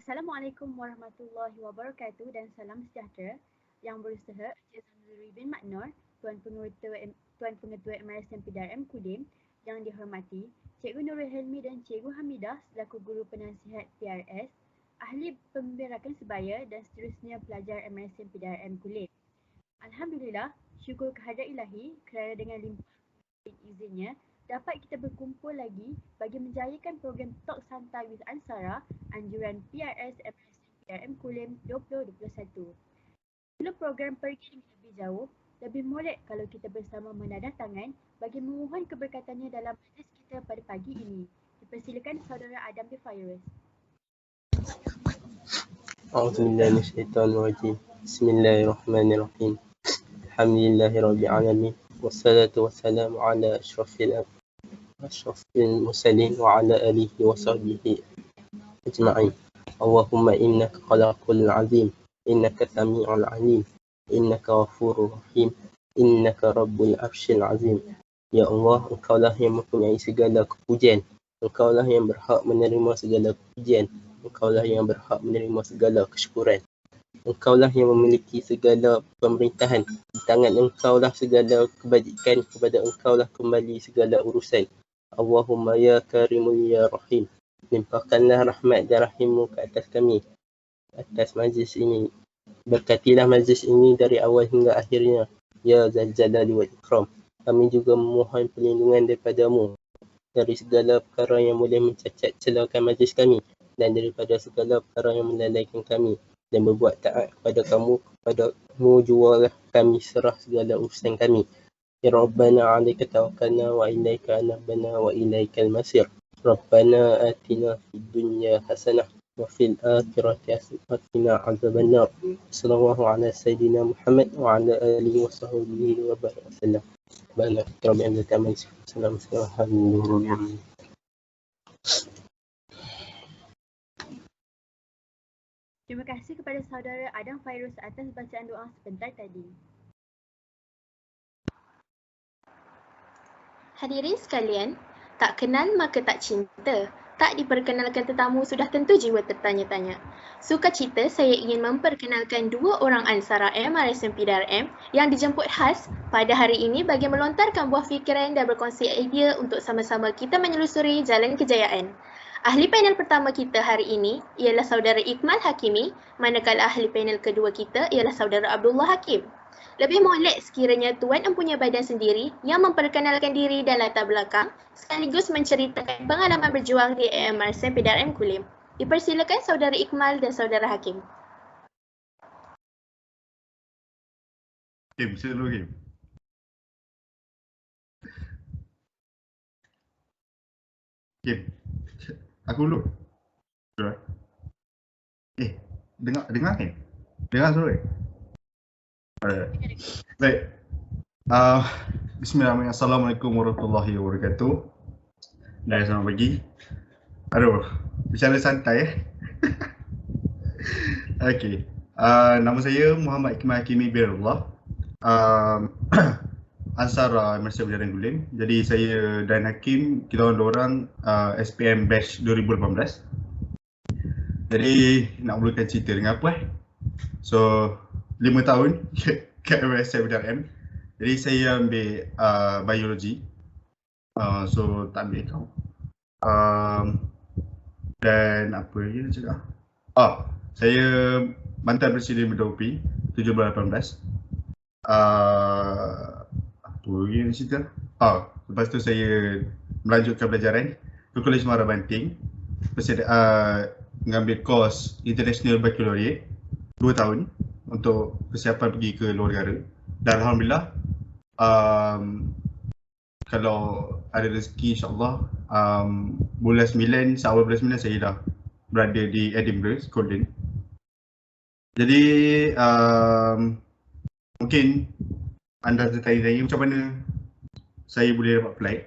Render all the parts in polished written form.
Assalamualaikum warahmatullahi wabarakatuh dan salam sejahtera. Yang berusaha Encik Zamzuri bin Maknor, Tuan Pengetua MRSM PDRM Kulim, yang dihormati Cikgu Nurul Helmi dan Cikgu Hamidah selaku Guru Penasihat PRS, Ahli Pemberakan Sebaya dan seterusnya pelajar MRSM PDRM Kulim. Alhamdulillah, syukur kehadrat ilahi kerana dengan limpahan izinnya dapat kita berkumpul lagi bagi menjayakan program Talk Santai with Ansara anjuran PRS MRSM PDRM Kulim 2021. Sebelum program pergi lebih jauh, lebih molek kalau kita bersama menadah tangan bagi memohon keberkatannya dalam majlis kita pada pagi ini. Dipersilakan saudara Adam The Virus. A'udzubillahi minasyaitonir rajim. Bismillahirrahmanirrahim. Alhamdulillahirabbil alamin. Wassalatu wassalamu ala asyrafil mursalin wa ala alihi wa sahbihi ajma'in. Allahumma innaka khalaqul azim. Innaka sami'ul alim. Innaka ghafurur rahim. Innaka rabbul arsyil azim. Ya Allah, Engkaulah yang mempunyai segala kepujian. Engkaulah yang berhak menerima segala pujian. Engkaulah yang berhak menerima segala kesyukuran. Engkaulah yang memiliki segala pemerintahan. Di tangan Engkaulah segala kebajikan, kepada Engkaulah kembali segala urusan. Allahumma ya karimun ya rahim. Limpahkanlah rahmat dan rahimmu ke atas kami, atas majlis ini. Berkatilah majlis ini dari awal hingga akhirnya. Ya Zal Jalali wal Ikram. Kami juga memohon perlindungan daripadamu dari segala perkara yang boleh mencacat celakan majlis kami, dan daripada segala perkara yang melalaikan kami, dan berbuat taat kepada kamu. Kepadamu jualah kami serah segala urusan kami. Ya Rabbana alaika tawakkalna wa ilaika anabna wa ilaikal masir. Rabbana atina fid dunya hasanah wa fil akhirati hasanah wa qina adzabannar. Sallallahu ala sayyidina Muhammad wa ala alihi wa sahbihi wa barik wasallam. Subhana rabbil izzati amma yasifun. Alhamdulillah. Terima kasih kepada saudara Adam Fairuz atas bacaan doa sebentar tadi. Hadirin sekalian, tak kenal maka tak cinta. Tak diperkenalkan tetamu sudah tentu jiwa tertanya-tanya. Sukacita saya ingin memperkenalkan dua orang ansara MRSM PDRM yang dijemput khas pada hari ini bagi melontarkan buah fikiran dan berkongsi idea untuk sama-sama kita menyelusuri jalan kejayaan. Ahli panel pertama kita hari ini ialah saudara Ikmal Hakimi, manakala ahli panel kedua kita ialah saudara Abdullah Hakim. Lebih molek sekiranya tuan mempunyai badan sendiri yang memperkenalkan diri dan latar belakang sekaligus menceritakan pengalaman berjuang di MRSM PDRM Kulim. Dipersilakan saudara Ikmal dan saudara Hakim. Kim, sila dulu Kim. Kim, aku dulu. Dengar Kim? Dengar suara? Baik. Bismillahirrahmanirrahim. Assalamualaikum warahmatullahi wabarakatuh. Dan selamat pagi. Aduh, bicara santai Okey. Nama saya Muhammad Ikmal Hakimi Birullah. Ansara MRSM PDRM Kulim. Jadi saya dan Hakim, kita orang SPM batch 2018. Jadi nak mulakan cerita dengan apa So 5 tahun kat MRSM PDRM. Jadi saya ambil biologi. So tak ambil account. Dan apa lagi nak cakap? Saya mantan Presiden Bidang UPI 17-18. Apa lagi nak cerita? Lepas tu saya melanjutkan pelajaran ke Kolej Muara Banting. Mengambil kos International Baccalaureate 2 tahun untuk persiapan pergi ke luar negara. Dan Alhamdulillah, kalau ada rezeki insyaAllah, bulan 9, seawal bulan 9 saya dah berada di Edinburgh, Scotland. Jadi mungkin anda tertanya-tanya macam mana saya boleh dapat flight,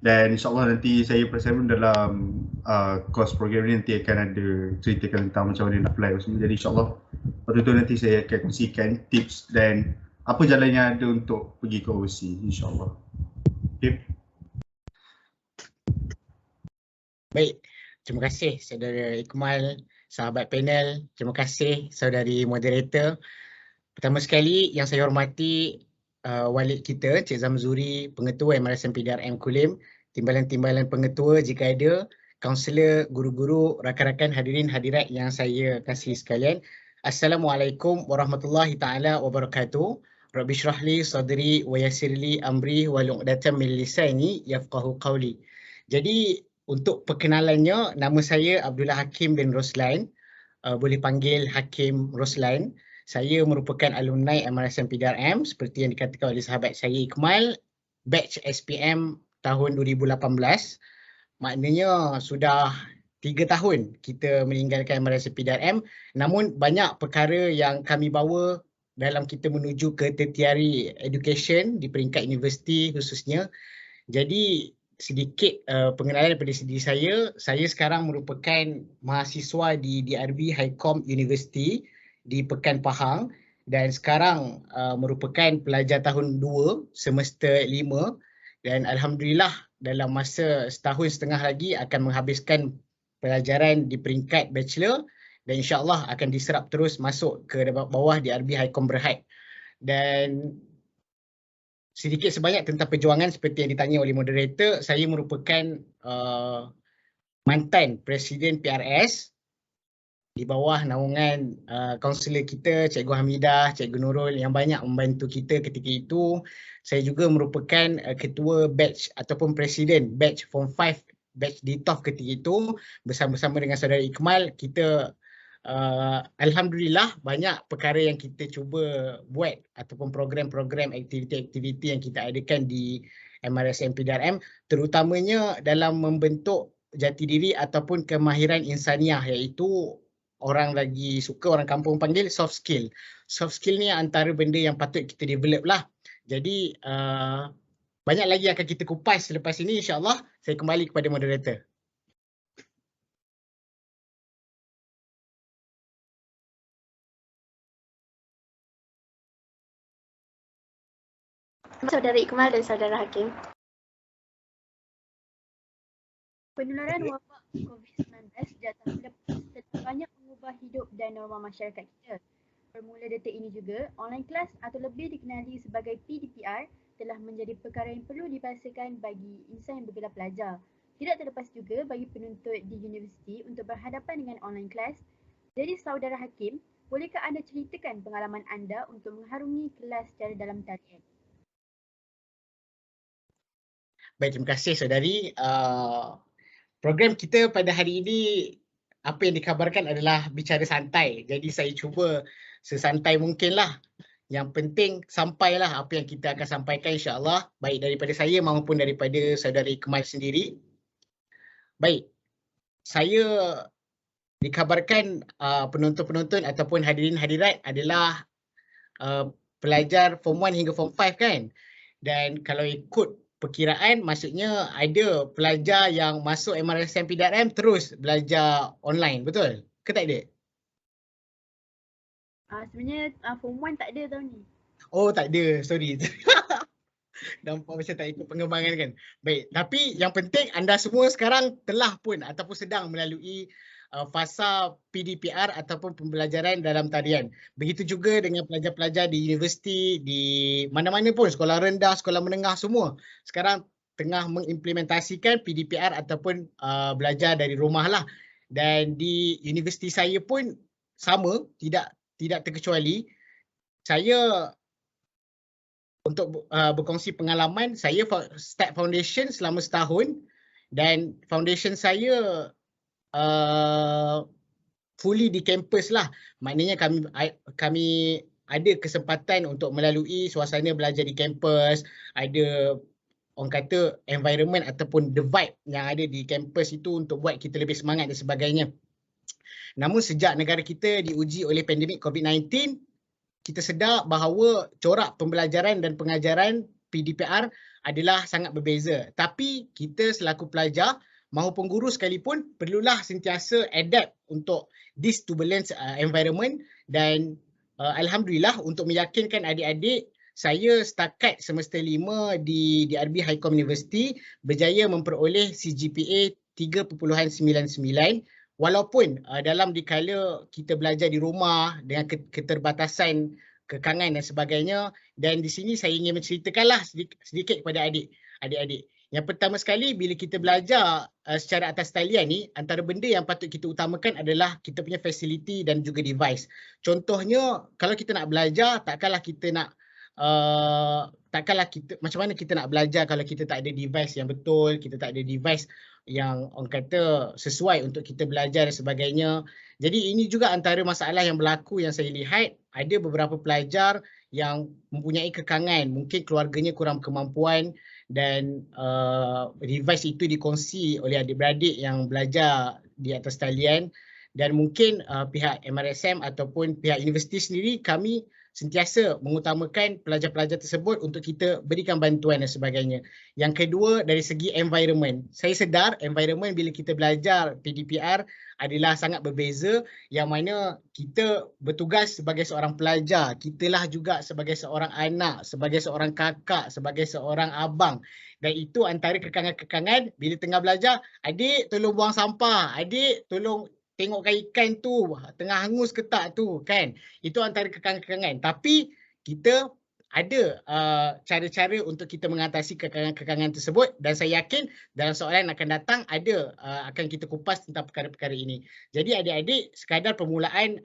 dan insyaAllah nanti saya persiapan dalam course program ni nanti akan ada ceritakan tentang macam mana nak fly semua. Jadi insyaAllah waktu tu nanti saya akan kongsikan tips dan apa jalan yang ada untuk pergi ke overseas insyaAllah. Okay. Baik, terima kasih saudara Ikmal sahabat panel, terima kasih saudari moderator. Pertama sekali yang saya hormati walid kita, Cik Zamzuri, Pengetua MRSM PDRM Kulim, timbalan-timbalan pengetua jika ada, kaunselor, guru-guru, rakan-rakan hadirin hadirat yang saya kasihi sekalian. Assalamualaikum warahmatullahi taala wabarakatuh. Rabbi shrah li sadri wa yassir li amri wahlul 'uqdatam min lisani yafqahu qawli. Jadi untuk perkenalannya, nama saya Abdullah Hakim bin Roslan, boleh panggil Hakim Roslan. Saya merupakan alumni MRSM PDRM seperti yang dikatakan oleh sahabat saya Iqmal, batch SPM tahun 2018. Maknanya sudah 3 tahun kita meninggalkan MRSM PDRM, namun banyak perkara yang kami bawa dalam kita menuju ke tertiary education di peringkat universiti khususnya. Jadi sedikit pengenalan daripada diri saya sekarang merupakan mahasiswa di DRB Highcom University di Pekan Pahang dan sekarang merupakan pelajar tahun 2 semester 5 dan alhamdulillah dalam masa setahun setengah lagi akan menghabiskan pelajaran di peringkat bachelor dan insyaAllah akan diserap terus masuk ke bawah DRB Highcom Berhad. Dan sedikit sebanyak tentang perjuangan seperti yang ditanya oleh moderator, saya merupakan mantan Presiden PRS di bawah naungan kaunselor kita, Cikgu Hamidah, Cikgu Nurul yang banyak membantu kita ketika itu. Saya juga merupakan ketua batch ataupun presiden batch Form 5, batch DITOF ketika itu bersama-sama dengan saudara Iqmal. Kita alhamdulillah banyak perkara yang kita cuba buat ataupun program-program aktiviti-aktiviti yang kita adakan di MRSM PDRM, terutamanya dalam membentuk jati diri ataupun kemahiran insaniah, iaitu orang lagi suka orang kampung panggil soft skill. Soft skill ni antara benda yang patut kita develop lah. Jadi banyak lagi akan kita kupas selepas ini insyaAllah. Saya kembali kepada moderator. Saudara Iqmal dan saudara Hakim. Penularan wabak COVID-19 sejak tahun lepas telah banyak mengubah hidup dan norma masyarakat kita. Bermula detik ini juga, online kelas atau lebih dikenali sebagai PDPR telah menjadi perkara yang perlu dibiasakan bagi insan yang bergelar pelajar. Tidak terlepas juga bagi penuntut di universiti untuk berhadapan dengan online kelas. Jadi saudara Hakim, bolehkah anda ceritakan pengalaman anda untuk mengharungi kelas secara dalam talian? Baik, terima kasih saudari. Program kita pada hari ini, apa yang dikabarkan adalah bicara santai. Jadi saya cuba sesantai mungkinlah. Yang penting sampailah apa yang kita akan sampaikan insyaAllah. Baik daripada saya maupun daripada saudara Iqmal sendiri. Baik, saya dikabarkan penonton-penonton ataupun hadirin hadirat adalah pelajar Form 1 hingga Form 5 kan. Dan kalau ikut perkiraan maksudnya ada pelajar yang masuk MRSM PDRM terus belajar online, betul? Ke tak ada? Sebenarnya Form 1 tak ada tahun ni. Oh tak ada, sorry. Nampak macam tak ikut pengembangan kan. Baik, tapi yang penting anda semua sekarang telah pun ataupun sedang melalui fasa PDPR ataupun pembelajaran dalam talian. Begitu juga dengan pelajar-pelajar di universiti, di mana-mana pun, sekolah rendah, sekolah menengah semua. Sekarang tengah mengimplementasikan PDPR ataupun belajar dari rumah lah. Dan di universiti saya pun sama, tidak terkecuali. Saya untuk berkongsi pengalaman, saya start foundation selama setahun dan foundation saya fully di kampus lah. Maknanya kami ada kesempatan untuk melalui suasana belajar di kampus, ada orang kata environment ataupun the vibe yang ada di kampus itu untuk buat kita lebih semangat dan sebagainya. Namun sejak negara kita diuji oleh pandemik COVID-19, kita sedar bahawa corak pembelajaran dan pengajaran PDPR adalah sangat berbeza. Tapi kita selaku pelajar maupun guru sekalipun perlulah sentiasa adapt untuk this turbulent environment dan alhamdulillah untuk meyakinkan adik-adik, saya setakat semester 5 di DRB Highcom University berjaya memperoleh CGPA 3.99 walaupun dalam dikala kita belajar di rumah dengan keterbatasan kekangan dan sebagainya, dan di sini saya ingin menceritakanlah sedikit kepada adik-adik. Yang pertama sekali, bila kita belajar secara atas talian ni, antara benda yang patut kita utamakan adalah kita punya facility dan juga device. Contohnya, kalau kita nak belajar, takkanlah kita macam mana kita nak belajar kalau kita tak ada device yang betul, kita tak ada device yang orang kata sesuai untuk kita belajar dan sebagainya. Jadi ini juga antara masalah yang berlaku yang saya lihat. Ada beberapa pelajar yang mempunyai kekangan, mungkin keluarganya kurang kemampuan, dan device itu dikongsi oleh adik-beradik yang belajar di atas talian, dan mungkin pihak MRSM ataupun pihak universiti sendiri, kami sentiasa mengutamakan pelajar-pelajar tersebut untuk kita berikan bantuan dan sebagainya. Yang kedua, dari segi environment. Saya sedar environment bila kita belajar PDPR adalah sangat berbeza, yang mana kita bertugas sebagai seorang pelajar, kitalah juga sebagai seorang anak, sebagai seorang kakak, sebagai seorang abang. Dan itu antara kekangan-kekangan bila tengah belajar, adik tolong buang sampah, adik tolong tengokkan ikan tu tengah hangus ke tak tu kan. Itu antara kekangan-kekangan. Tapi kita ada cara-cara untuk kita mengatasi kekangan-kekangan tersebut, dan saya yakin dalam soalan yang akan datang akan kita kupas tentang perkara-perkara ini. Jadi adik-adik, sekadar permulaan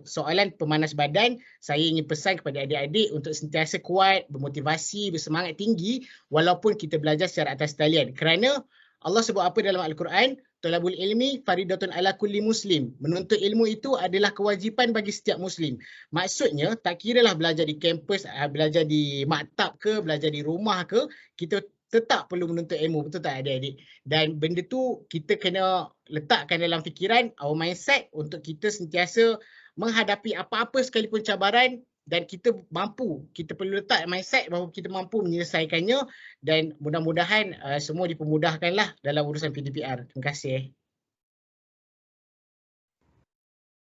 soalan pemanas badan, saya ingin pesan kepada adik-adik untuk sentiasa kuat, bermotivasi, bersemangat tinggi walaupun kita belajar secara atas talian. Kerana Allah sebut apa dalam Al-Quran? Thalabul ilmi faridatun ala kulli muslim. Menuntut ilmu itu adalah kewajipan bagi setiap muslim. Maksudnya tak kiralah belajar di kampus, belajar di maktab ke, belajar di rumah ke, kita tetap perlu menuntut ilmu, betul tak adik-adik? Dan benda tu kita kena letakkan dalam fikiran, our mindset, untuk kita sentiasa menghadapi apa-apa sekalipun cabaran, dan kita perlu letak mindset bahawa kita mampu menyelesaikannya, dan mudah-mudahan semua dipermudahkanlah dalam urusan PDPR. Terima kasih.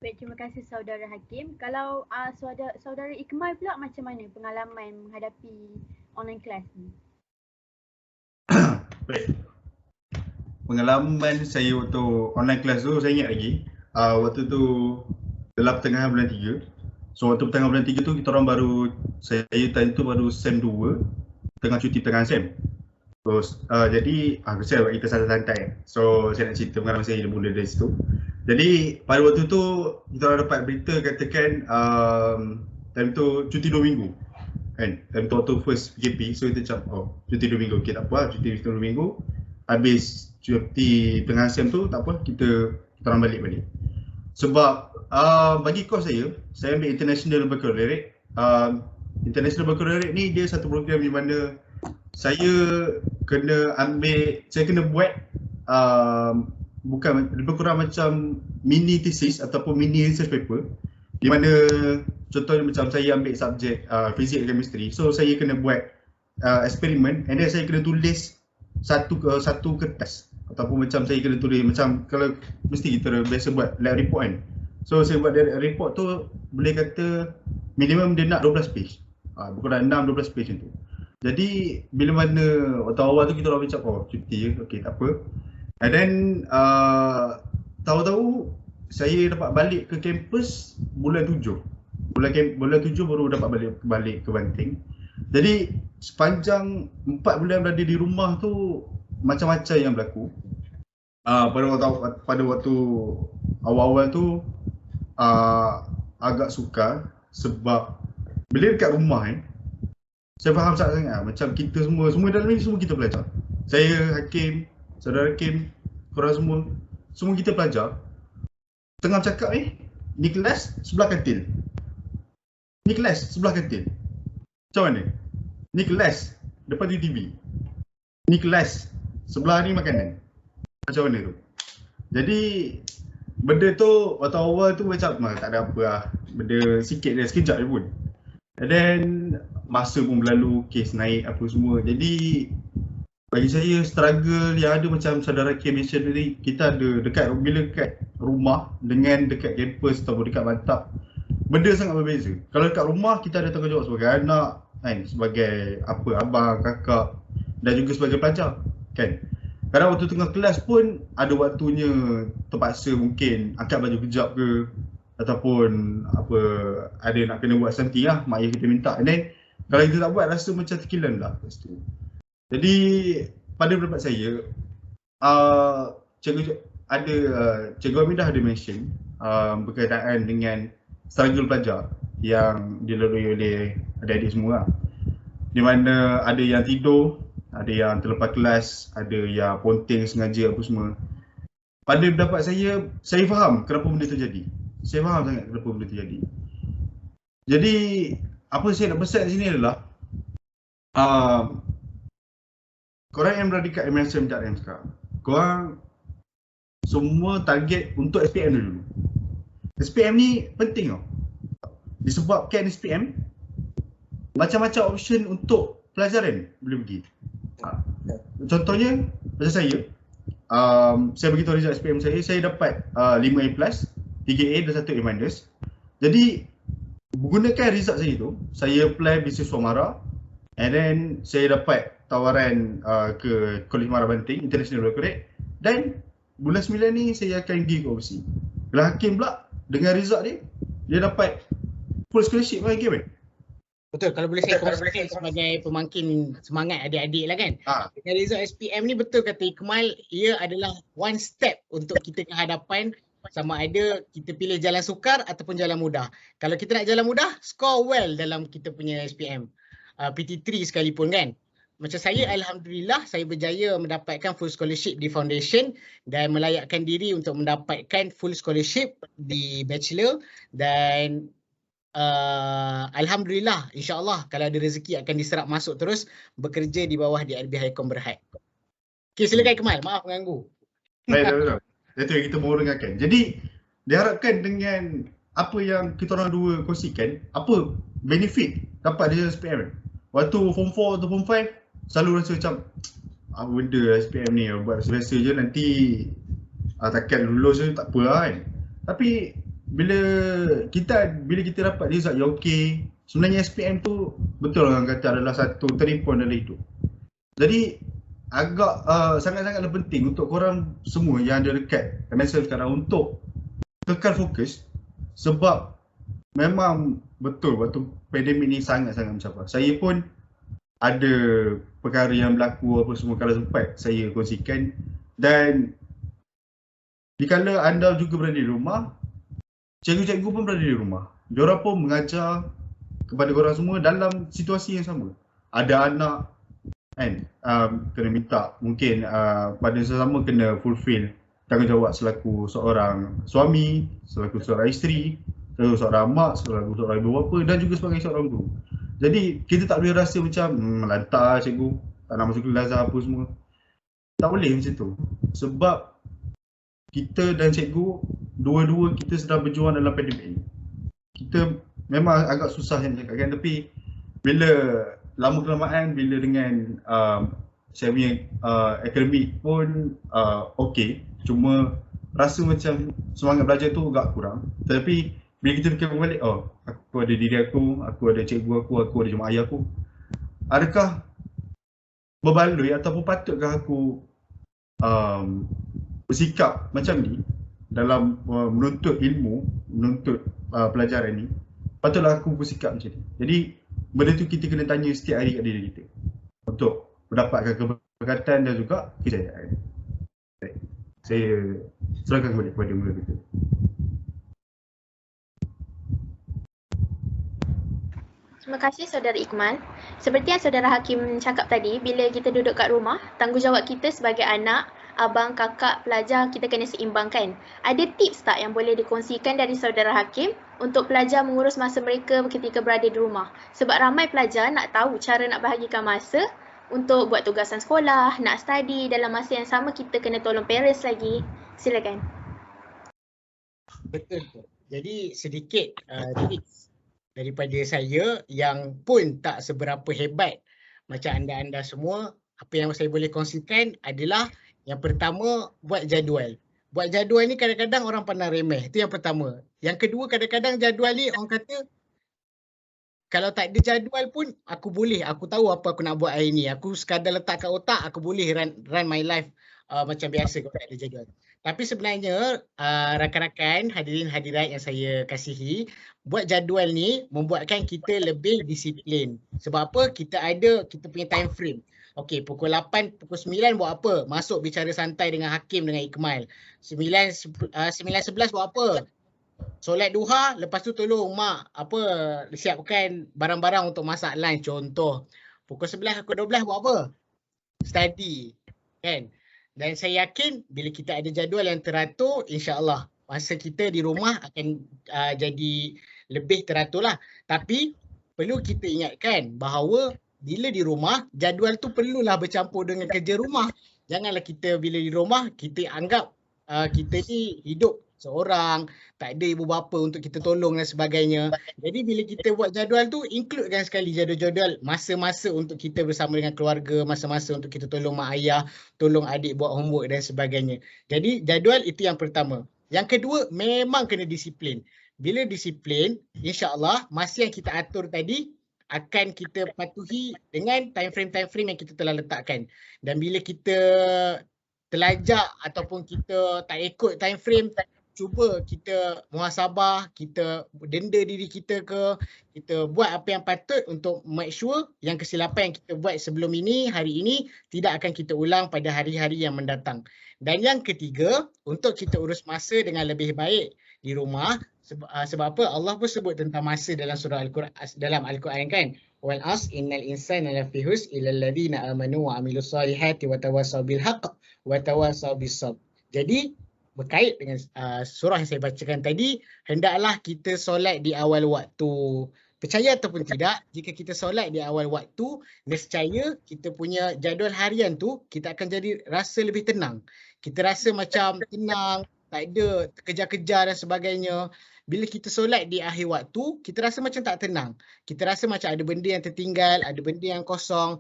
Baik, terima kasih Saudara Hakim. Kalau Saudara Ikmal pula, macam mana pengalaman menghadapi online class ni? Baik. Pengalaman saya waktu online class tu, saya ingat lagi. Waktu tu dalam pertengahan bulan 3. So waktu pertengahan bulan 3 tu kita orang saya time tu baru SEM 2, tengah cuti pertengahan SEM. Terus jadi saya buat kita santai-santai. So saya nak cerita pengalaman saya mula dari situ. Jadi pada waktu tu kita orang dapat berita katakan time tu cuti 2 minggu. Kan? Time tu waktu first PKP, so kita cakap cuti 2 minggu, okay tak apa, cuti 2 minggu. Habis cuti pertengahan SEM tu tak apa, kita orang balik. Sebab bagi course saya ambil International Baccalaureate. International Baccalaureate ni dia satu program di mana saya kena buat bukan lebih kurang macam mini thesis ataupun mini research paper, di mana contohnya macam saya ambil subjek physics dan chemistry. So saya kena buat eksperimen, and then saya kena tulis satu kertas, ataupun macam saya kena tulis macam kalau mesti kita biasa buat lab report kan. So saya buat report tu boleh kata minimum dia nak 12 page. Berkurang 6-12 page macam tu. Jadi bila mana waktu awal tu kita orang cakap cuti, okey tak apa. And then tahu-tahu saya dapat balik ke kampus bulan 7. Bulan 7 baru dapat balik ke Banting. Jadi sepanjang 4 bulan berada di rumah tu macam-macam yang berlaku. Pada waktu awal-awal tu agak sukar, sebab bila dekat rumah saya faham sangat macam kita semua dalam ni semua kita pelajar. Saya Hakim, Saudara Hakim, korang semua kita pelajar. Tengah cakap ni kelas sebelah katil. Ni kelas sebelah katil. Macam mana? Ni kelas depan TV. Ni kelas sebelah ni makanan. Macam mana tu? Jadi benda tu waktu awal tu macam tak ada apa lah. Benda sikit dia, sekejap je pun. And then masa pun berlalu, kes naik apa semua. Jadi bagi saya struggle yang ada macam saudara Kim mention tadi, kita ada bila dekat rumah dengan dekat kampus atau dekat maktab, benda sangat berbeza. Kalau dekat rumah kita ada tanggungjawab sebagai anak kan, sebagai abang, kakak dan juga sebagai pelajar kan. Kadang waktu tengah kelas pun ada waktunya terpaksa mungkin angkat baju kejap ke, ataupun apa, ada nak kena buat something lah, mak ayah kita minta. And then kalau kita tak buat rasa macam terkilan lah lepas tu. Jadi pada pendapat saya, Cikgu Hamidah ada mention berkaitan dengan struggle pelajar yang dilalui oleh adik-adik semua lah. Di mana ada yang tidur, ada yang terlepas kelas, ada yang ponteng sengaja apa semua. Pada pendapat saya faham kenapa benda terjadi. Saya faham sangat kenapa benda terjadi. Jadi apa saya nak pesan di sini adalah korang yang berada kat MSM.M sekarang, korang semua target untuk SPM dulu. SPM ni penting tau. Disebabkan SPM macam-macam option untuk pelajaran boleh pergi. Contohnya macam saya beritahu result SPM saya dapat 5A+, 3A dan 1A-. Jadi menggunakan result saya tu, saya apply beasiswa MARA, and then saya dapat tawaran ke Kolej MARA Banting, International Baccalaureate, dan bulan 9 ni saya akan pergi ke overseas. Kalau Hakim pula dengan result dia dapat full scholarship dengan Hakim kan? Betul, kalau boleh saya kongsikan sebagai pemangkin semangat adik-adik lah kan. Dengan result SPM ni betul kata Iqmal, ia adalah one step untuk kita ke hadapan, sama ada kita pilih jalan sukar ataupun jalan mudah. Kalau kita nak jalan mudah, score well dalam kita punya SPM. PT3 sekalipun kan. Macam saya, Alhamdulillah saya berjaya mendapatkan full scholarship di foundation dan melayakkan diri untuk mendapatkan full scholarship di bachelor, dan Alhamdulillah, insyaAllah kalau ada rezeki akan diserap masuk terus bekerja di bawah DRB Haikom Berhad. Okay, silakan Kemal, maaf mengganggu. Baik. Itu yang kita mahu dengarkan. Jadi diharapkan dengan apa yang kita orang dua kongsikan, apa benefit dapat dari SPM. Waktu form 4 atau form 5 selalu rasa macam apa benda SPM ni, buat biasa je nanti takkan lulus je tak apa lah kan. Tapi bila kita dapat result yang okey, sebenarnya SPM tu betul orang kata adalah satu turning point dalam hidup. Jadi agak sangat-sangatlah penting untuk korang semua yang ada dekat MSM sekarang untuk kekal fokus, sebab memang betul waktu pandemik ni sangat-sangat mencabar. Saya pun ada perkara yang berlaku apa semua kalau sempat saya kongsikan, dan dikala anda juga berada di rumah, cikgu-cikgu pun berada di rumah. Diorang pun mengajar kepada korang semua dalam situasi yang sama. Ada anak kan, kena minta mungkin pada sesama kena fulfill tanggungjawab selaku seorang suami, selaku seorang isteri, selaku seorang mak, selaku seorang ibu bapa, dan juga sebagai seorang guru. Jadi kita tak boleh rasa macam lantar cikgu, tak nak masuk kelas apa semua. Tak boleh macam tu. Sebab kita dan cikgu, dua-dua kita sedang berjuang dalam pandemik ini. Kita memang agak susah yang cakap kan, tapi bila lama kelamaan, bila dengan saya punya akademik pun okey, cuma rasa macam semangat belajar tu agak kurang. Tapi bila kita fikir balik, aku ada diri aku ada cikgu aku ada jemaah ayah aku. Adakah berbaloi ataupun patutkah aku bersikap macam ni dalam menuntut ilmu, menuntut pelajaran ni? Patutlah aku bersikap macam ni. Jadi benda tu kita kena tanya setiap hari kat diri kita untuk mendapatkan keberkatan dan juga kejayaan. Saya serahkan kembali kepada mulut kita. Terima kasih Saudara Iqmal. Seperti yang Saudara Hakim cakap tadi, bila kita duduk kat rumah, tanggungjawab kita sebagai anak, abang, kakak, pelajar kita kena seimbangkan. Ada tips tak yang boleh dikongsikan dari Saudara Hakim untuk pelajar mengurus masa mereka ketika berada di rumah? Sebab ramai pelajar nak tahu cara nak bahagikan masa untuk buat tugasan sekolah, nak study, dalam masa yang sama kita kena tolong parents lagi. Silakan. Betul. Jadi sedikit tips daripada saya yang pun tak seberapa hebat macam anda-anda semua. Apa yang saya boleh kongsikan adalah yang pertama, buat jadual. Buat jadual ni kadang-kadang orang pandang remeh. Itu yang pertama. Yang kedua, kadang-kadang jadual ni orang kata kalau tak ada jadual pun aku boleh, aku tahu apa aku nak buat hari ni. Aku sekadar letak kat otak, aku boleh run my life macam biasa kalau tak ada jadual. Tapi sebenarnya rakan-rakan hadirin hadirat yang saya kasihi, buat jadual ni membuatkan kita lebih disiplin. Sebab apa? Kita punya time frame. Okey, pukul 8, pukul 9 buat apa? Masuk bicara santai dengan Hakim dengan Ikmal. 9.11 buat apa? Solat duha, lepas tu tolong mak siapkan barang-barang untuk masak lunch contoh. Pukul 11, pukul 12 buat apa? Study. Kan? Dan saya yakin bila kita ada jadual yang teratur, insya-Allah masa kita di rumah akan jadi lebih teratur lah. Tapi perlu kita ingatkan bahawa bila di rumah, jadual tu perlulah bercampur dengan kerja rumah. Janganlah kita bila di rumah, kita anggap kita ni hidup seorang, tak ada ibu bapa untuk kita tolong dan sebagainya. Jadi bila kita buat jadual tu, includekan sekali jadual-jadual masa-masa untuk kita bersama dengan keluarga, masa-masa untuk kita tolong mak ayah, tolong adik buat homework dan sebagainya. Jadi jadual itu yang pertama. Yang kedua, memang kena disiplin. Bila disiplin, insya-Allah masa yang kita atur tadi akan kita patuhi dengan time frame yang kita telah letakkan. Dan bila kita terlajak ataupun kita tak ikut time frame, cuba kita muhasabah, kita denda diri kita kita buat apa yang patut untuk make sure yang kesilapan yang kita buat sebelum ini, hari ini, tidak akan kita ulang pada hari-hari yang mendatang. Dan yang ketiga, untuk kita urus masa dengan lebih baik di rumah, sebab apa? Allah pun sebut tentang masa dalam surah Al-Quran, dalam Al-Quran kan. Wal as innal insana lafi khusr illa alladhina amanu wa amilus solihati wa tawassaw bil haqq wa tawassaw bis sabr. Jadi berkait dengan surah yang saya bacakan tadi, hendaklah kita solat di awal waktu. Percaya ataupun tidak, jika kita solat di awal waktu, nescaya kita punya jadual harian tu kita akan jadi rasa lebih tenang. Kita rasa macam tenang, tak ada kejar-kejar dan sebagainya. Bila kita solat di akhir waktu, kita rasa macam tak tenang. Kita rasa macam ada benda yang tertinggal, ada benda yang kosong.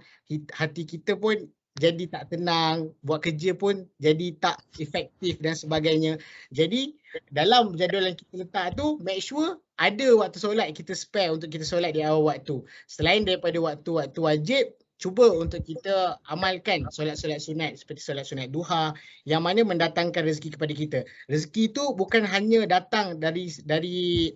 Hati kita pun jadi tak tenang, buat kerja pun jadi tak efektif dan sebagainya. Jadi dalam jadual yang kita letak tu, make sure ada waktu solat kita spare untuk kita solat di awal waktu. Selain daripada waktu-waktu wajib, cuba untuk kita amalkan solat-solat sunat seperti solat sunat duha yang mana mendatangkan rezeki kepada kita. Rezeki itu bukan hanya datang dari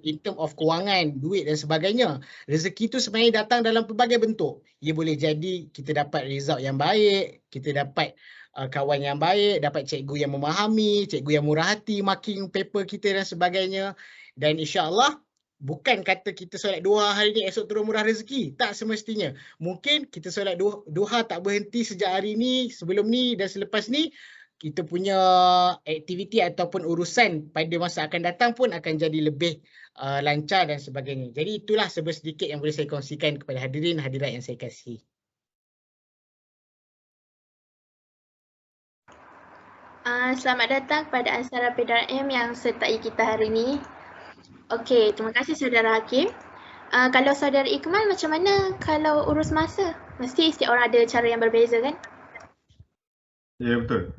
in term of kewangan, duit dan sebagainya. Rezeki itu sebenarnya datang dalam pelbagai bentuk. Ia boleh jadi kita dapat result yang baik, kita dapat kawan yang baik, dapat cikgu yang memahami, cikgu yang murah hati, marking paper kita dan sebagainya. Dan insya-Allah bukan kata kita solat duha hari ni esok turun murah rezeki. Tak semestinya. Mungkin kita solat duha tak berhenti sejak hari ni, sebelum ni dan selepas ni, kita punya aktiviti ataupun urusan pada masa akan datang pun akan jadi lebih lancar dan sebagainya. Jadi itulah sedikit yang boleh saya kongsikan kepada hadirin hadirat yang saya kasihi. Selamat datang kepada Ansara PDRM yang sertai kita hari ini. Okey, terima kasih saudara Hakim. Kalau saudara Ikmal macam mana kalau urus masa? Mesti setiap orang ada cara yang berbeza kan? Ya, betul.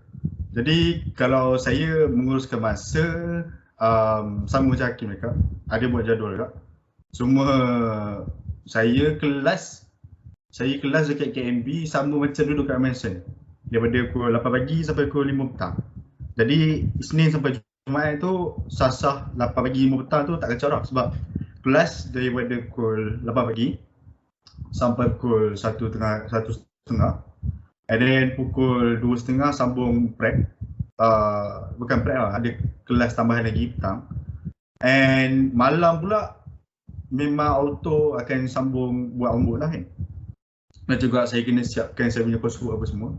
Jadi kalau saya menguruskan masa, sama macam Hakim mereka, ada buat jadual juga. Cuma saya kelas dekat KMB sama macam duduk kat Mansion. Daripada pukul 8 pagi sampai pukul 5 petang. Jadi Isnin sampai Jumaat tu sah-sah 8 pagi 5 petang tu tak kacau dah sebab kelas daripada pukul 8 pagi sampai pukul 1.30 and then pukul 2.30 sambung prep. Bukan prep lah, ada kelas tambahan lagi petang. And malam pula memang auto akan sambung buat homework lah kan. Dan juga saya kena siapkan saya punya coursework apa semua.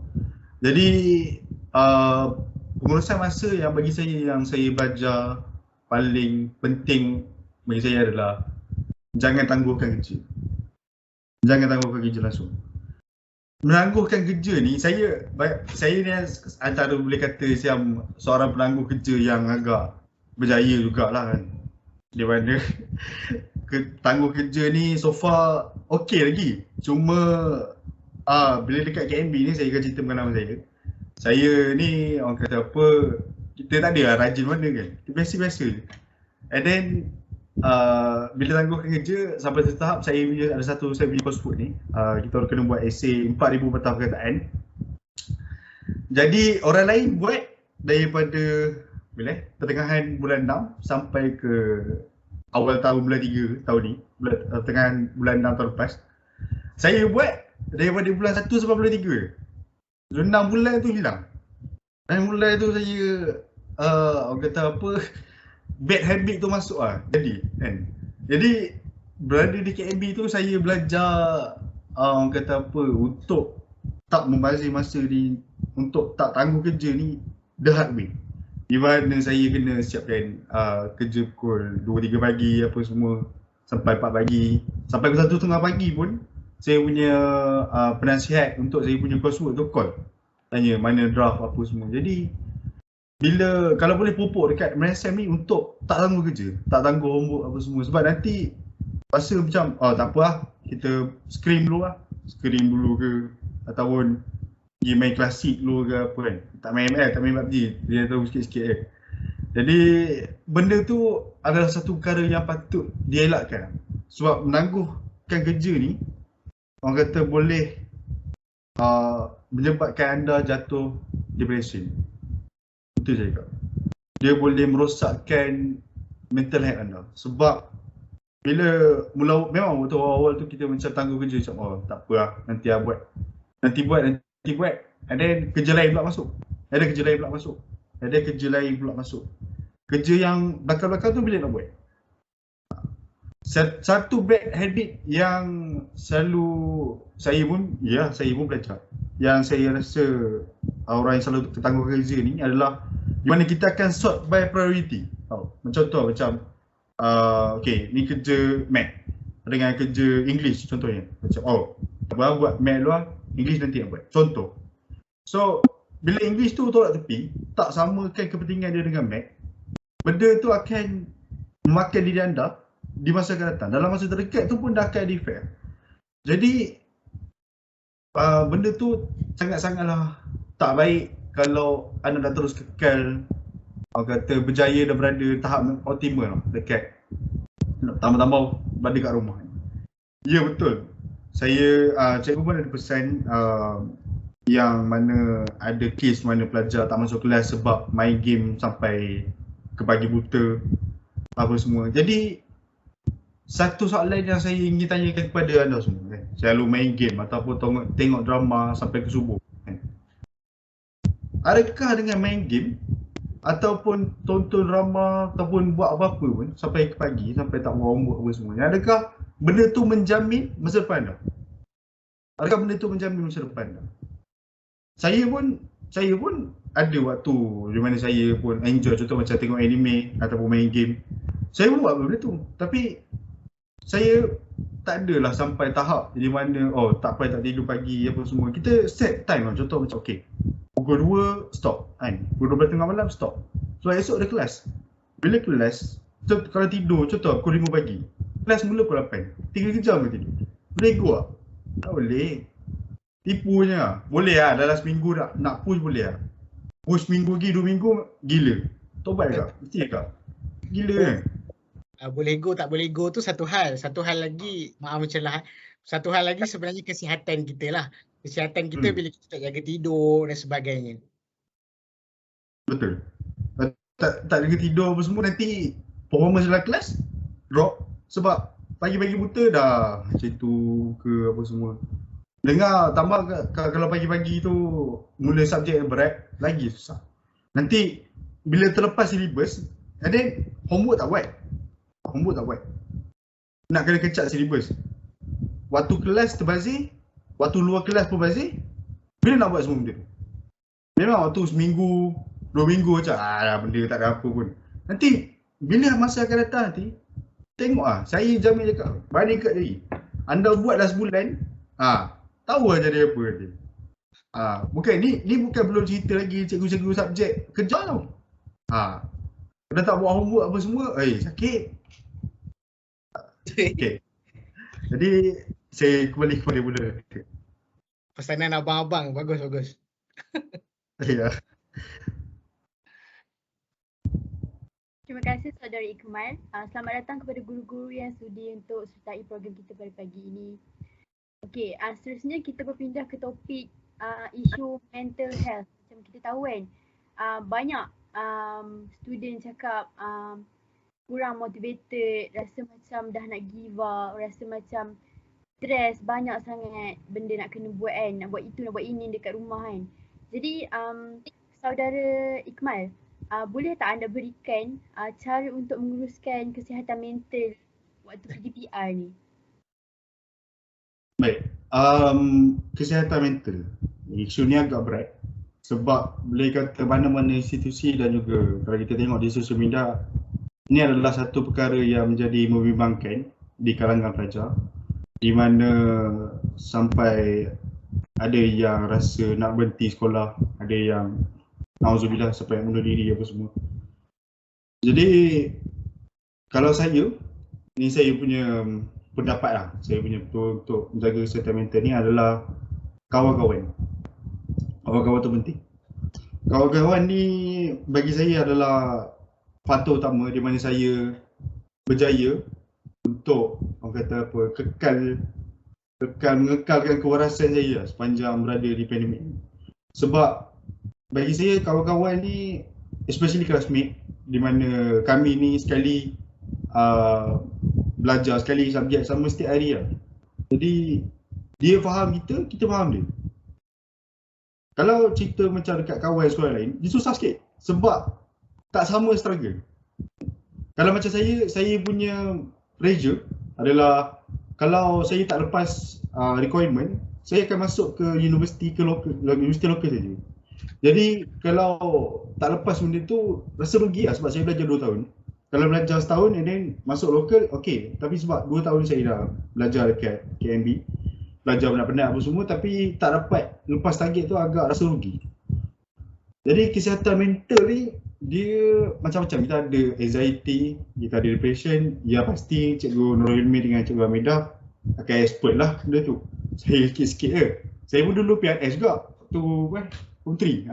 Jadi pengurusan masa yang bagi saya, yang saya belajar paling penting bagi saya adalah jangan tangguhkan kerja. Jangan tangguhkan kerja langsung. Menangguhkan kerja ni, saya ni antara boleh kata seorang penangguh kerja yang agak berjaya jugalah kan. Di mana tangguh kerja ni so far okey lagi. Cuma bila dekat KMB ni saya akan cerita pengalaman saya. Saya ni orang kata apa, kita tak ada lah rajin mana kan. Kita biasa-biasa. And then bila tangguhkan kerja sampai satu tahap saya punya coursework ni, kita kena buat essay 4,000 patah perkataan. Jadi orang lain buat daripada pertengahan bulan 6 sampai ke awal tahun bulan 3 tahun ni, pertengahan bulan 6 tahun lepas. Saya buat daripada bulan 1 sampai bulan 3. 6 bulan tu hilang. 6 bulan tu saya orang kata apa, bad habit tu masuk lah. Jadi kan. Jadi berada di KMB tu saya belajar orang kata apa, untuk tak membazir masa ni, untuk tak tangguh kerja ni the hard way. Di mana saya kena siapkan kerja pukul 2-3 pagi apa semua sampai 4 pagi, sampai pukul 1:30 pagi pun saya punya penasihat untuk saya punya coursework tu call, tanya mana draft apa semua. Jadi bila kalau boleh pupuk dekat MSM ni untuk tak tangguh kerja, tak tangguh homework apa semua, sebab nanti rasa macam tak apa lah, kita scream dulu ke, ataupun pergi main klasik dulu ke apa kan. Tak main PUBG, dia tahu sikit-sikit kan. Jadi benda tu adalah satu perkara yang patut dielakkan. Sebab menangguhkan kerja ni, orang kata boleh menyebabkan anda jatuh depression. Betul saya cakap. Dia boleh merosakkan mental health anda. Sebab bila mula, memang waktu awal tu kita macam tangguh kerja macam tak apa lah, nanti buat. And then kerja lain pula masuk. Kerja yang belakang-belakang tu bila nak buat. Satu bad habit yang selalu saya pun belajar. Yang saya rasa orang yang selalu tertangguh kerja ni adalah di mana kita akan sort by priority. Macam contoh macam okay, ni kerja Mac dengan kerja English contohnya. Macam abang buat Mac luar, English nanti nak buat. Contoh. So bila English tu tolak tepi, tak samakan kepentingan dia dengan Mac, benda tu akan memakan diri anda di masa akan datang. Dalam masa terdekat tu pun dah akan ada efek. Jadi benda tu sangat-sangatlah tak baik kalau anda dah terus kekal kata berjaya dan berada tahap optimal dekat tambah-tambah berada kat rumah. Ya betul. Saya cikgu pun ada pesan yang mana ada kes mana pelajar tak masuk kelas sebab main game sampai ke pagi buta apa semua. Jadi satu soalan yang saya ingin tanyakan kepada anda semua kan, selalu main game ataupun tengok drama sampai ke subuh kan. Adakah dengan main game ataupun tonton drama ataupun buat apa-apa pun sampai ke pagi, sampai tak buat homework apa semua, adakah benda tu menjamin masa depan anda? Adakah benda tu menjamin masa depan anda? Saya pun ada waktu di mana saya pun enjoy, contoh macam tengok anime ataupun main game. Saya pun buat benda tu. Tapi saya tak adalah sampai tahap di mana tak payah tak tidur pagi apa semua. Kita set time lah. Contoh macam pukul 2 stop kan. Pukul 12 tengah malam stop. So esok ada kelas. Bila kelas, kalau tidur contoh pukul 5 pagi. Kelas mula pukul 8. 3 jam ke tidur. Boleh go tak? Tak boleh. Tipunya. Boleh lah dalam seminggu nak push boleh lah. Push minggu lagi, 2 minggu gila. Tobat ke? Mesti ke? Gila kan? Boleh go tak boleh go tu satu hal. Satu hal lagi, maaf mencelah. Satu hal lagi sebenarnya kesihatan kita lah. Kesihatan kita bila kita tak jaga tidur dan sebagainya. Betul. Tak jaga tidur apa semua, nanti performance dalam kelas drop. Sebab pagi-pagi buta dah macam tu ke apa semua. Dengar tambah kalau pagi-pagi tu mula subjek yang berat, lagi susah. Nanti bila terlepas syllabus, then homework tak buat. Nak kena kecak syllabus. Waktu kelas terbazir, waktu luar kelas pun bazir. Bila nak buat semua benda tu? Memang waktu seminggu, 2 minggu macam benda tak ada apa pun. Nanti bila masa akan datang nanti, tengok saya jamin cakap, banding kat diri. Anda buatlah sebulan, tahu lah jadi apa nanti. Bukan ni bukan belum cerita lagi cikgu-cikgu subjek kerja tau. Dah tak buat homework apa semua, sakit. Okay. Jadi saya kembali kepada mula. Pesanan abang-abang bagus. Ya. Terima kasih Saudara Ikmal. Selamat datang kepada guru-guru yang sudi untuk sertai program kita pada pagi ini. Okey, seterusnya kita berpindah ke topik isu mental health. Macam kita tahu kan banyak student cakap kurang motivated, rasa macam dah nak give up, rasa macam stres, banyak sangat benda nak kena buat kan, nak buat itu, nak buat ini dekat rumah kan. Jadi saudara Ikmal, boleh tak anda berikan cara untuk menguruskan kesihatan mental waktu PDPR ni? Baik, kesihatan mental, isu ni agak berat sebab boleh kata mana-mana institusi dan juga kalau kita tengok di sosial media, ini adalah satu perkara yang menjadi membimbangkan di kalangan pelajar, di mana sampai ada yang rasa nak berhenti sekolah, ada yang nauzubillah sampai bunuh diri apa semua. Jadi kalau saya, ni saya punya pendapat lah, saya punya betul untuk menjaga kesihatan mental ni adalah kawan-kawan. Kawan-kawan tu penting. Kawan-kawan ni bagi saya adalah faktor utama di mana saya berjaya untuk orang kata apa, mengekalkan kewarasan saya sepanjang berada di pandemik ni. Sebab bagi saya kawan-kawan ni, especially classmate, di mana kami ni sekali belajar sekali subjek sama setiap hari lah. Jadi dia faham kita, kita faham dia. Kalau cerita macam dekat kawan sekolah lain, dia susah sikit sebab tak sama struggle. Kalau macam saya punya pressure adalah kalau saya tak lepas requirement, saya akan masuk ke universiti lokal saja. Jadi kalau tak lepas benda tu, rasa rugi lah sebab saya belajar 2 tahun. Kalau belajar setahun and then masuk lokal, okey. Tapi sebab 2 tahun saya dah belajar dekat KMB, belajar penat-penat apa semua tapi tak dapat lepas target tu, agak rasa rugi. Jadi kesihatan mental ni dia macam-macam. Kita ada anxiety, kita ada depression. Ya pasti Cikgu Nurul Ilmi dengan Cikgu Hamidah akan expert lah benda tu. Saya sikit-sikit je. Saya pun dulu PNS juga waktu Form 3.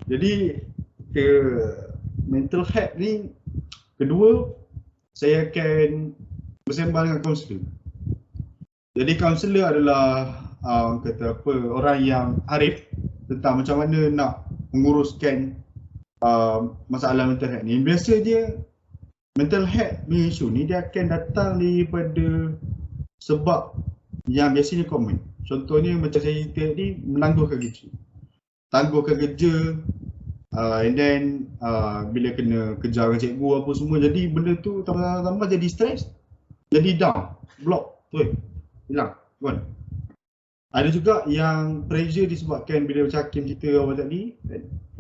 Jadi ke mental health ni, kedua saya akan bersembang dengan kaunselor. Jadi kaunselor adalah kata apa, orang yang arif tentang macam mana nak menguruskan masalah mental health ni. Biasa dia mental health ni isu ni dia akan datang daripada sebab yang biasanya common. Contohnya macam saya cerita ni, menangguhkan kerja, and then bila kena kejar dengan cikgu apa semua, jadi benda tu tambah jadi stres, jadi down, block, hilang, kan? Ada juga yang pressure disebabkan bila macam Hakim cerita awal tadi,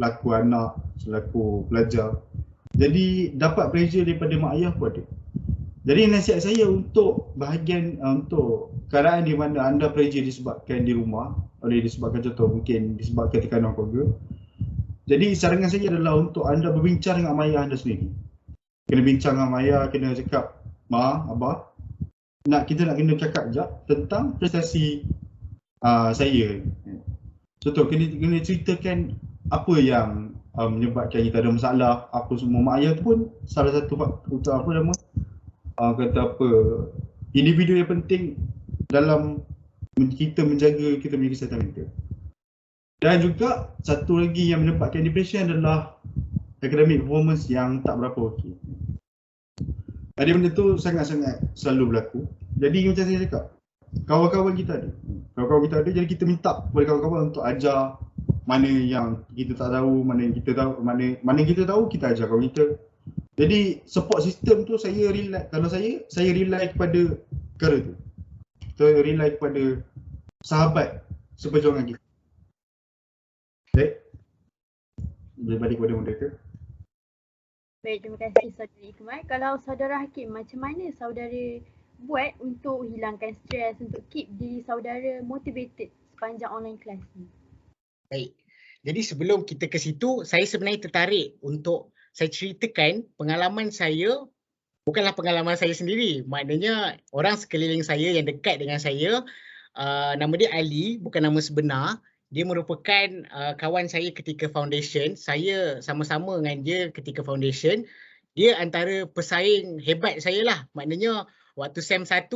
selaku anak, selaku pelajar. Jadi dapat pressure daripada mak ayah pun ada. Jadi nasihat saya untuk bahagian untuk keadaan di mana anda pressure disebabkan di rumah, oleh disebabkan contoh mungkin disebabkan tekanan keluarga. Jadi sarangan saya adalah untuk anda berbincang dengan mak ayah anda sendiri. Kena bincang dengan mak ayah, kena cakap, "Ma, Abah, kita nak kena cakap sekejap tentang prestasi saya." Contoh, kena ceritakan apa yang menyebabkan kita ada masalah, apa semua. Mak ayah tu pun salah satu faktor apa nama kata apa, individu yang penting dalam kita menjaga kita punya kesihatan mental. Dan juga satu lagi yang menyebabkan depression adalah academic performance yang tak berapa okey. Jadi benda tu sangat-sangat selalu berlaku. Jadi macam saya cakap, kawan-kawan kita ada, jadi kita minta kepada kawan-kawan untuk ajar mana yang kita tak tahu, mana yang kita tahu, mana yang kita tahu kita ajar kawan kita. Jadi support system tu saya rely, kalau saya rely kepada perkara tu. Kita rely kepada sahabat seperjuangan kita. Baik. Boleh balik kepada moderator. Baik, terima kasih saudara Ikmal. Kalau saudara Hakim, macam mana saudara buat untuk hilangkan stres, untuk keep diri saudara motivated sepanjang online class ni? Baik. Jadi sebelum kita ke situ, saya sebenarnya tertarik untuk saya ceritakan pengalaman saya, bukanlah pengalaman saya sendiri. Maknanya orang sekeliling saya yang dekat dengan saya, nama dia Ali, bukan nama sebenar. Dia merupakan kawan saya ketika foundation. Saya sama-sama dengan dia ketika foundation. Dia antara pesaing hebat saya lah. Maknanya waktu SEM 1,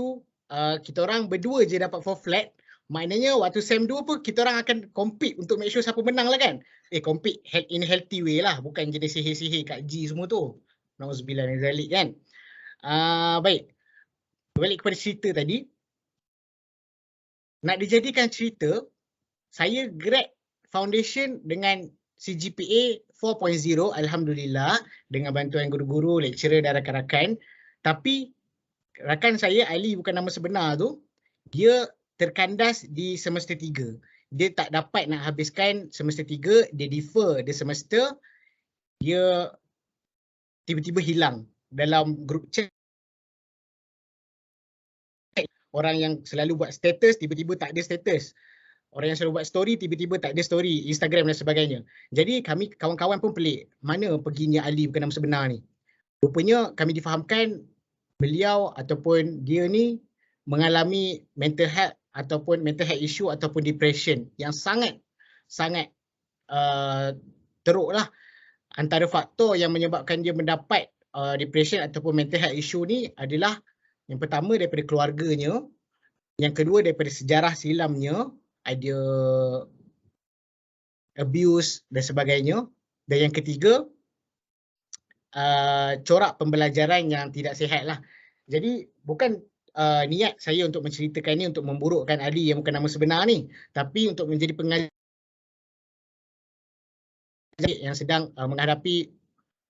kita orang berdua je dapat 4 flat. Maknanya waktu SEM 2 pun kita orang akan compete untuk make sure siapa menang lah kan. Compete in a healthy way lah, bukan jenis sihir-sihir Kak G semua tu. Nauzubillah min zalik kan. Baik. Balik kepada cerita tadi. Nak dijadikan cerita, saya grad foundation dengan CGPA 4.0 alhamdulillah dengan bantuan guru-guru, lecturer dan rakan-rakan. Tapi rakan saya Ali bukan nama sebenar tu, dia terkandas di semester 3. Dia tak dapat nak habiskan semester 3, dia defer the semester. Dia tiba-tiba hilang dalam group chat. Orang yang selalu buat status tiba-tiba tak ada status. Orang yang selalu buat story tiba-tiba tak ada story, Instagram dan sebagainya. Jadi kami kawan-kawan pun pelik, mana perginya Ali bukan nama sebenar ni. Rupanya kami difahamkan beliau ataupun dia ni mengalami mental health ataupun mental health issue ataupun depression yang sangat teruk lah. Antara faktor yang menyebabkan dia mendapat depression ataupun mental health issue ni adalah yang pertama daripada keluarganya, yang kedua daripada sejarah silamnya, ada abuse dan sebagainya, dan yang ketiga corak pembelajaran yang tidak sihat lah. Jadi bukan niat saya untuk menceritakan ni untuk memburukkan Ali yang bukan nama sebenar ni, tapi untuk menjadi pengajar yang sedang menghadapi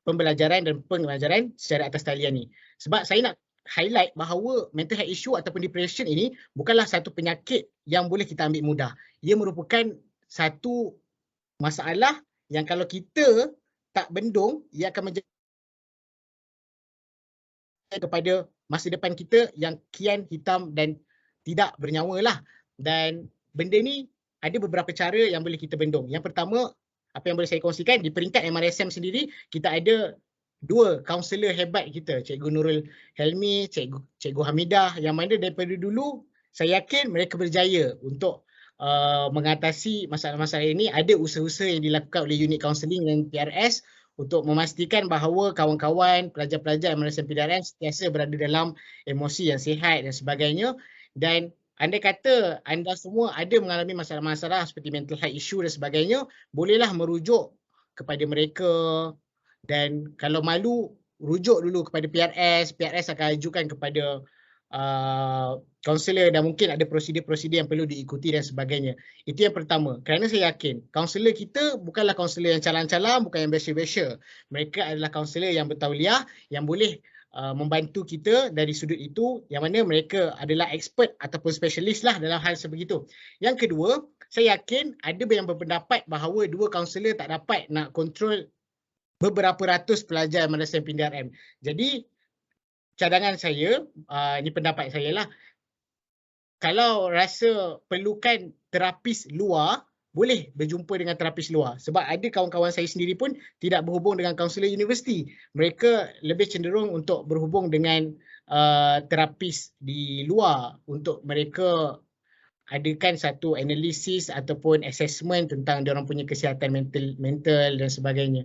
pembelajaran dan pengajaran secara atas talian ni. Sebab saya nak highlight bahawa mental health issue ataupun depression ini bukanlah satu penyakit yang boleh kita ambil mudah. Ia merupakan satu masalah yang kalau kita tak bendung, ia akan menjadi kepada masa depan kita yang kian hitam dan tidak bernyawa lah. Dan benda ni ada beberapa cara yang boleh kita bendung. Yang pertama, apa yang boleh saya kongsikan, di peringkat MRSM sendiri kita ada 2 kaunselor hebat kita, Cikgu Nurul Helmi, Cikgu Hamidah, yang mana daripada dulu saya yakin mereka berjaya untuk mengatasi masalah-masalah ini. Ada usaha-usaha yang dilakukan oleh unit kaunseling dan PRS untuk memastikan bahawa kawan-kawan pelajar-pelajar MRSM PDRM sentiasa berada dalam emosi yang sihat dan sebagainya. Dan andai kata anda semua ada mengalami masalah-masalah seperti mental health issue dan sebagainya, bolehlah merujuk kepada mereka. Dan kalau malu, rujuk dulu kepada PRS. PRS akan ajukan kepada kaunselor dan mungkin ada prosedur-prosedur yang perlu diikuti dan sebagainya. Itu yang pertama. Kerana saya yakin kaunselor kita bukanlah kaunselor yang calang-calang, bukan yang biasa-biasa. Mereka adalah kaunselor yang bertauliah, yang boleh membantu kita dari sudut itu, yang mana mereka adalah expert ataupun spesialis lah dalam hal sebegitu. Yang kedua, saya yakin ada yang berpendapat bahawa 2 kaunselor tak dapat nak kontrol beberapa ratus pelajar MRSM PDRM. Jadi cadangan saya, ini pendapat saya lah, kalau rasa perlukan terapis luar, boleh berjumpa dengan terapis luar. Sebab ada kawan-kawan saya sendiri pun tidak berhubung dengan kaunselor universiti. Mereka lebih cenderung untuk berhubung dengan terapis di luar untuk mereka adakan satu analisis ataupun assessment tentang diorang punya kesihatan mental dan sebagainya.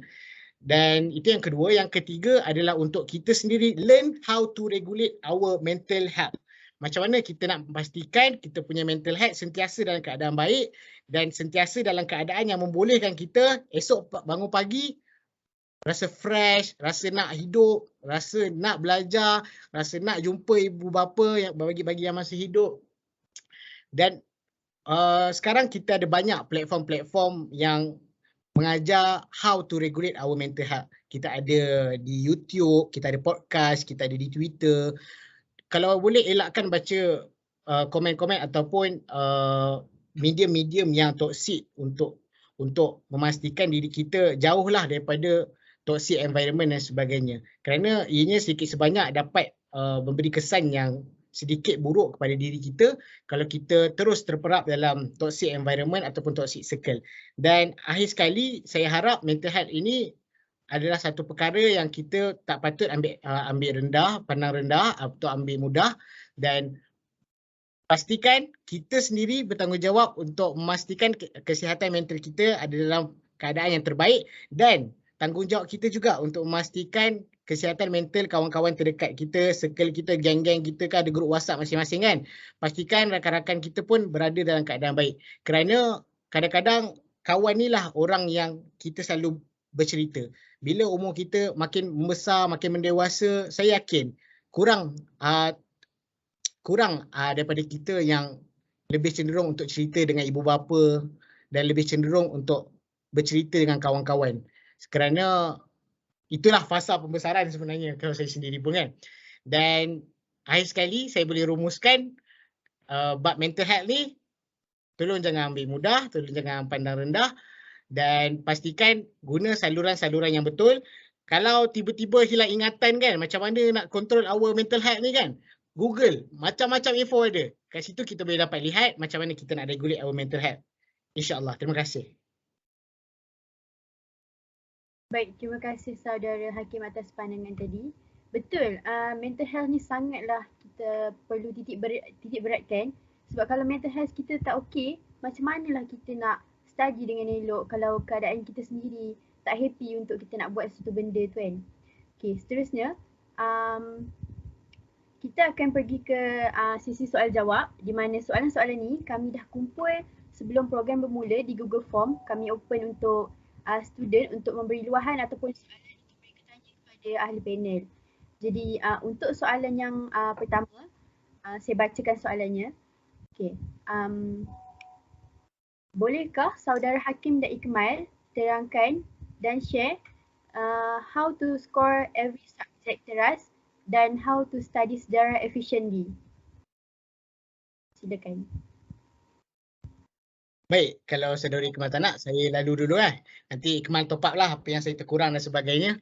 Dan itu yang kedua. Yang ketiga adalah untuk kita sendiri learn how to regulate our mental health. Macam mana kita nak memastikan kita punya mental health sentiasa dalam keadaan baik dan sentiasa dalam keadaan yang membolehkan kita esok bangun pagi rasa fresh, rasa nak hidup, rasa nak belajar, rasa nak jumpa ibu bapa yang bagi yang masih hidup. Dan sekarang kita ada banyak platform-platform yang mengajar how to regulate our mental health. Kita ada di YouTube, kita ada podcast, kita ada di Twitter. Kalau boleh elakkan baca komen-komen ataupun medium-medium yang toksik untuk memastikan diri kita jauhlah daripada toxic environment dan sebagainya. Kerana ianya sedikit sebanyak dapat memberi kesan yang sedikit buruk kepada diri kita kalau kita terus terperap dalam toxic environment ataupun toxic circle. Dan akhir sekali, saya harap mental health ini adalah satu perkara yang kita tak patut ambil rendah, pandang rendah atau ambil mudah, dan pastikan kita sendiri bertanggungjawab untuk memastikan kesihatan mental kita ada dalam keadaan yang terbaik, dan tanggungjawab kita juga untuk memastikan kesihatan mental kawan-kawan terdekat kita, circle kita, geng-geng kita kan ada grup WhatsApp masing-masing kan. Pastikan rakan-rakan kita pun berada dalam keadaan baik. Kerana kadang-kadang kawan ni lah orang yang kita selalu bercerita. Bila umur kita makin membesar, makin mendewasa, saya yakin kurang daripada kita yang lebih cenderung untuk cerita dengan ibu bapa dan lebih cenderung untuk bercerita dengan kawan-kawan. Kerana itulah fasa pembesaran sebenarnya kalau saya sendiri pun kan. Dan akhir sekali saya boleh rumuskan bab mental health ni, tolong jangan ambil mudah, tolong jangan pandang rendah dan pastikan guna saluran-saluran yang betul. Kalau tiba-tiba hilang ingatan kan, macam mana nak control our mental health ni kan, Google, macam-macam info ada. Kat situ kita boleh dapat lihat macam mana kita nak regulate our mental health. InsyaAllah. Terima kasih. Baik, terima kasih saudara Hakim atas pandangan tadi. Betul, mental health ni sangatlah kita perlu titik beratkan. Sebab kalau mental health kita tak okey, macam manalah kita nak study dengan elok kalau keadaan kita sendiri tak happy untuk kita nak buat sesuatu benda tu kan. Okey, seterusnya kita akan pergi ke sesi soal jawab di mana soalan-soalan ni kami dah kumpul sebelum program bermula di Google Form. Kami open untuk student untuk memberi luahan ataupun soalan itu mereka tanya kepada ahli panel. Jadi untuk soalan yang pertama, saya bacakan soalannya. Okey. Bolehkah saudara Hakim dan Ikmal terangkan dan share how to score every subject teras dan how to study sejarah efficiently? Silakan. Baik, kalau saudara Ikmal tak nak, saya lalu dulu lah. Nanti Ikmal top up lah apa yang saya terkurang dan sebagainya.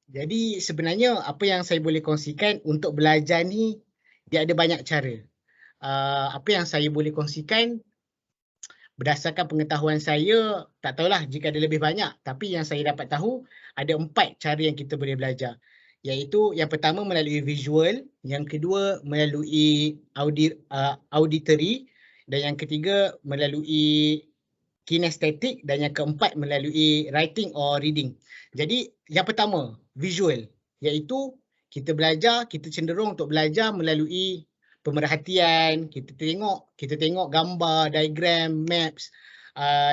Jadi sebenarnya apa yang saya boleh kongsikan untuk belajar ni, dia ada banyak cara. Apa yang saya boleh kongsikan berdasarkan pengetahuan saya, tak tahulah jika ada lebih banyak. Tapi yang saya dapat tahu, ada 4 cara yang kita boleh belajar. Iaitu yang pertama melalui visual, yang kedua melalui auditory, dan yang ketiga melalui kinestetik dan yang keempat melalui writing or reading. Jadi yang pertama visual, iaitu kita cenderung untuk belajar melalui pemerhatian, kita tengok gambar, diagram, maps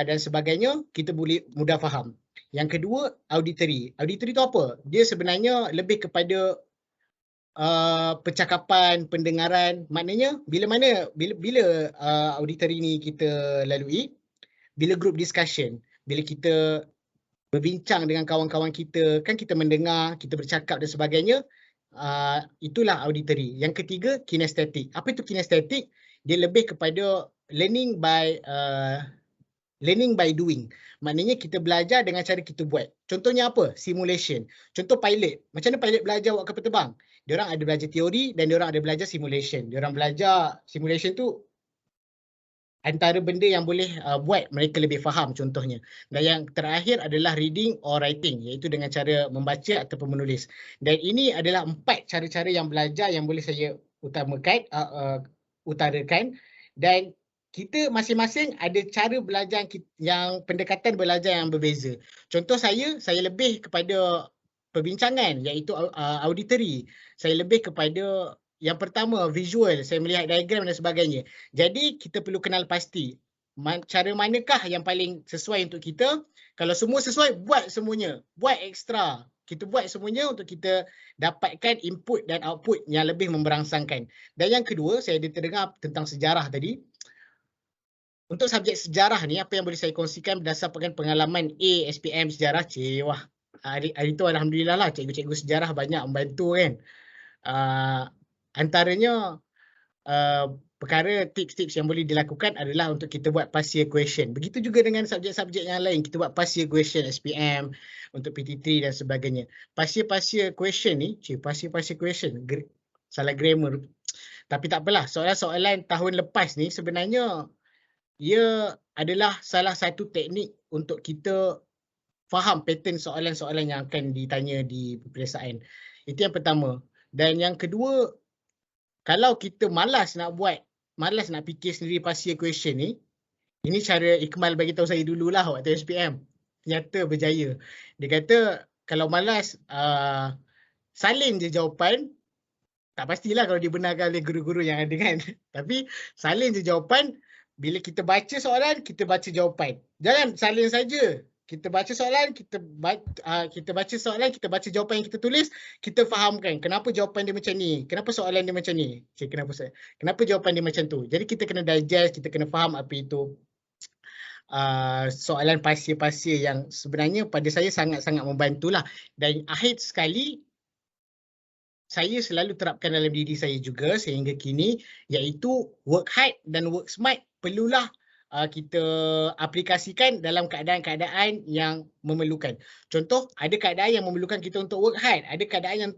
dan sebagainya, kita boleh mudah faham. Yang kedua auditory. Auditory tu apa? Dia sebenarnya lebih kepada percakapan, pendengaran. Maknanya bila auditory ni kita lalui, bila group discussion, bila kita berbincang dengan kawan-kawan kita, kan kita mendengar, kita bercakap dan sebagainya, itulah auditory. Yang ketiga kinestetik. Apa itu kinestetik? Dia lebih kepada learning by doing. Maknanya kita belajar dengan cara kita buat. Contohnya apa? Simulation. Contoh pilot. Macam mana pilot belajar buat kapal terbang? Diorang ada belajar teori dan diorang ada belajar simulation. Diorang belajar simulation tu antara benda yang boleh buat mereka lebih faham contohnya. Dan yang terakhir adalah reading or writing, iaitu dengan cara membaca ataupun menulis. Dan ini adalah 4 cara-cara yang belajar yang boleh saya utarakan. Dan kita masing-masing ada cara belajar yang pendekatan belajar yang berbeza. Contoh saya lebih kepada perbincangan, iaitu auditory. Saya lebih kepada yang pertama visual, saya melihat diagram dan sebagainya. Jadi kita perlu kenal pasti cara manakah yang paling sesuai untuk kita. Kalau semua sesuai, buat semuanya, buat ekstra. Kita buat semuanya untuk kita dapatkan input dan output yang lebih memberangsangkan. Dan yang kedua, saya ada terdengar tentang sejarah tadi. Untuk subjek sejarah ni, apa yang boleh saya kongsikan berdasarkan pengalaman SPM sejarah, hari itu alhamdulillah lah cikgu-cikgu sejarah banyak membantu kan. Antaranya perkara tips-tips yang boleh dilakukan adalah untuk kita buat past year question. Begitu juga dengan subjek-subjek yang lain, kita buat past year question SPM untuk PT3 dan sebagainya. Past year question ni, past year question, salah grammar. Tapi tak apalah, soalan-soalan tahun lepas ni sebenarnya ia adalah salah satu teknik untuk kita faham pattern soalan-soalan yang akan ditanya di peperiksaan. Itu yang pertama. Dan yang kedua, kalau kita malas nak fikir sendiri past year question ni, ini cara Ikmal bagi tahu saya dululah waktu SPM. Ternyata berjaya. Dia kata kalau malas salin je jawapan. Tak pastilah kalau dibenarkan oleh guru-guru yang ada kan. Tapi salin je jawapan. Bila kita baca soalan, kita baca jawapan. Jangan salin saja. Kita baca soalan, kita baca jawapan yang kita tulis, kita fahamkan kenapa jawapan dia macam ni, kenapa soalan dia macam ni. Kenapa jawapan dia macam tu. Jadi kita kena digest, kita kena faham apa itu soalan pasir-pasir yang sebenarnya pada saya sangat-sangat membantulah. Dan akhir sekali, saya selalu terapkan dalam diri saya juga sehingga kini, iaitu work hard dan work smart perlulah kita aplikasikan dalam keadaan-keadaan yang memerlukan. Contoh, ada keadaan yang memerlukan kita untuk work hard, ada keadaan yang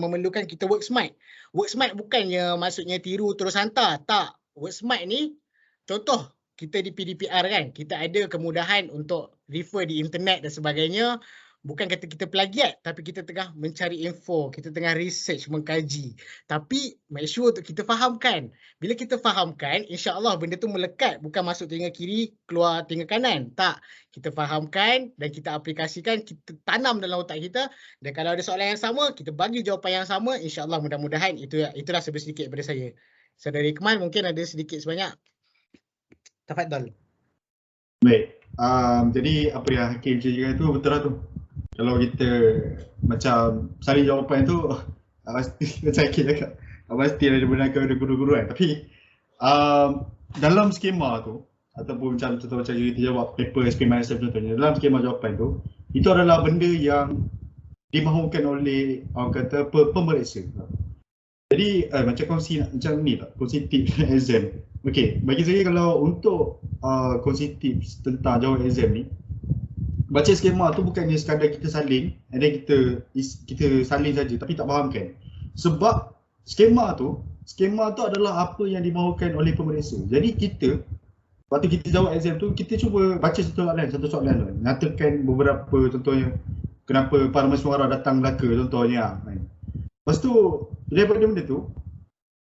memerlukan kita work smart. Work smart bukannya maksudnya tiru terus hantar, tak. Work smart ni, contoh kita di PDPR kan, kita ada kemudahan untuk refer di internet dan sebagainya. Bukan kata kita plagiat, tapi kita tengah mencari info, kita tengah research, mengkaji. Tapi make sure untuk kita fahamkan. Bila kita fahamkan, insya-Allah benda tu melekat, bukan masuk telinga kiri, keluar telinga kanan. Tak, kita fahamkan dan kita aplikasikan, kita tanam dalam otak kita. Dan kalau ada soalan yang sama, kita bagi jawapan yang sama, insya-Allah mudah-mudahan itulah sedikit daripada saya. Saudara Iqmal mungkin ada sedikit sebanyak. Tafadhal. Baik. Jadi apa yang Hakim cakap tu betul lah tu. Kalau kita macam salin jawapan tu, pasti macam Hakim cakap, pasti ada benarkan ada guru-guru kan. Tapi dalam skema tu, ataupun macam contoh macam kita jawab paper SPM-ISF contohnya, dalam skema jawapan tu, itu adalah benda yang dimahukan oleh orang kata pemeriksa. Jadi macam kongsi macam ni tak, kongsi tips exam. Okey, bagi saya kalau untuk kongsi tips tentang jawab exam ni, baca skema tu bukannya sekadar kita salin, and then kita salin saja tapi tak fahamkan. Sebab skema tu adalah apa yang dimahukan oleh pemeriksa. Jadi kita waktu kita jawab exam tu, kita cuba baca satu soalan tu, nyatakan beberapa contohnya kenapa para mesyuarah datang Melaka contohnya kan. Lepas tu daripada benda tu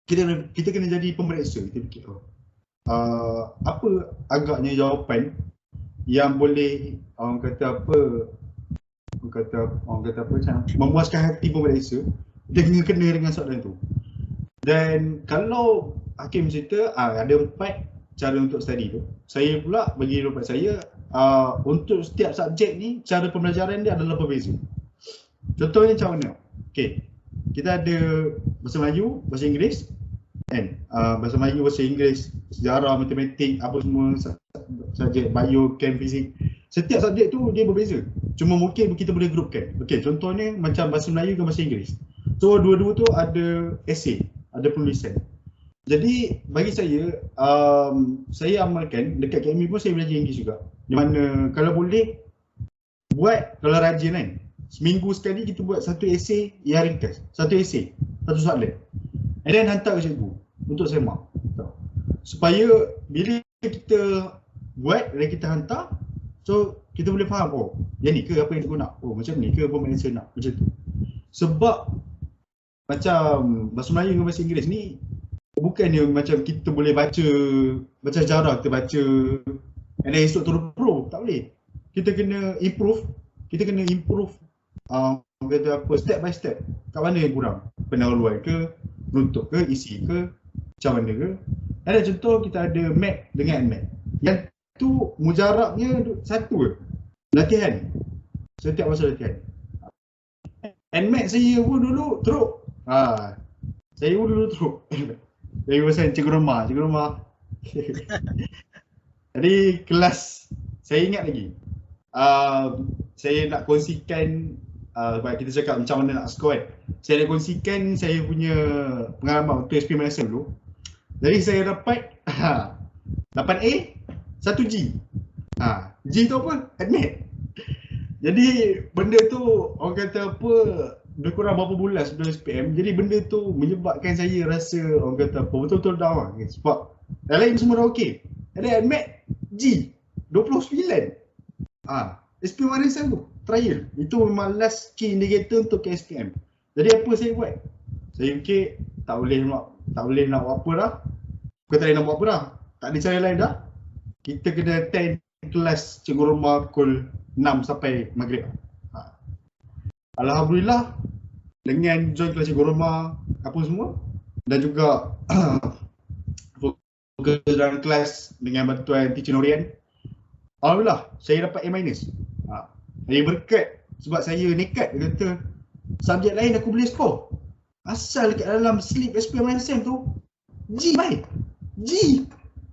kita kena jadi pemeriksa. Kita fikir apa agaknya jawapan yang boleh orang kata apa macam memuaskan hati pemeriksa dengan kena dengan soalan tu. Dan kalau Hakim cerita ada 4 cara untuk study tu, saya pula bagi pendapat saya untuk setiap subjek ni cara pembelajaran dia adalah berbeza. Contohnya macam mana? Okey, kita ada bahasa Melayu, bahasa Inggeris kan, bahasa Melayu, bahasa Inggeris, sejarah, matematik, apa semua subjek bio, chem, fizik. Setiap subjek tu dia berbeza. Cuma mungkin kita boleh grupkan. Okey, contohnya macam bahasa Melayu dengan bahasa Inggeris. So dua-dua tu ada essay, ada penulisan. Jadi bagi saya amalkan dekat KMI pun saya belajar Inggeris juga. Di mana kalau boleh buat, kalau rajin kan, seminggu sekali kita buat satu essay yang ringkas. Satu essay, satu soalan. And then hantar ke cikgu untuk semak. Supaya bila kita buat dan kita hantar, so kita boleh faham, yang ni ke apa yang dia nak, macam ni ke pemeriksa nak, macam tu. Sebab macam bahasa Melayu dengan bahasa Inggeris ni bukannya macam kita boleh baca sejarah, kita baca and then esok turun pro, tak boleh. Kita kena improve kata apa, step by step. Kat mana yang kurang? Pendahuluan ke, penutup ke, isi ke, macam mana ke. Ada contoh kita ada mat dengan mat. Yang tu mujarabnya satu ke? Latihan. Setiap masa latihan. NMAT saya pun dulu teruk. Saya pun dulu teruk. Dari pasal cikgu rumah. Jadi kelas, saya ingat lagi. Saya nak kongsikan, sebab kita cakap macam mana nak score kan. Saya nak kongsikan saya punya pengalaman waktu SPM-ISF dulu. Jadi saya dapat 8A, 1G. G tu apa? Admit. Jadi benda tu orang kata apa, lebih kurang berapa bulan sebelum SPM. Jadi benda tu menyebabkan saya rasa orang kata apa, betul-betul down lah. Sebab yang lain semua dah okey. Jadi admit G 29. SPM-ISF tu trial. Itu memang last key indicator untuk ke SPM. Jadi apa saya buat? Saya fikir tak boleh nak buat apa dah. Bukan tak boleh nak buat apa dah. Tak ada cara lain dah. Kita kena attend kelas cikgu rumah pukul 6 sampai maghrib. Alhamdulillah dengan join kelas Cikgu Roma apa semua, dan juga fokus dalam kelas dengan bantuan teacher Norian. Alhamdulillah saya dapat A-. Saya berkat sebab saya nekat, dia kata subjek lain aku boleh skor. Asal dekat dalam slip SPM tu G baik. G.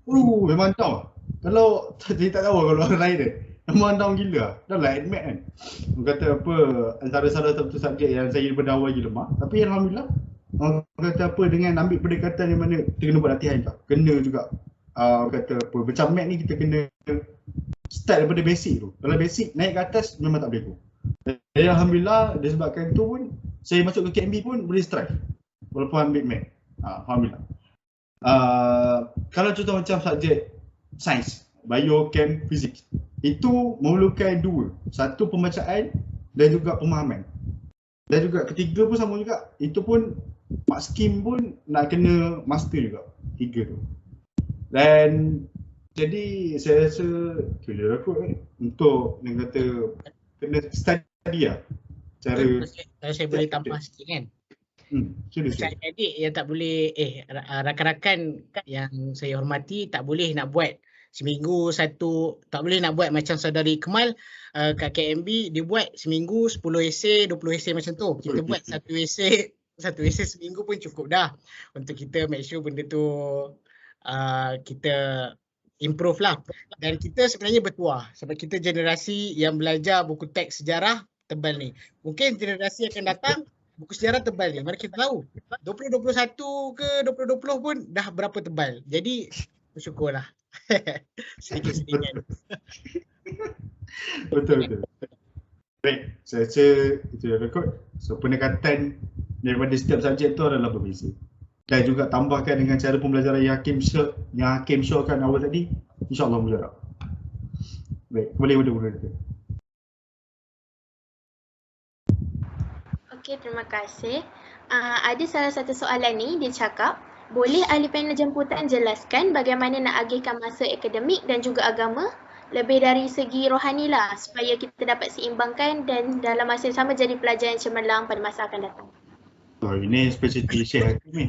Memang down. Kalau saya tak tahu kalau orang lain dia. Memang down gila. Dah lah admit kan. Orang kata apa, antara salah satu subjek yang saya daripada awal lagi lemah. Tapi alhamdulillah, orang kata apa, dengan ambil pendekatan yang mana kita kena buat latihan juga. Kena juga kata apa, macam mat ni kita kena start daripada basic tu. Kalau basic naik ke atas memang tak boleh go. Jadi alhamdulillah disebabkan tu pun saya masuk ke KMB pun boleh strike walaupun ambil mat. Alhamdulillah. Kalau contoh macam subjek sains, bio, chem, fizik, itu memerlukan dua. Satu pembacaan dan juga pemahaman. Dan juga ketiga pun sama juga. Itu pun mark scheme pun nak kena master juga. Tiga tu. Dan jadi saya rasa clear aku untuk yang kata kena study lah. Cara Kalau saya boleh tambah sikit kan. Macam adik yang tak boleh, rakan-rakan yang saya hormati tak boleh nak buat seminggu satu, tak boleh nak buat macam saudari Kemal kat KMB, dia buat seminggu 10 esei, 20 esei macam tu. Kita buat satu esei seminggu pun cukup dah untuk kita make sure benda tu kita improve lah. Dan kita sebenarnya bertuah sebab kita generasi yang belajar buku teks sejarah tebal ni. Mungkin generasi akan datang buku sejarah tebal ni, mana kita tahu 2021 ke 2020 pun dah berapa tebal. Jadi bersyukurlah. Sedikit-sedikit. Betul. Baik, saya rasa itu dah rekod. So pendekatan daripada setiap subjek tu adalah berbeza. Dan juga tambahkan dengan cara pembelajaran yang Hakim showkan awal tadi, insyaAllah mujarab. Baik, boleh kita. Okey, terima kasih. Ada salah satu soalan ni, dia cakap, boleh ahli panel jemputan jelaskan bagaimana nak agihkan masa akademik dan juga agama lebih dari segi rohani lah supaya kita dapat seimbangkan dan dalam masa yang sama jadi pelajar yang cemerlang pada masa akan datang. Ini spesifik Syekh Hakim ni.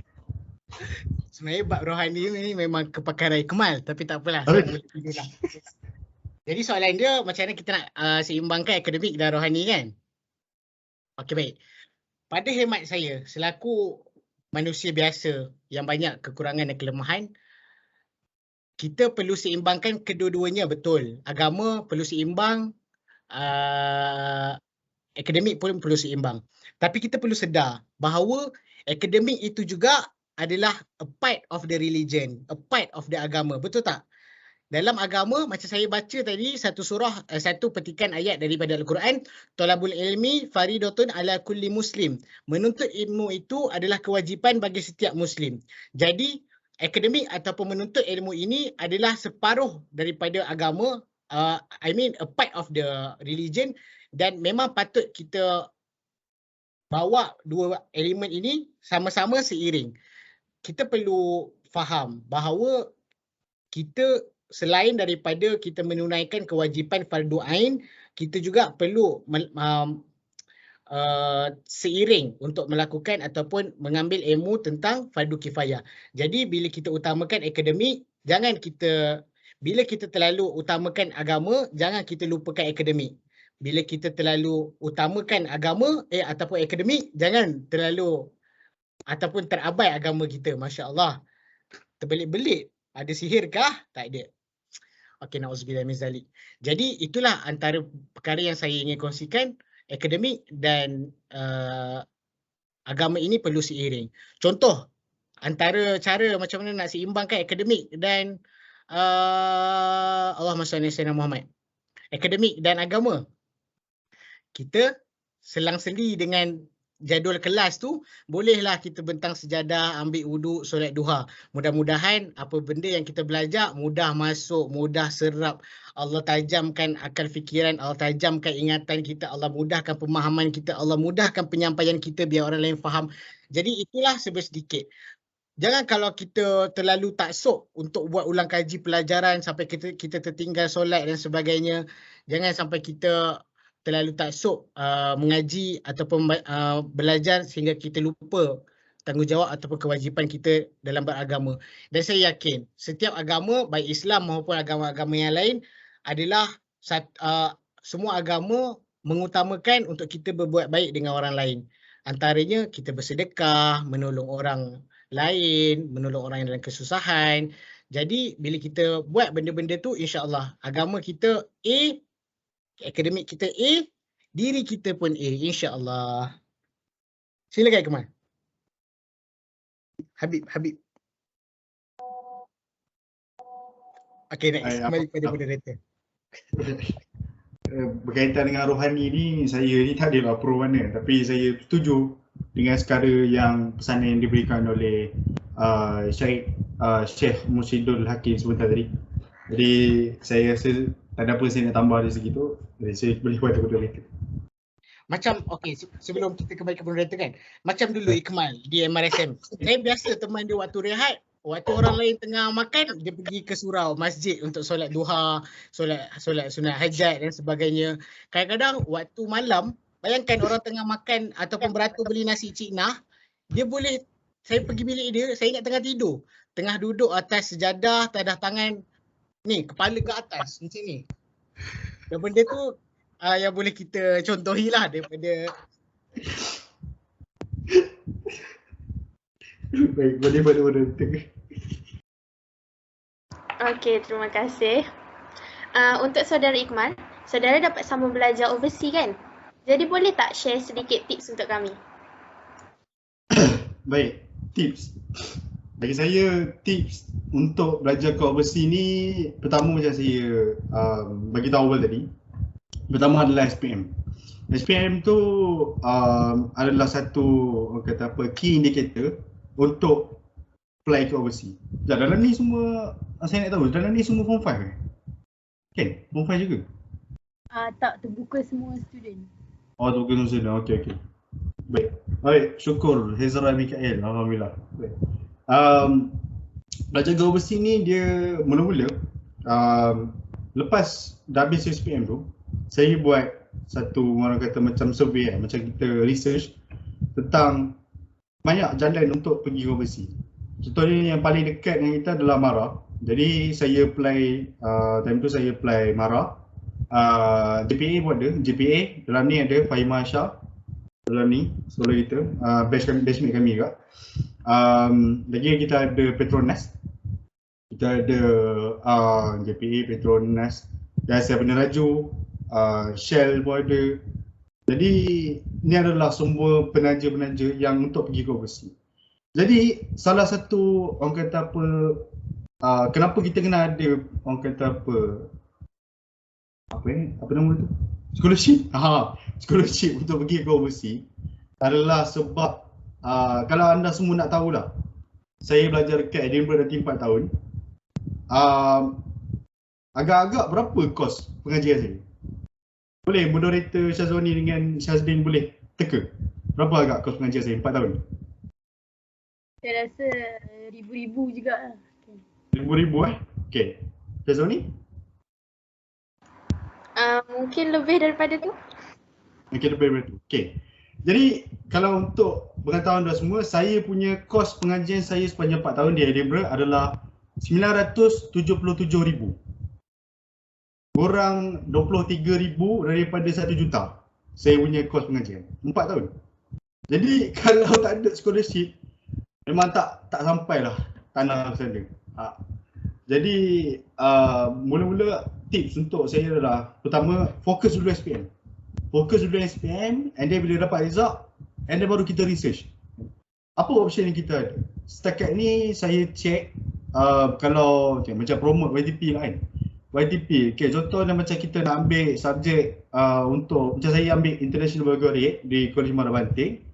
Sebenarnya bab rohani ni memang kepakaran Kemal, tapi tak apalah. Jadi soalan dia macam mana kita nak seimbangkan akademik dan rohani kan? Okey, baik. Pada hemat saya, selaku manusia biasa yang banyak kekurangan dan kelemahan, kita perlu seimbangkan kedua-duanya, betul. Agama perlu seimbang, akademik pun perlu seimbang. Tapi kita perlu sedar bahawa akademik itu juga adalah a part of the religion, a part of the agama, betul tak? Dalam agama, macam saya baca tadi satu surah, satu petikan ayat daripada Al-Quran, Thalabul ilmi faridatun ala kulli muslim. Menuntut ilmu itu adalah kewajipan bagi setiap muslim. Jadi, akademik ataupun menuntut ilmu ini adalah separuh daripada agama, a part of the religion, dan memang patut kita bawa dua elemen ini sama-sama seiring. Kita perlu faham bahawa kita selain daripada kita menunaikan kewajipan fardu ain, kita juga perlu seiring untuk melakukan ataupun mengambil ilmu tentang fardu kifayah. Jadi bila kita utamakan akademik, bila kita terlalu utamakan agama, jangan kita lupakan akademik. Bila kita terlalu utamakan agama ataupun akademik, jangan terlalu ataupun terabai agama kita. Masya Allah. Terbelit-belit. Ada sihir kah? Tak ada. Okey, na'udzubillah min zalik. Jadi itulah antara perkara yang saya ingin kongsikan. Akademik dan agama ini perlu seiring. Contoh, antara cara macam mana nak seimbangkan akademik dan Allahumma salli ala sayyidina Muhammad. Akademik dan agama. Kita selang-seli dengan jadual kelas tu, bolehlah kita bentang sejadah, ambil wuduk, solat duha. Mudah-mudahan apa benda yang kita belajar mudah masuk, mudah serap. Allah tajamkan akal fikiran, Allah tajamkan ingatan kita, Allah mudahkan pemahaman kita, Allah mudahkan penyampaian kita biar orang lain faham. Jadi itulah sedikit. Jangan kalau kita terlalu taksub untuk buat ulang kaji pelajaran sampai kita tertinggal solat dan sebagainya. Jangan sampai kita terlalu taksub mengaji ataupun belajar sehingga kita lupa tanggungjawab ataupun kewajipan kita dalam beragama. Dan saya yakin setiap agama, baik Islam maupun agama-agama yang lain, adalah semua agama mengutamakan untuk kita berbuat baik dengan orang lain. Antaranya kita bersedekah, menolong orang lain, menolong orang yang dalam kesusahan. Jadi bila kita buat benda-benda tu, insya-Allah agama kita A, akademik kita A, diri kita pun A, insya-Allah. Silakan Ikmal. Habib. Okey, next. Kembali kepada moderator. Berkaitan dengan rohani ni, saya ni tak adalah pro mana, tapi saya setuju dengan sekara yang pesanan yang diberikan oleh Syekh Mursyidul Hakim sebentar tadi. Jadi saya rasa tak ada apa saya nak tambah dari segi tu. Jadi saya boleh buat moderator. Macam sebelum kita kembali ke moderator kan, macam dulu Ikmal di MRSM, saya biasa teman dia waktu rehat, waktu orang lain tengah makan, dia pergi ke surau masjid untuk solat duha, solat sunat hajat dan sebagainya. Kadang-kadang waktu malam, bayangkan orang tengah makan ataupun beratur beli nasi Cik Nah, saya pergi bilik dia, saya ingat tengah tidur, tengah duduk atas sejadah, tadah tangan ni, kepala ke atas macam ni. Dan benda tu yang boleh kita contohilah daripada. Baik, boleh moderator. Okey, terima kasih. Untuk saudara Ikmal, saudara dapat sambung belajar overseas kan? Jadi boleh tak share sedikit tips untuk kami? Baik, tips. Bagi saya, tips untuk belajar ke overseas ni, pertama macam saya bagi tahu awal tadi. Pertama adalah SPM. SPM tu adalah satu key indicator untuk apply ke overseas. Dalam ni semua, saya nak tahu, dalam ni semua form 5 kan? Kan? Form 5 juga? Tak, terbuka semua student. Oh, terbuka semua student. Okey. Baik, syukur Hezra Mikael. Alhamdulillah. Baik. Belajar ke overseas ni dia mula-mula lepas dah habis SPM tu, saya buat satu orang kata macam survey macam kita research tentang banyak jalan untuk pergi overseas. Contohnya yang paling dekat dengan kita adalah MARA. Jadi saya apply, time tu saya apply MARA. JPA pun ada, JPA dalam ni ada Fahimah Shah dalam ni, sekolah kita, batchmate kami juga. Lagi kita ada Petronas. Kita ada JPA, Petronas, Jasa Peneraju, Shell pun ada. Jadi ni adalah semua penaja-penaja yang untuk pergi ke overseas. Jadi salah satu orang kata apa, kenapa kita kena ada orang kata apa nama tu? Scholarship. Scholarship untuk pergi ke overseas adalah sebab kalau anda semua nak tahulah, saya belajar dekat Edinburgh dah 4 tahun. Agak-agak berapa kos pengajian saya? Boleh moderator Syazwani dengan Syazlin boleh teka berapa agak kos pengajian saya 4 tahun? Saya rasa ribu-ribu juga. Ribu-ribu Okay. Syazwani? Mungkin lebih daripada tu. Mungkin lebih daripada tu. Okay. Jadi kalau untuk pengetahuan anda semua, saya punya kos pengajian saya sepanjang 4 tahun di Edinburgh adalah 977,000. Kurang 23,000 daripada 1 juta. Saya punya kos pengajian 4 tahun. Jadi kalau tak ada scholarship, memang tak sampailah tanah sana. Jadi mula-mula tips untuk saya adalah, pertama fokus dulu SPM. Fokus dulu SPM, and then bila dapat result, and then baru kita research. Apa option yang kita ada? Setakat ni saya check kalau macam promote YTP lah kan. YTP, contohnya macam kita nak ambil subjek untuk, macam saya ambil International Baccalaureate di College Muara Banting,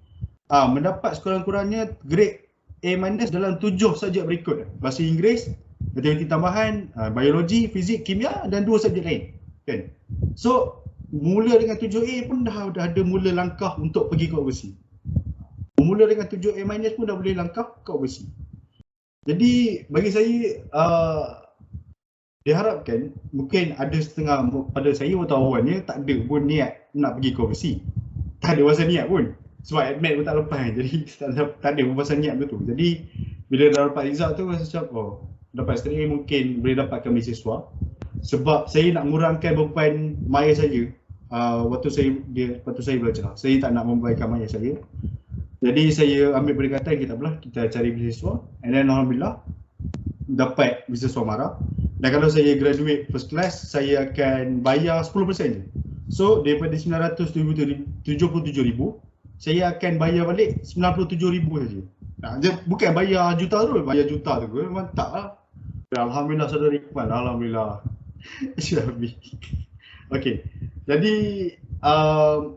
mendapat sekurang-kurangnya grade A- dalam 7 subjek berikut. Bahasa Inggeris, matematik tambahan, biologi, fizik, kimia dan 2 subjek lain. Kan? So, mula dengan 7A pun dah ada mula langkah untuk pergi ke overseas. Mula dengan 7A- pun dah boleh langkah ke overseas. Jadi bagi saya diharapkan mungkin ada setengah pada saya waktu awalnya tak ada pun niat nak pergi ke overseas. Tak ada pasal niat pun. Sebab admit pun tak lepas, jadi tak ada pun pasal niat tu. Jadi bila dah dapat result tu rasa macam dapat straight mungkin boleh dapatkan beasiswa. Sebab saya nak murangkan beban maya saya waktu saya belajar. Saya tak nak membebankan maya saya. Jadi saya ambil pendekatan kita cari beasiswa, and then alhamdulillah dapat beasiswa MARA. Dan kalau saya graduate first class, saya akan bayar 10% je. So daripada 977,000, saya akan bayar balik 97,000 saja. Bukan bayar juta tu, bayar juta tu memang tak lah. Alhamdulillah saudara Iqbal, alhamdulillah. Syabi. Okey. Jadi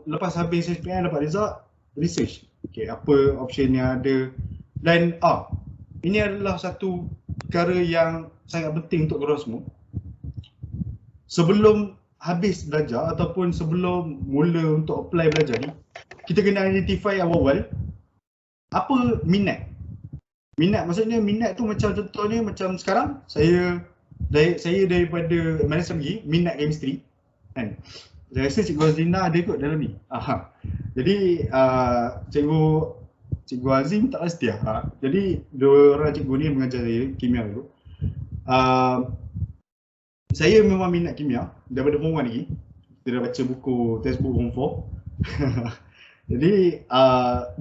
lepas habis SPM dapat result, research. Okey, apa option yang ada. Dan ini adalah satu perkara yang sangat penting untuk korang semua. Sebelum habis belajar ataupun sebelum mula untuk apply belajar ni, kita kena identify awal-awal apa minat. Minat maksudnya minat tu macam contohnya macam sekarang saya daripada mana saya pergi minat chemistry kan. Saya rasa Cikgu Azlina ada ikut dalam ni. Jadi Cikgu Azim tak pasti lah. Jadi dua orang cikgu ni mengajar saya kimia dulu. Saya memang minat kimia daripada form 1 lagi. Kita dah baca buku textbook form 4. Jadi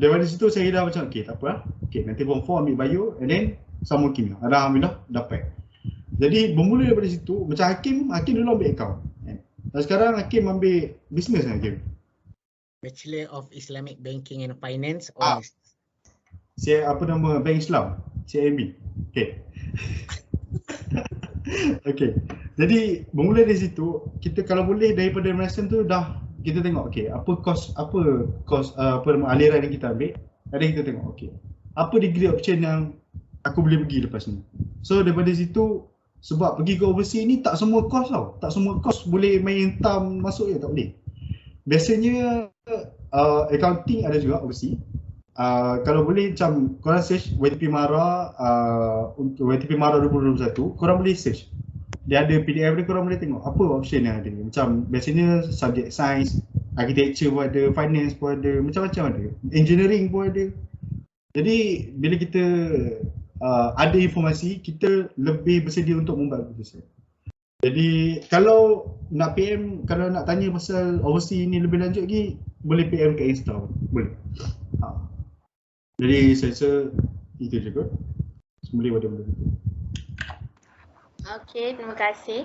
daripada situ saya dah macam tak apa lah. Nanti form 4 ambil bio and then sama kimia. Alhamdulillah dapat. Jadi bermula daripada situ macam Hakim dulu ambil account. Dan sekarang Hakim ambil business kan Hakim? Bachelor of Islamic Banking and Finance. Apa nama Bank Islam? CIMB. Okey. Jadi bermula dari situ, kita kalau boleh daripada Malaysian tu dah kita tengok apa aliran yang kita ambil. Ada kita tengok apa degree option yang aku boleh pergi lepas ni. So daripada situ, sebab pergi ke overseas ni tak semua course tau. Tak semua course boleh main hentam masuk je, tak boleh. Biasanya accounting ada juga overseas. Kalau boleh macam korang search WTP MARA untuk WTP MARA 2021, korang boleh search. Dia ada PDF dia, korang boleh tengok apa option yang ada. Macam biasanya subject science, architecture pun ada, finance pun ada, macam-macam ada. Engineering pun ada. Jadi bila kita ada informasi, kita lebih bersedia untuk membuat keputusan. Jadi kalau nak tanya pasal overseas ni lebih lanjut lagi, boleh PM kat Insta, boleh. Jadi saya rasa itu je kot. Semula pada benda itu. Okey, terima kasih.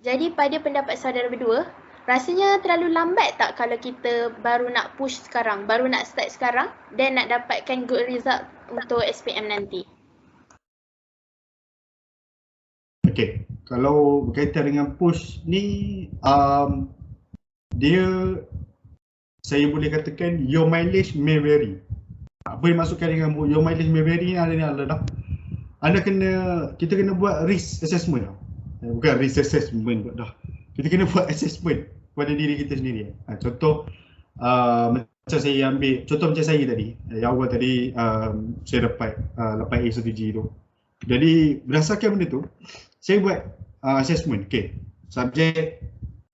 Jadi pada pendapat saudara berdua, rasanya terlalu lambat tak kalau kita baru nak push sekarang, baru nak start sekarang dan nak dapatkan good result untuk SPM nanti? Okey, kalau berkaitan dengan push ni, saya boleh katakan your mileage may vary. Apa yang dimaksudkan dengan your mileage may vary ni adalah kita kena buat risk assessment. Bukan risk assessment dah. Kita kena buat assessment pada diri kita sendiri. Contoh macam saya ambil, contoh macam saya tadi, yang awal tadi saya dapat 8A1G tu. Jadi berdasarkan benda tu, saya buat assessment. Subjek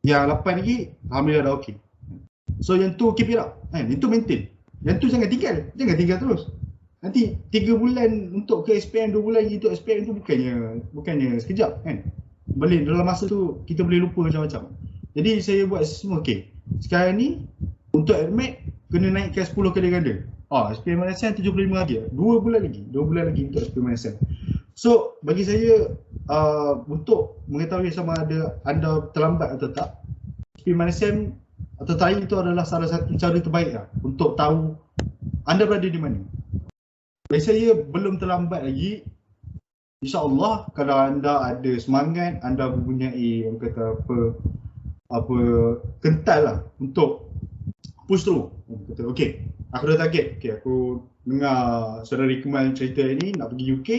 yang 8 lagi, alhamdulillah dah okey. So yang tu keep it up, yang tu maintain. Yang tu jangan tinggal terus. Nanti 3 bulan untuk ke SPM, 2 bulan lagi untuk SPM tu bukannya sekejap kan. Boleh dalam masa tu kita boleh lupa macam-macam. Jadi saya buat semua sekarang ni untuk admit kena naikkan 10 kali ganda. SPM Malaysia 75 lagi. 2 bulan lagi untuk SPM Malaysia. So bagi saya untuk mengetahui sama ada anda terlambat atau tak, SPM Malaysia atau TAI itu adalah salah satu cara terbaik untuk tahu anda berada di mana. Bagi saya belum terlambat lagi. InsyaAllah kalau anda ada semangat, anda mempunyai kental lah untuk push through. Kata aku dah target. Aku dengar saudara Kemal cerita ini nak pergi UK.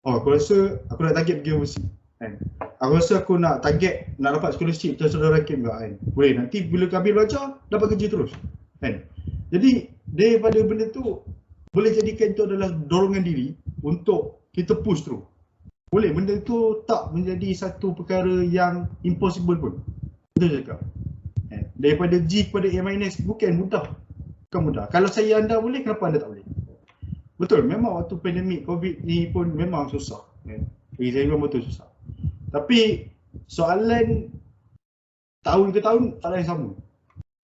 Aku rasa aku nak target pergi overseas kan. Aku rasa aku nak target nak dapat scholarship macam saudara Hakim juga kan. Boleh nanti bila habis belajar dapat kerja terus kan. Jadi daripada benda tu boleh jadikan itu adalah dorongan diri untuk kita push through. boleh benda tu tak menjadi satu perkara yang impossible pun. Betul cakap. Daripada G kepada A minus bukan mudah. Bukan mudah. Kalau saya anda boleh, kenapa anda tak boleh? Betul, memang waktu pandemik COVID ni pun memang susah. Bagi saya memang betul susah. Tapi soalan tahun ke tahun soalan yang sama.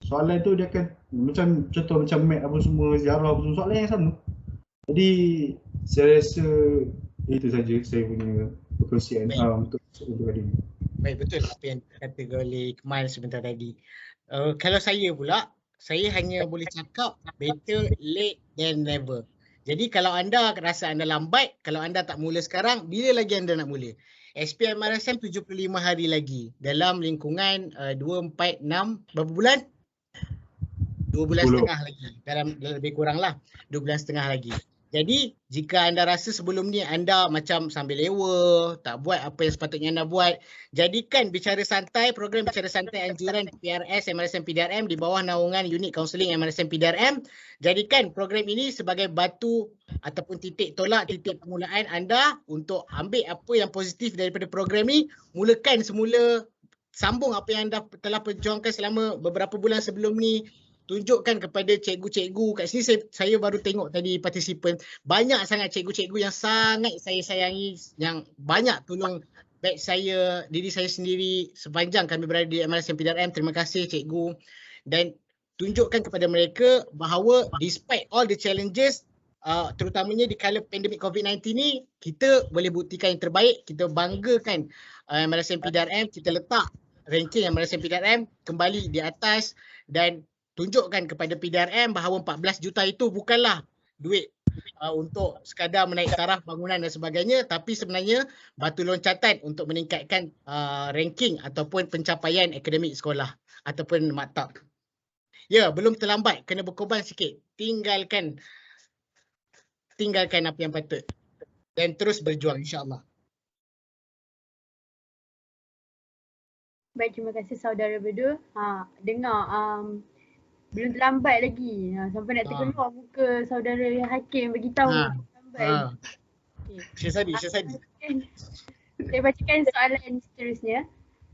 Soalan tu dia akan macam contoh macam mat apa semua, sejarah apa semua, soalan yang sama. Jadi saya rasa itu saja saya punya perkongsian untuk hari ini. Baik, betul apa yang kata oleh Kemal sebentar tadi. Kalau saya pula, saya hanya boleh cakap better late than never. Jadi kalau anda rasa anda lambat, kalau anda tak mula sekarang, bila lagi anda nak mula? SPM-RSM 75 hari lagi dalam lingkungan 2, 4, 6, berapa bulan? 2 bulan 10. setengah lagi, dalam lebih kurang lah 2 bulan setengah lagi. Jadi jika anda rasa sebelum ni anda macam sambil lewa, tak buat apa yang sepatutnya anda buat, jadikan Bicara Santai, program Bicara Santai anjuran PRS MRSM PDRM di bawah naungan unit kaunseling MRSM PDRM, jadikan program ini sebagai batu ataupun titik tolak, titik permulaan anda untuk ambil apa yang positif daripada program ni. Mulakan semula, sambung apa yang anda telah perjuangkan selama beberapa bulan sebelum ni. Tunjukkan kepada cikgu-cikgu kat sini, saya baru tengok tadi partisipan, banyak sangat cikgu-cikgu yang sangat saya sayangi, yang banyak tolong batch saya, diri saya sendiri sepanjang kami berada di MRSM PDRM. Terima kasih cikgu, dan tunjukkan kepada mereka bahawa despite all the challenges, terutamanya di kala pandemik COVID-19 ni, kita boleh buktikan yang terbaik. Kita banggakan MRSM PDRM, kita letak ranking MRSM PDRM kembali di atas, dan tunjukkan kepada PDRM bahawa 14 juta itu bukanlah duit untuk sekadar menaik taraf bangunan dan sebagainya, tapi sebenarnya batu loncatan untuk meningkatkan ranking ataupun pencapaian akademik sekolah ataupun maktab. Ya, belum terlambat, kena berkorban sikit. Tinggalkan apa yang patut dan terus berjuang, insya-Allah. Baik, terima kasih saudara berdua. Dengar belum terlambat lagi. Sampai nak terkeluar muka saudara Hakim beritahu terlambat. Syed Sadi. Saya bacakan soalan seterusnya.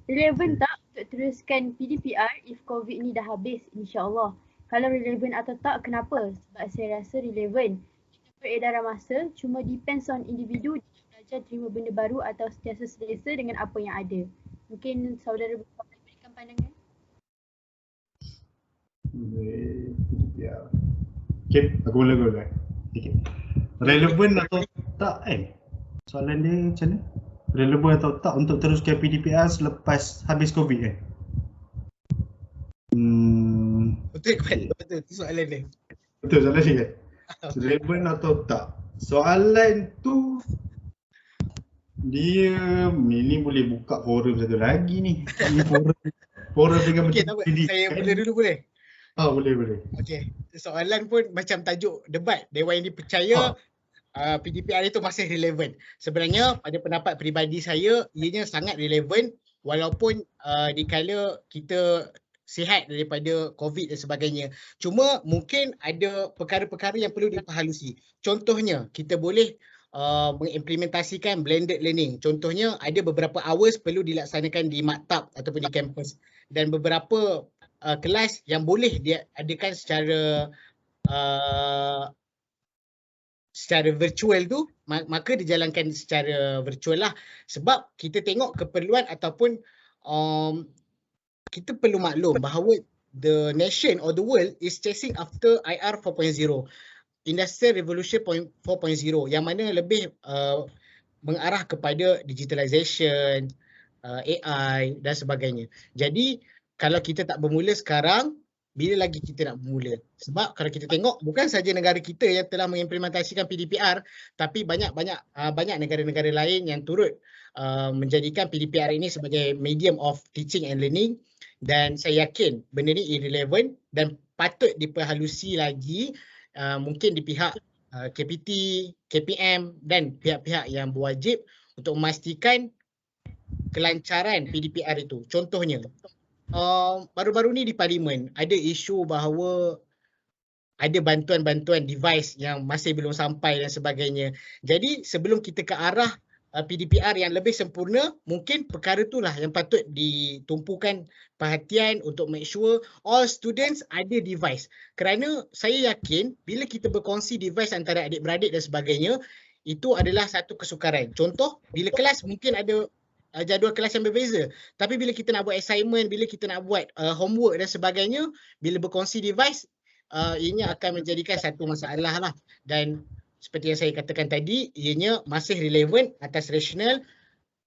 Relevan tak untuk teruskan PDPR if COVID ni dah habis, insya-Allah? Kalau relevan atau tak, kenapa? Sebab saya rasa relevan. Kita peredaran masa cuma depends on individu belajar terima benda baru atau sentiasa selesa dengan apa yang ada. Mungkin saudara boleh berikan pandangan. Okay, aku boleh. Okay. Relevan atau tak soalan dia macam mana? Relevan atau tak untuk teruskan PDPR selepas habis COVID Betul itu soalan dia. Betul soalan dia kan? Relevan atau tak? Soalan tu dia ni boleh buka forum satu lagi ni. Ini forum dengan okay, saya mula dulu boleh? Boleh. Okey, soalan pun macam tajuk debat Dewan yang dipercaya, PDPR itu masih relevan. Sebenarnya pada pendapat peribadi saya, ianya sangat relevan walaupun dikala kita sihat daripada COVID dan sebagainya. Cuma mungkin ada perkara-perkara yang perlu diperhalusi. Contohnya, kita boleh mengimplementasikan blended learning. Contohnya, ada beberapa hours perlu dilaksanakan di maktab ataupun di kampus, dan beberapa kelas yang boleh diadakan secara virtual tu, maka dijalankan secara virtual lah. Sebab kita tengok keperluan ataupun kita perlu maklum bahawa the nation or the world is chasing after IR 4.0, Industrial Revolution 4.0, yang mana lebih mengarah kepada digitalization, AI dan sebagainya. Jadi kalau kita tak bermula sekarang, bila lagi kita nak bermula? Sebab kalau kita tengok, bukan saja negara kita yang telah mengimplementasikan PDPR, tapi banyak negara-negara lain yang turut menjadikan PDPR ini sebagai medium of teaching and learning, dan saya yakin benda ni irrelevant dan patut diperhalusi lagi, mungkin di pihak KPT, KPM dan pihak-pihak yang berwajib untuk memastikan kelancaran PDPR itu. Contohnya, baru-baru ni di Parlimen ada isu bahawa ada bantuan-bantuan device yang masih belum sampai dan sebagainya. Jadi sebelum kita ke arah PDPR yang lebih sempurna, mungkin perkara itulah yang patut ditumpukan perhatian untuk make sure all students ada device. Kerana saya yakin bila kita berkongsi device antara adik-beradik dan sebagainya, itu adalah satu kesukaran. Contoh, bila kelas mungkin ada jadual kelas yang berbeza. Tapi bila kita nak buat assignment, bila kita nak buat homework dan sebagainya, bila berkongsi device, ianya akan menjadikan satu masalah lah. Dan seperti yang saya katakan tadi, ianya masih relevan atas rasional.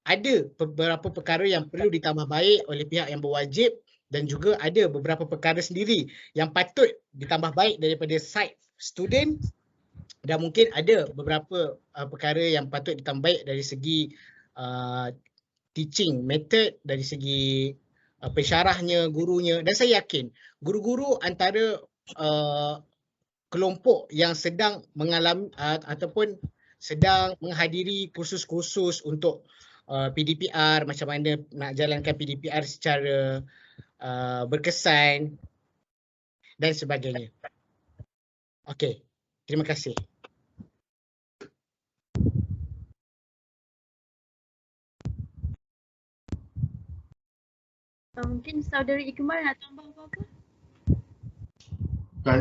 Ada beberapa perkara yang perlu ditambah baik oleh pihak yang berwajib dan juga ada beberapa perkara sendiri yang patut ditambah baik daripada side student dan mungkin ada beberapa perkara yang patut ditambah baik dari segi teaching method, dari segi pensyarahnya, gurunya, dan saya yakin guru-guru antara kelompok yang sedang mengalami ataupun sedang menghadiri kursus-kursus untuk PDPR, macam mana nak jalankan PDPR secara berkesan dan sebagainya. Okey, terima kasih. Mungkin saudari Ikmal nak tambah apa-apa?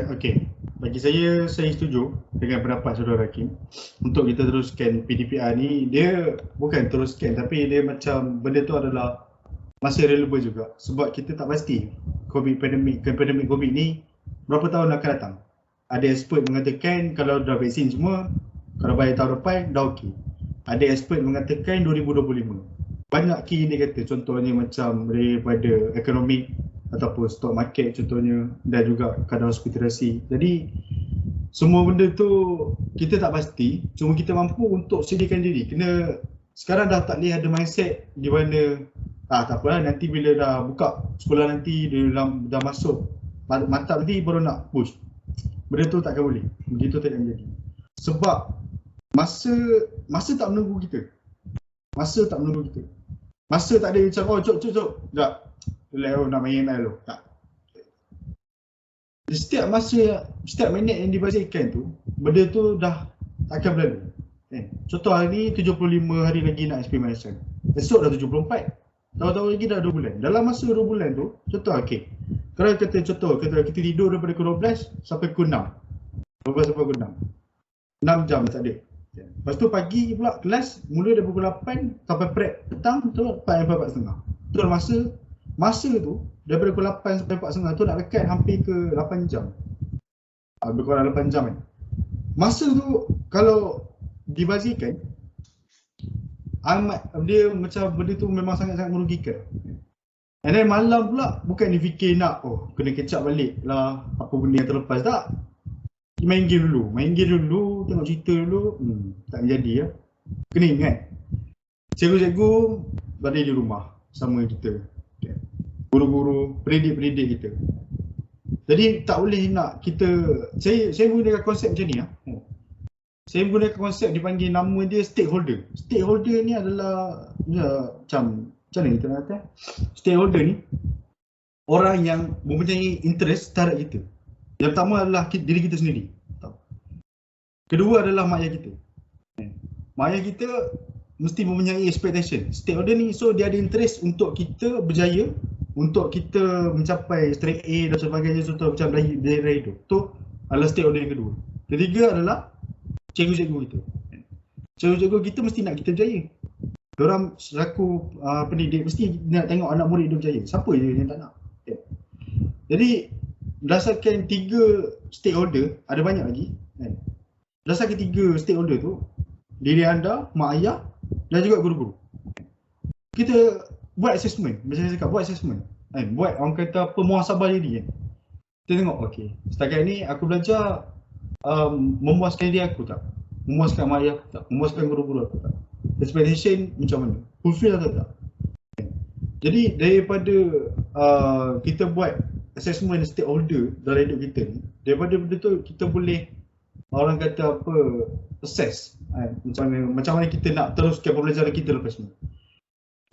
Okey, bagi saya setuju dengan pendapat saudara Hakim. Untuk kita teruskan PDPR ni, dia bukan teruskan tapi dia macam benda tu adalah masih relevan juga. Sebab kita tak pasti pandemik COVID ni berapa tahun akan datang. Ada expert mengatakan kalau dah vaksin semua, kalau bayar tahun depan dah okey. Ada expert mengatakan 2025. Banyak key indikator, contohnya macam daripada ekonomi ataupun stock market contohnya, dan juga kadar hospitality. Jadi semua benda tu kita tak pasti, cuma kita mampu untuk sediakan diri. Kena sekarang dah tak boleh ada mindset di mana tak apalah nanti bila dah buka sekolah nanti dia dah masuk mantap nanti baru nak push. Benda tu takkan boleh. Begitu tak akan jadi. Sebab masa tak menunggu kita. Masa tak menunggu kita. Masa tak ada macam cok. Tak. Nak main lah lo. Tak. Setiap masa, setiap minit yang dibazirkan tu, benda tu dah takkan berlalu. Contoh hari ni 75 hari lagi nak SP Malaysian. Esok dah 74. Tahu-tahu lagi dah 2 bulan. Dalam masa 2 bulan tu, contoh okey. Kalau kita kita tidur daripada pukul 12 sampai pukul 6. 12 sampai pukul 6. 6 jam tak ada. Lepas tu pagi pula kelas mula dari pukul 8 sampai prep petang tu 4:30. Tu dah masa tu daripada pukul 8 sampai 4:30 tu nak dekat hampir ke 8 jam. Lebih kurang 8 jam kan. Masa tu kalau dibazirkan amat dia macam benda tu memang sangat-sangat merugikan. And then malam pula bukan dia fikir nak kena catch up balik lah apa benda yang terlepas, tak. Main game dulu, tengok cerita dulu, tak jadi ya. Kena ingat, cikgu-cikgu berada di rumah sama kita, guru-guru, pendidik-pendidik kita. Jadi tak boleh nak kita, saya menggunakan konsep macam ni lah. Saya menggunakan konsep dipanggil nama dia stakeholder. Stakeholder ni adalah macam mana kita nak kata? Stakeholder ni orang yang mempunyai interest terhadap kita. Yang pertama adalah diri kita sendiri. Kedua adalah mak ayah kita. Mak ayah kita mesti mempunyai expectation. Stakeholder ni so dia ada interest untuk kita berjaya, untuk kita mencapai straight A dan sebagainya, contoh macam berjaya hidup. Tu adalah stakeholder yang kedua. Ketiga adalah cikgu-cikgu kita. Cikgu-cikgu kita mesti nak kita berjaya. Diorang selaku pendidik mesti nak tengok anak murid dia berjaya. Siapa je yang tak nak? Jadi berdasarkan 3 stakeholder, ada banyak lagi kan? Berdasarkan 3 stakeholder tu, diri anda, mak ayah dan juga guru-guru, kita buat assessment. Macam saya cakap, buat assessment kan? Buat orang kata pemuhasabah diri kan? Kita tengok, okey, setakat ni aku belajar memuaskan diri aku tak? Memuaskan mak ayah aku tak? Memuaskan guru-guru aku tak? Expectation macam mana? Fulfill atau tak? Jadi daripada kita buat assessment stakeholder dalam hidup kita ni, daripada benda tu kita boleh orang kata apa, assess macam mana kita nak teruskan pembelajaran kita lepas ni.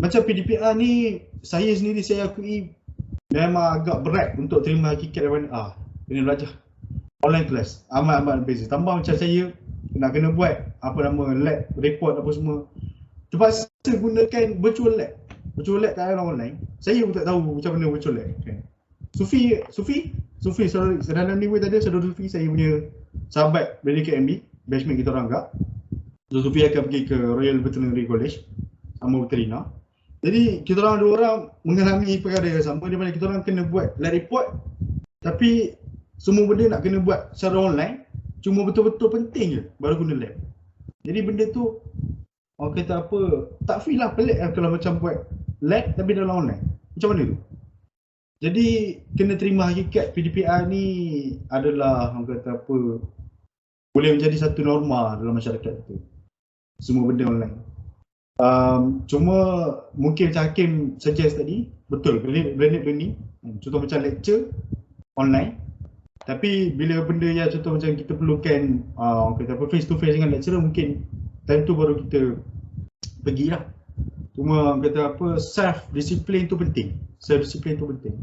Macam PDPR ni, saya sendiri saya akui memang agak berat untuk terima hakikat daripada kena belajar online class, amat beza. Tambah macam saya nak kena buat apa nama lab report apa semua, terpaksa gunakan virtual lab kat dalam online. Saya pun tak tahu macam mana virtual lab kan. Sufi dalam ni pun tadi Saudara Sufi, saya punya sahabat dari KMB, batchmate kita orang agak. So Sufi akan pergi ke Royal Veterinary College sama veterina. Jadi kita orang dua orang mengalami perkara yang sama, di mana kita orang kena buat lab report, tapi semua benda nak kena buat secara online, cuma betul-betul penting je baru guna lab. Jadi benda tu orang kata apa, tak feel lah, pelik lah kalau macam buat lab tapi dalam online. Macam mana tu? Jadi kena terima hakikat PDPR ni adalah orang kata apa, boleh menjadi satu norma dalam masyarakat tu. Semua benda online. Cuma mungkin macam Hakim suggest tadi, betul, blended learning. Contoh macam lecture online. Tapi bila benda yang contoh macam kita perlukan orang kata apa, face to face dengan lecturer, mungkin time tu baru kita pergilah. Cuma orang kata apa, self discipline tu penting. Self discipline tu penting.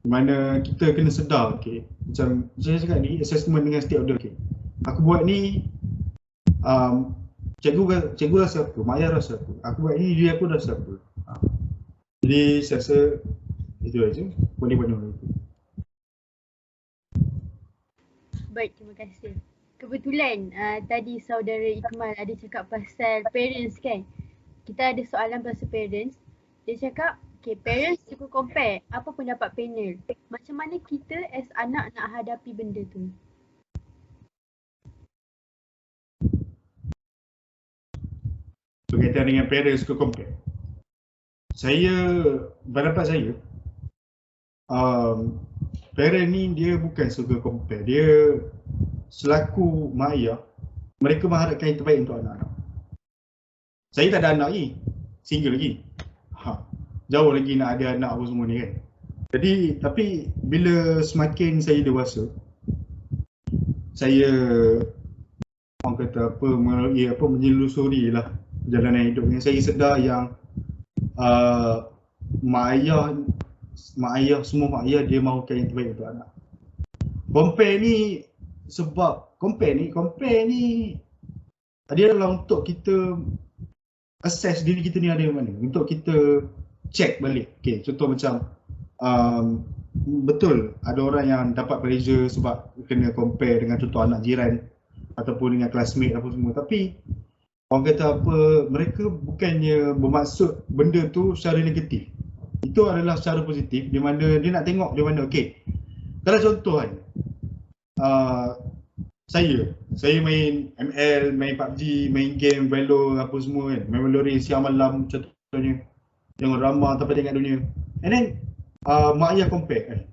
Di mana kita kena sedar, okey. Macam saya cakap ni, assessment dengan stakeholder, okey. Aku buat ni cikgu rasa apa, mak ayah rasa apa. Aku buat ni, diri aku rasa apa. Jadi saya rasa itu aja. Boleh itu. Baik, terima kasih. Kebetulan tadi saudara Ikmal ada cakap pasal parents kan. Kita ada soalan pasal parents. Dia cakap, okay, parents suka compare. Apa pendapat panel? Macam mana kita as anak nak hadapi benda tu? Berkaitan dengan parents suka compare. Pendapat saya, parent ni dia bukan suka compare. Dia selaku mak ayah, mereka mengharapkan yang terbaik untuk anak-anak. Saya tak ada anak lagi, single lagi. Jauh lagi nak ada anak apa semua ni kan. Jadi tapi bila semakin saya dewasa, saya orang kata apa, menyelusuri lah perjalanan hidup ni. Saya sedar yang mak ayah semua mak ayah dia mahukan yang terbaik untuk anak. Compare ni sebab compare ni dia adalah untuk kita assess diri kita ni ada di mana, untuk kita check balik. Okay, contoh macam betul ada orang yang dapat pressure sebab kena compare dengan contoh anak jiran ataupun dengan classmate apa semua, tapi orang kata apa, mereka bukannya bermaksud benda tu secara negatif. Itu adalah secara positif, di mana dia nak tengok di mana. Okey, kalau contoh kan, saya main ML, main PUBG, main game Valo apa semua kan, main Valorant siang malam contohnya, tengok drama tanpa tengok dunia. And then mak ayah compare,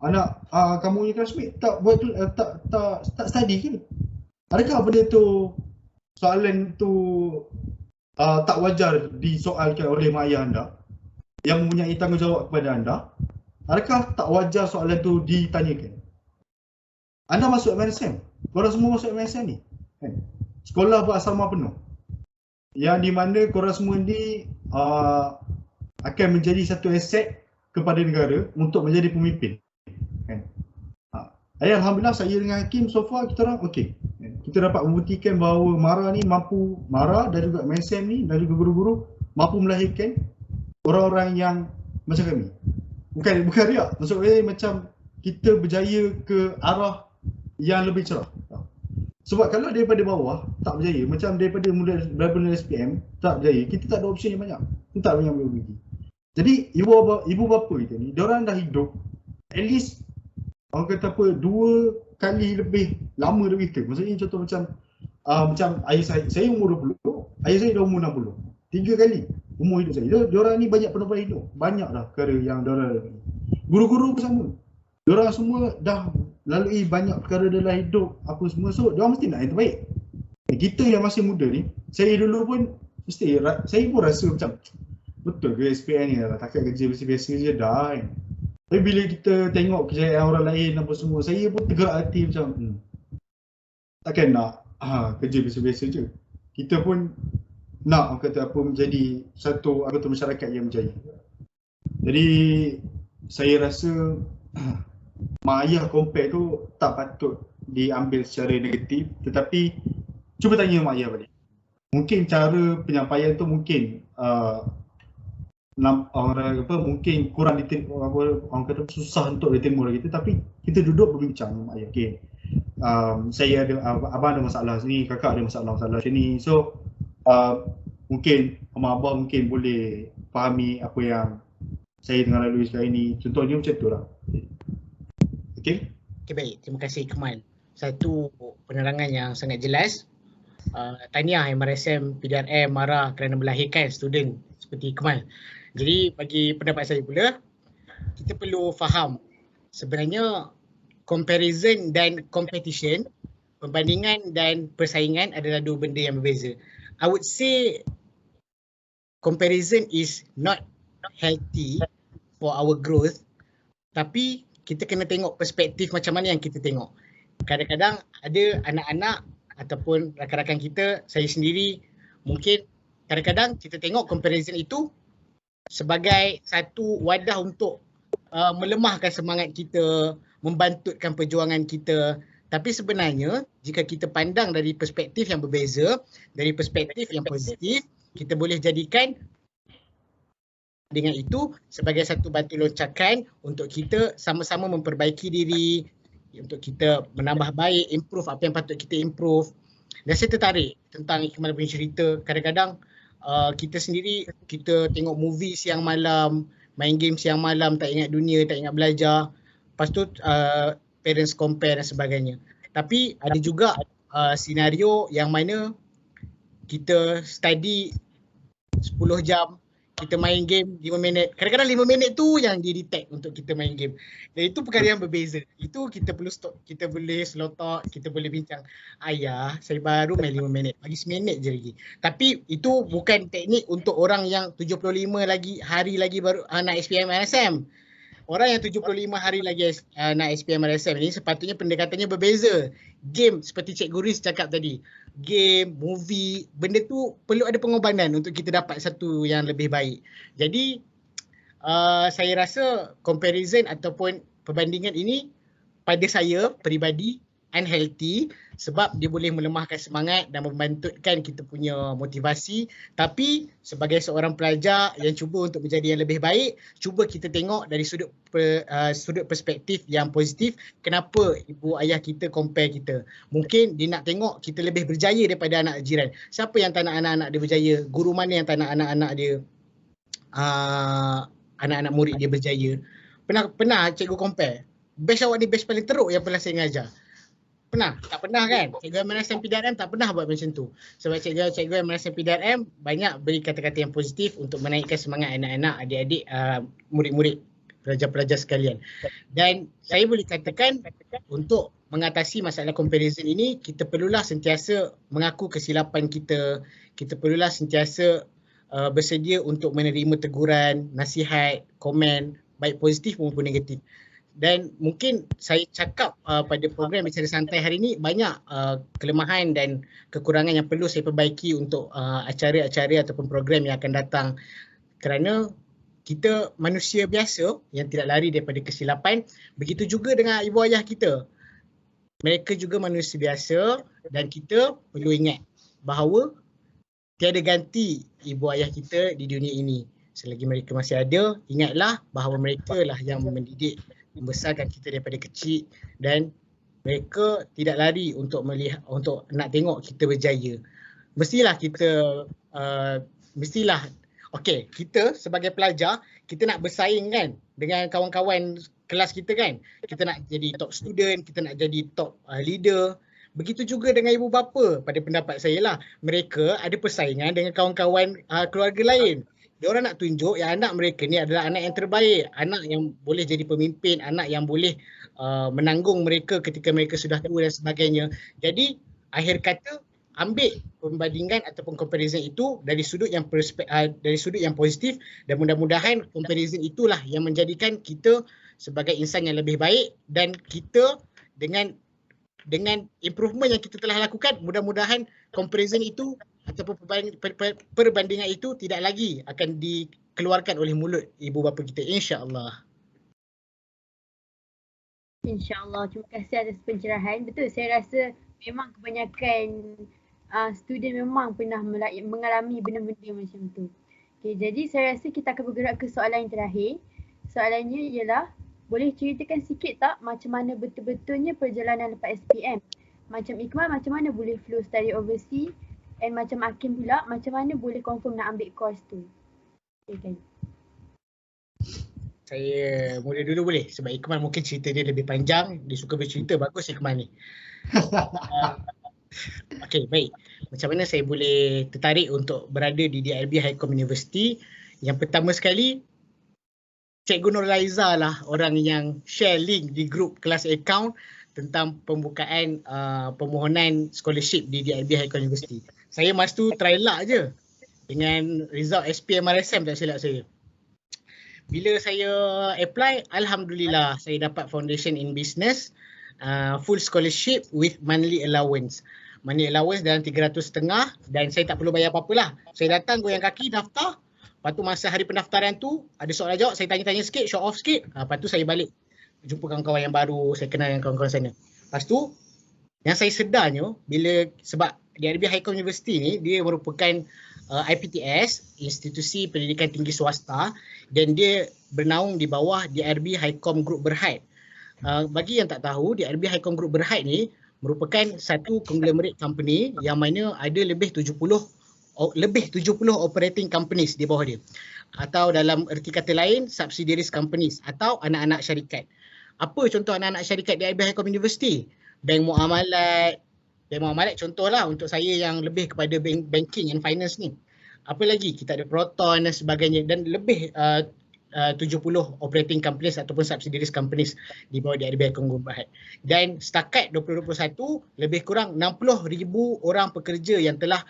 anak kamu punya classmate tak buat tu, tak study ke? Adakah benda tu, soalan tu tak wajar disoalkan oleh mak ayah anda yang mempunyai tanggungjawab kepada anda? Adakah tak wajar soalan tu ditanyakan? Anda masuk MSM, korang semua masuk MSM ni kan? Sekolah berasrama penuh, yang di mana korang semua ni akan menjadi satu aset kepada negara untuk menjadi pemimpin kan? Alhamdulillah saya dengan Hakim so far kita orang okey. Kita dapat membuktikan bahawa Mara ni mampu, Mara dan juga MSM ni dan juga guru-guru mampu melahirkan orang-orang yang macam kami. Bukan riak, maksudnya macam kita berjaya ke arah yang lebih cerah. Sebab kalau daripada bawah tak berjaya, macam daripada mula SPM tak berjaya, kita tak ada option yang banyak. Kita tak banyak boleh pergi. Jadi ibu bapa kita ni, diorang dah hidup at least orang kata apa, 2 kali lebih lama dari kita. Maksudnya contoh macam ayah saya umur 20, ayah saya dah umur 60. 3 kali umur hidup saya. Diorang ni banyak penumpang hidup. Banyak dah perkara yang diorang lalui. Guru-guru pun sama. Diorang semua dah lalui banyak perkara dalam hidup apa semua. So diorang mesti nak yang terbaik. Kita yang masih muda ni, saya dulu pun mesti, saya pun rasa macam betul ke SPM ni lah, takkan kerja biasa-biasa je dah kan. Tapi bila kita tengok kejayaan orang lain apa semua, saya pun tergerak hati macam takkan nak kerja biasa-biasa je. Kita pun nak orang kata apa, menjadi satu anggota masyarakat yang berjaya. Jadi saya rasa mak ayah compare tu tak patut diambil secara negatif, tetapi cuba tanya mak ayah balik. mungkin cara penyampaian tu mungkin mungkin kurang orang kata susah untuk diterima oleh kita, tapi kita duduk berbincang dengan ayah. Okay, saya ada abang ada masalah sini, kakak ada masalah macam ni, so mungkin abang mungkin boleh fahami apa yang saya tengah lalui sekarang ni, contohnya macam tu lah. Okay, baik, terima kasih Kemal. Satu penerangan yang sangat jelas. Tahniah MRSM PDRM MARA kerana melahirkan student seperti Kemal. Jadi bagi pendapat saya pula, kita perlu faham sebenarnya comparison dan competition, perbandingan dan persaingan adalah dua benda yang berbeza. I would say comparison is not healthy for our growth, tapi kita kena tengok perspektif macam mana yang kita tengok. Kadang-kadang ada anak-anak ataupun rakan-rakan kita, saya sendiri, mungkin kadang-kadang kita tengok comparison itu sebagai satu wadah untuk melemahkan semangat kita, membantutkan perjuangan kita. Tapi sebenarnya jika kita pandang dari perspektif yang berbeza, dari perspektif yang positif, kita boleh jadikan dengan itu sebagai satu batu loncakan untuk kita sama-sama memperbaiki diri, untuk kita menambah baik, improve apa yang patut kita improve. Dan saya tertarik tentang Ikmal punya cerita. Kadang-kadang kita sendiri, kita tengok movie siang malam, main game siang malam, tak ingat dunia, tak ingat belajar. Lepas tu parents compare dan sebagainya. Tapi ada juga senario yang mana kita study 10 jam, kita main game 5 minit. Kadang-kadang 5 minit tu yang dia detect untuk kita main game. Dan itu perkara yang berbeza. Itu kita perlu stop, kita boleh slow talk, kita boleh bincang. Ayah, saya baru main 5 minit. Bagi seminit je lagi. Tapi itu bukan teknik untuk orang yang 75 hari lagi baru nak SPM RSM. Orang yang 75 hari lagi nak SPM RSM ni sepatutnya pendekatannya berbeza. Game seperti Cikgu Riz cakap tadi. Game, movie, benda tu perlu ada pengorbanan untuk kita dapat satu yang lebih baik. Jadi saya rasa comparison ataupun perbandingan ini pada saya peribadi unhealthy sebab dia boleh melemahkan semangat dan membantutkan kita punya motivasi. Tapi sebagai seorang pelajar yang cuba untuk menjadi yang lebih baik, cuba kita tengok dari sudut perspektif yang positif. Kenapa ibu ayah kita compare kita? Mungkin dia nak tengok kita lebih berjaya daripada anak jiran. Siapa yang tak nak anak-anak dia berjaya? Guru mana yang tak nak anak-anak dia, anak-anak murid dia berjaya? Pernah cikgu compare? Batch awak ni batch paling teruk yang pernah saya mengajar. Pernah? Tak pernah kan? Cikgu MRSM PDRM tak pernah buat macam tu. Sebab cikgu MRSM PDRM banyak beri kata-kata yang positif untuk menaikkan semangat anak-anak, adik-adik, murid-murid, pelajar-pelajar sekalian. Dan saya boleh katakan untuk mengatasi masalah comparison ini, kita perlulah sentiasa mengaku kesilapan kita. Kita perlulah sentiasa bersedia untuk menerima teguran, nasihat, komen, baik positif maupun negatif. Dan mungkin saya cakap pada program Bicara Santai hari ini banyak kelemahan dan kekurangan yang perlu saya perbaiki untuk acara-acara ataupun program yang akan datang. Kerana kita manusia biasa yang tidak lari daripada kesilapan. Begitu juga dengan ibu ayah kita. Mereka juga manusia biasa dan kita perlu ingat bahawa tiada ganti ibu ayah kita di dunia ini. Selagi mereka masih ada, ingatlah bahawa mereka lah yang mendidik, membesarkan kita daripada kecil dan mereka tidak lari untuk melihat, untuk nak tengok kita berjaya. Mestilah kita okey, kita sebagai pelajar kita nak bersaing kan dengan kawan-kawan kelas kita kan. Kita nak jadi top student, kita nak jadi top leader. Begitu juga dengan ibu bapa. Pada pendapat saya lah, mereka ada persaingan dengan kawan-kawan keluarga lain. Diorang nak tunjuk yang anak mereka ni adalah anak yang terbaik, anak yang boleh jadi pemimpin, anak yang boleh menanggung mereka ketika mereka sudah tua dan sebagainya. Jadi akhir kata ambil perbandingan ataupun comparison itu dari sudut yang positif dan mudah-mudahan comparison itulah yang menjadikan kita sebagai insan yang lebih baik dan kita dengan improvement yang kita telah lakukan, mudah-mudahan comparison itu ataupun perbandingan itu tidak lagi akan dikeluarkan oleh mulut ibu bapa kita, insya-Allah. InsyaAllah. Terima kasih atas pencerahan. Betul, saya rasa memang kebanyakan student memang pernah mengalami benda-benda macam tu. Okay, jadi saya rasa kita akan bergerak ke soalan yang terakhir. Soalannya ialah, boleh ceritakan sikit tak macam mana betul-betulnya perjalanan lepas SPM? Macam Iqmal, macam mana boleh flow study overseas? And macam Hakim pula, macam mana boleh confirm nak ambil course tu? Okay, kan? Saya mula dulu boleh? Sebab Iqmal mungkin cerita dia lebih panjang. Dia suka bercerita, bagus Iqmal ni. Okey, baik. Macam mana saya boleh tertarik untuk berada di DRB Highcom University? Yang pertama sekali, Cikgu Nurhaliza lah orang yang share link di grup kelas account tentang pembukaan permohonan scholarship di DRB Highcom University. Saya masa tu try luck je dengan result SPM RSM tak silap saya. Bila saya apply, Alhamdulillah saya dapat Foundation in Business, full scholarship with monthly allowance. Monthly allowance dalam 300.5 dan saya tak perlu bayar apa-apa lah. Saya datang goyang kaki, daftar. Lepas tu masa hari pendaftaran tu, ada soalan jawab, saya tanya-tanya sikit, show off sikit. Lepas tu saya balik jumpa kawan-kawan yang baru, saya kenal dengan kawan-kawan sana. Lepas tu, yang saya sedarnya, sebab DRB Highcom University ni, dia merupakan IPTS, Institusi Pendidikan Tinggi Swasta, dan dia bernaung di bawah DRB Highcom Group Berhad. Bagi yang tak tahu, DRB Highcom Group Berhad ni merupakan satu conglomerate company yang mana ada lebih 70 operating companies di bawah dia. Atau dalam erti kata lain, subsidiaries companies atau anak-anak syarikat. Apa contoh anak-anak syarikat DRB Highcom University? Bank Muamalat contohlah untuk saya yang lebih kepada banking and finance ni. Apa lagi? Kita ada Proton dan sebagainya dan lebih 70 operating companies ataupun subsidiaries companies di bawah DRB Highcom Group Berhad. Dan setakat 2021 lebih kurang 60,000 orang pekerja yang telah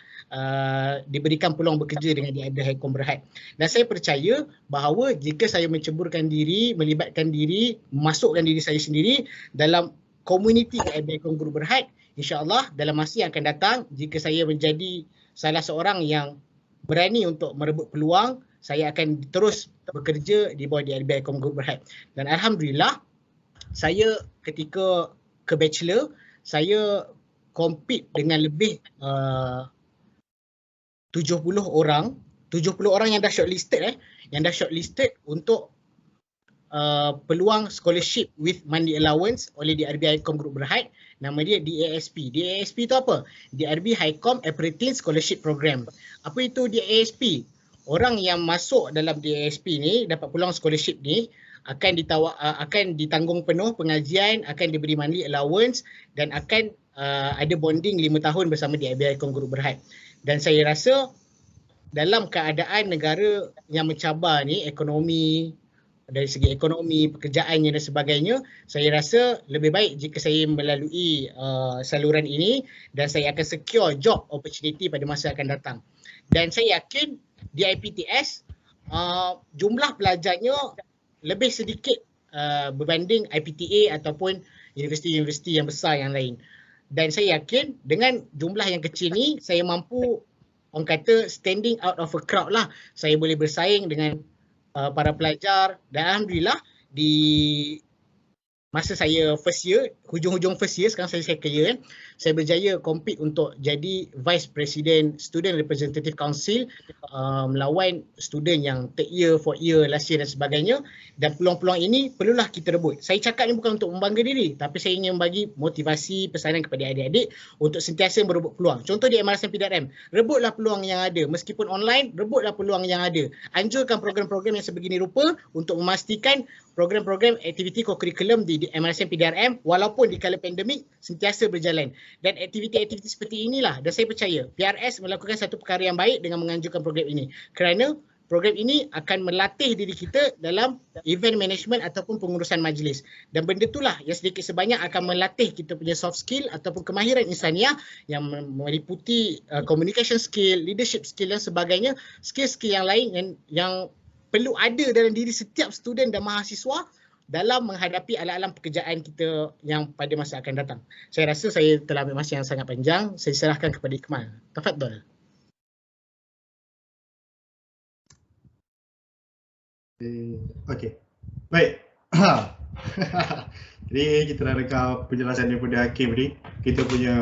diberikan peluang bekerja dengan DRB Highcom Berhad. Dan saya percaya bahawa jika saya menceburkan diri, melibatkan diri, masukkan diri saya sendiri dalam komuniti DRB Highcom Group Berhad, InsyaAllah dalam masa yang akan datang, jika saya menjadi salah seorang yang berani untuk merebut peluang, saya akan terus bekerja di bawah DRB Highcom Group Berhad. Dan Alhamdulillah, saya ketika ke bachelor, saya compete dengan lebih 70 orang yang dah shortlisted untuk peluang scholarship with monthly allowance oleh DRB Highcom Group Berhad. Nama dia DASP. DASP tu apa? DRB Highcom Apprentice Scholarship Program. Apa itu DASP? Orang yang masuk dalam DASP ni dapat peluang scholarship ni akan ditanggung penuh pengajian, akan diberi monthly allowance dan akan ada bonding 5 tahun bersama DRB Highcom Group Berhad. Dan saya rasa dalam keadaan negara yang mencabar ni, dari segi ekonomi, pekerjaannya dan sebagainya, saya rasa lebih baik jika saya melalui saluran ini dan saya akan secure job opportunity pada masa akan datang. Dan saya yakin di IPTS jumlah pelajarnya lebih sedikit berbanding IPTA ataupun universiti-universiti yang besar yang lain. Dan saya yakin dengan jumlah yang kecil ni, saya mampu, orang kata, standing out of a crowd lah. Saya boleh bersaing dengan para pelajar dan Alhamdulillah di masa saya first year, hujung-hujung first year, sekarang saya second year kan, saya berjaya compete untuk jadi Vice President Student Representative Council melawan student yang third year, fourth year, last year dan sebagainya. Dan peluang-peluang ini perlulah kita rebut. Saya cakap ni bukan untuk membangga diri, tapi saya ingin bagi motivasi, pesanan kepada adik-adik untuk sentiasa berebut peluang. Contoh di MRSM PDRM, rebutlah peluang yang ada. Meskipun online, rebutlah peluang yang ada. Anjurkan program-program yang sebegini rupa untuk memastikan program-program aktiviti co-curriculum di MRSM PDRM walaupun di kala pandemik sentiasa berjalan. Dan aktiviti-aktiviti seperti inilah, dan saya percaya PRS melakukan satu perkara yang baik dengan menganjurkan program ini. Kerana program ini akan melatih diri kita dalam event management ataupun pengurusan majlis. Dan benda itulah yang sedikit sebanyak akan melatih kita punya soft skill ataupun kemahiran insaniah yang meliputi communication skill, leadership skill dan sebagainya, skill-skill yang lain yang perlu ada dalam diri setiap student dan mahasiswa dalam menghadapi alam-alam pekerjaan kita yang pada masa akan datang. Saya rasa saya telah ambil masa yang sangat panjang. Saya serahkan kepada Iqmal. Tafadhal. Okey. Baik. Jadi kita dah dengar penjelasan daripada Hakim tadi. Kita punya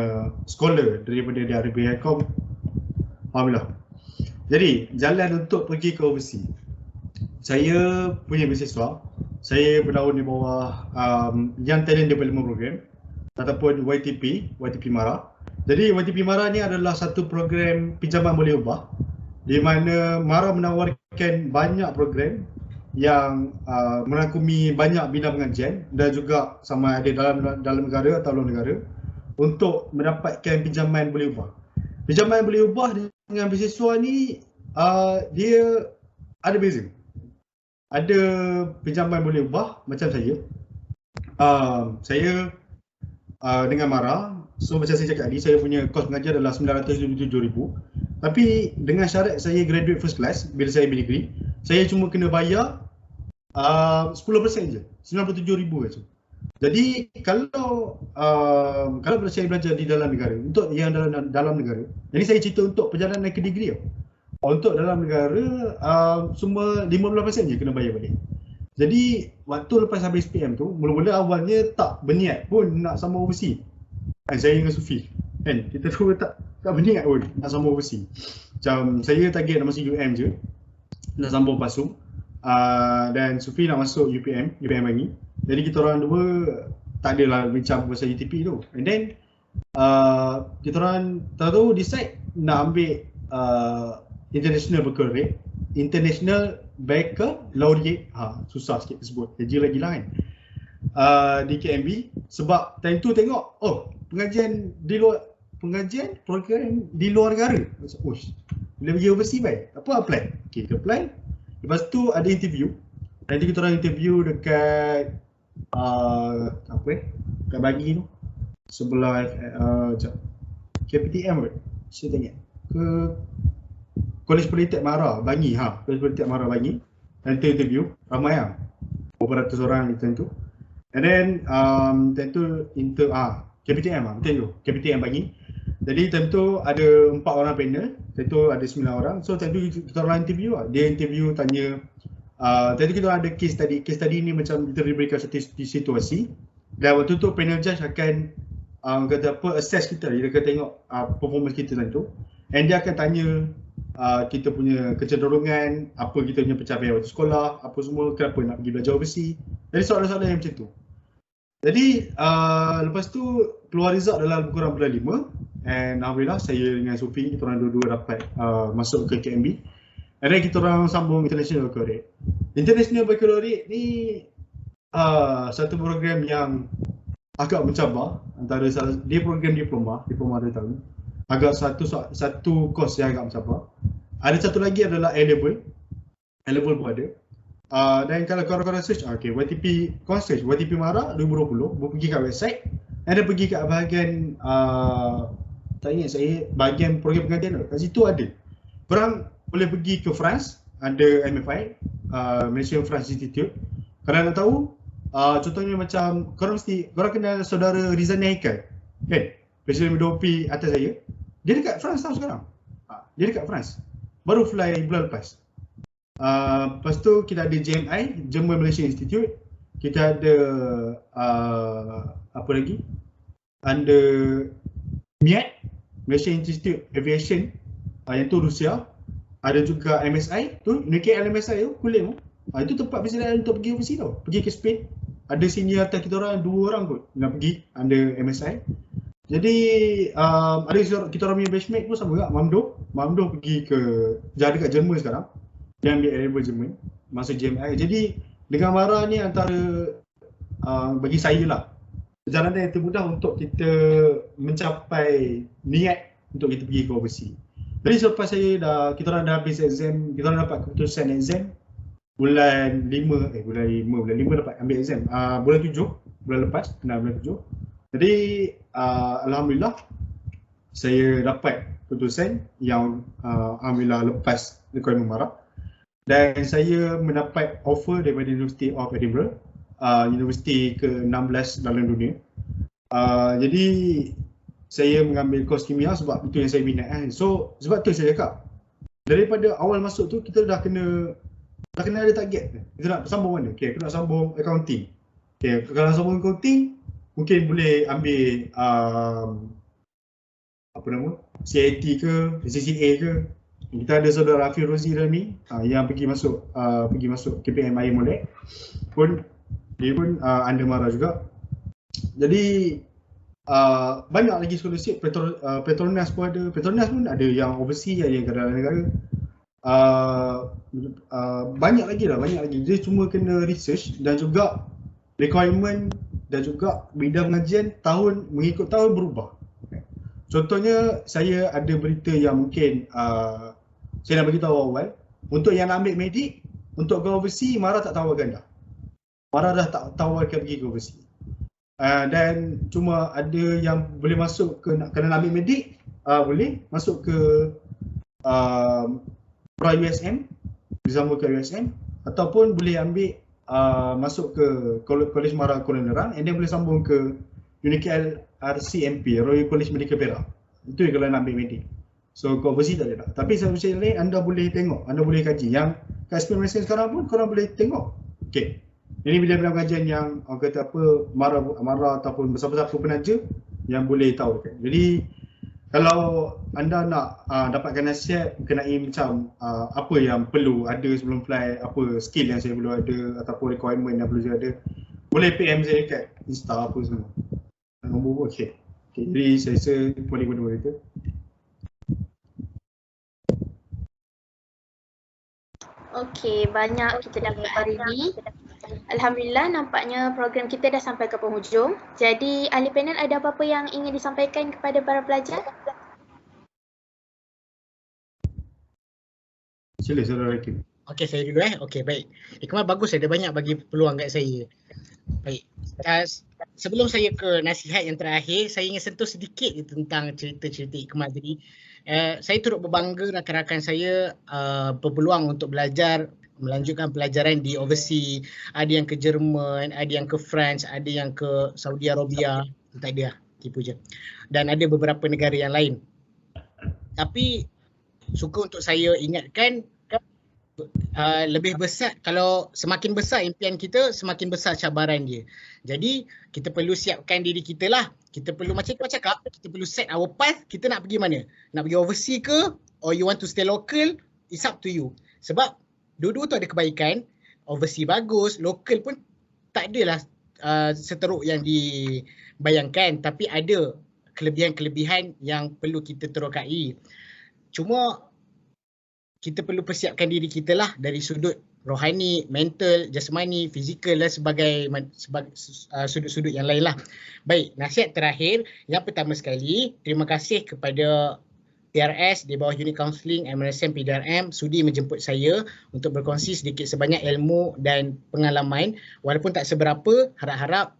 scholar daripada DRB-Icom. Alhamdulillah. Jadi jalan untuk pergi ke overseas. Saya punya beasiswa. Saya bernaung di bawah Young Talent Development Program ataupun YTP MARA. Jadi YTP MARA ni adalah satu program pinjaman boleh ubah di mana MARA menawarkan banyak program yang merangkumi banyak bidang pengajian dan juga sama ada dalam negara atau luar negara untuk mendapatkan pinjaman boleh ubah. Pinjaman boleh ubah dengan beasiswa ni dia ada beza. Ada pinjaman boleh ubah macam saya. Saya dengan MARA, so macam saya cakap tadi, saya punya kos pengajian adalah 977,000. Tapi dengan syarat saya graduate first class bila saya ambil degree, saya cuma kena bayar 10% je, 97,000 je. Jadi kalau saya belajar di dalam negara, untuk yang dalam negara, jadi saya cerita untuk perjalanan ke degree. Untuk dalam negara semua 15% je kena bayar balik. Jadi waktu lepas habis PM tu, mula-mula awalnya tak berniat pun nak sambung overseas. Saya dengan Sufi kan, kita tu tak berniat pun nak sambung overseas. Macam saya target nak masuk UM je, nak sambung PASUM. Dan Sufi nak masuk UPM Bangi. Jadi kita orang dua tak adalah bincang pasal UTP tu. And then kita orang tahu decide nak ambil International Baccalaureate. Susah sikit sebut. Jadi lagi lah kan. Di KMB sebab time tu tengok pengajian program di luar negara. Bila pergi overseas baik. Apa apply? Okay, kita apply. Lepas tu ada interview. Nanti kita orang interview dekat dekat Bangi tu. Sebelah KPTM kot. Saya tengok. Ke Kolej Politek MARA Bangi. Kolej Politek MARA Bangi. Nanti interview. Ramai lah. Beberapa ratus orang di time tu. And then time tu KPTM betul tu. KPTM Bangi. Jadi time tu ada 4 orang panel. Time tu ada 9 orang. So time tu kita orang interview lah. Dia interview tanya. Time tu kita ada case study. Case study ni macam kita diberikan satu situasi. Dan waktu tu panel judge akan assess kita. Dia akan tengok performance kita time tu. And dia akan tanya kita punya kecenderungan, apa kita punya pencapaian waktu sekolah, apa semua, kenapa nak pergi belajar overseas. Jadi soalan-soalan yang macam tu. Jadi lepas tu keluar result dalam lebih kurang bulan 5. And alhamdulillah saya dengan Sufi, kita orang dua-dua dapat masuk ke KMB. And then kita orang sambung International Baccalaureate. International Baccalaureate ni satu program yang agak mencabar. Antara dia program diploma 2 tahun. Agak satu course yang agak mencabar. Ada satu lagi adalah A-level. A-level pun ada. Dan kalau korang search, YTP MARA 2020, pergi kat website. Ada pergi kat bahagian, tak ingat saya, bahagian program pengajian. Kat situ ada. Korang boleh pergi ke France, ada MFI, Malaysia France Institute. Kalau nak tahu, contohnya macam, korang kenal saudara Rizan Haikal, kan? Presiden Medopi atas saya. Dia dekat France tau sekarang. Dia dekat France. Baru fly bulan lepas. Lepas tu kita ada JMI, German Malaysia Institute. Kita ada apa lagi? Under MIAT, Malaysia Institute Aviation, yang tu Rusia. Ada juga MSI tu, UKL MSI tu, Kulim tu. Itu tempat persediaan untuk pergi overseas tau. Pergi ke Spain. Ada senior atas kita orang, 2 orang kot nak pergi under MSI. Jadi ada kita orang punya batchmate pun sama juga, Mamdo pergi ke dekat Jerman sekarang. Dia ambil A-level Jerman, masuk JMI. Jadi dengan MARA ni antara bagi saya lah, perjalanan yang termudah untuk kita mencapai niat untuk kita pergi ke overseas. Jadi selepas kita orang dah habis exam, kita orang dapat keputusan exam bulan 5 dapat ambil exam. Bulan 7, bulan lepas, bulan 7. Jadi alhamdulillah saya dapat keputusan yang alhamdulillah lepas requirement MARA. Dan saya mendapat offer daripada University of Edinburgh, universiti ke-16 dalam dunia. Jadi saya mengambil kos kimia sebab itu yang saya minat kan. So sebab tu saya cakap, daripada awal masuk tu kita dah kena ada target. Kita nak sambung mana? Okay, aku nak sambung accounting. Okay, kalau sombong accounting mungkin boleh ambil apa nama, CIT ke, CCA ke. Kita ada saudara Afif Rozi dalam ni yang pergi masuk KPM Air Molek pun dia pun under MARA juga. Jadi banyak lagi scholarship. Petronas pun ada. Petronas pun ada yang overseas, ada yang dalam negara. Banyak lagi. Dia cuma kena research dan juga requirement dan juga bidang pengajian mengikut tahun berubah. Contohnya saya ada berita yang mungkin saya nak beritahu awal. Untuk yang nak ambil medik, untuk ke overseas, MARA tak tawarkan dah. MARA dah tak tawarkan pergi ke overseas. Dan cuma ada yang boleh masuk ke, kena ambil medik, boleh masuk ke USM, bersama ke USM, ataupun boleh ambil masuk ke College MARA Kuala Nerang, and then boleh sambung ke UniKL RCMP, Royal College Medical Perak. Itu kalau nak ambil medik. So ke overseas tak ada. Tapi subjek lain anda boleh tengok, anda boleh kaji. Yang kat SPM Malaysia sekarang pun korang boleh tengok. Okay. Ini bidang kajian yang kata apa, MARA ataupun bersama-sama penaja yang boleh tahu kan. Jadi kalau anda nak dapatkan nasihat mengenai macam apa yang perlu ada sebelum fly, apa skill yang saya perlu ada ataupun requirement yang perlu saya ada, boleh PM saya kat Insta apa semua. Nombor pun okey. Jadi saya rasa boleh guna itu. Okey, banyak kita dapat hari ini. Alhamdulillah, nampaknya program kita dah sampai ke penghujung. Jadi, ahli panel ada apa-apa yang ingin disampaikan kepada para pelajar? Sila saudara Hakim. Okey, saya dulu Okey, baik. Ikmal bagus, ada banyak bagi peluang kat saya. Baik. Sebelum saya ke nasihat yang terakhir, saya ingin sentuh sedikit tentang cerita-cerita Ikmal tadi. Saya turut berbangga rakan-rakan saya berpeluang untuk belajar, melanjutkan pelajaran di overseas. Ada yang ke Jerman, ada yang ke France, ada yang ke Saudi Arabia. Tak ada lah, tipu je. Dan ada beberapa negara yang lain. Tapi suka untuk saya ingatkan, lebih besar, kalau semakin besar impian kita, semakin besar cabaran dia. Jadi kita perlu siapkan diri kita lah. Kita perlu macam kau cakap, kita perlu set our path. Kita nak pergi mana? Nak pergi overseas ke? Or you want to stay local? It's up to you. Sebab dua-dua tu ada kebaikan. Overseas bagus, local pun tak adalah seteruk yang dibayangkan. Tapi ada kelebihan-kelebihan yang perlu kita terokai. Cuma kita perlu persiapkan diri kita lah dari sudut rohani, mental, jasmani, fizikal dan sebagai sudut-sudut yang lain lah. Baik, nasihat terakhir. Yang pertama sekali, terima kasih kepada PRS di bawah Unit Counselling MRSM PDRM sudi menjemput saya untuk berkongsi sedikit sebanyak ilmu dan pengalaman. Walaupun tak seberapa, harap-harap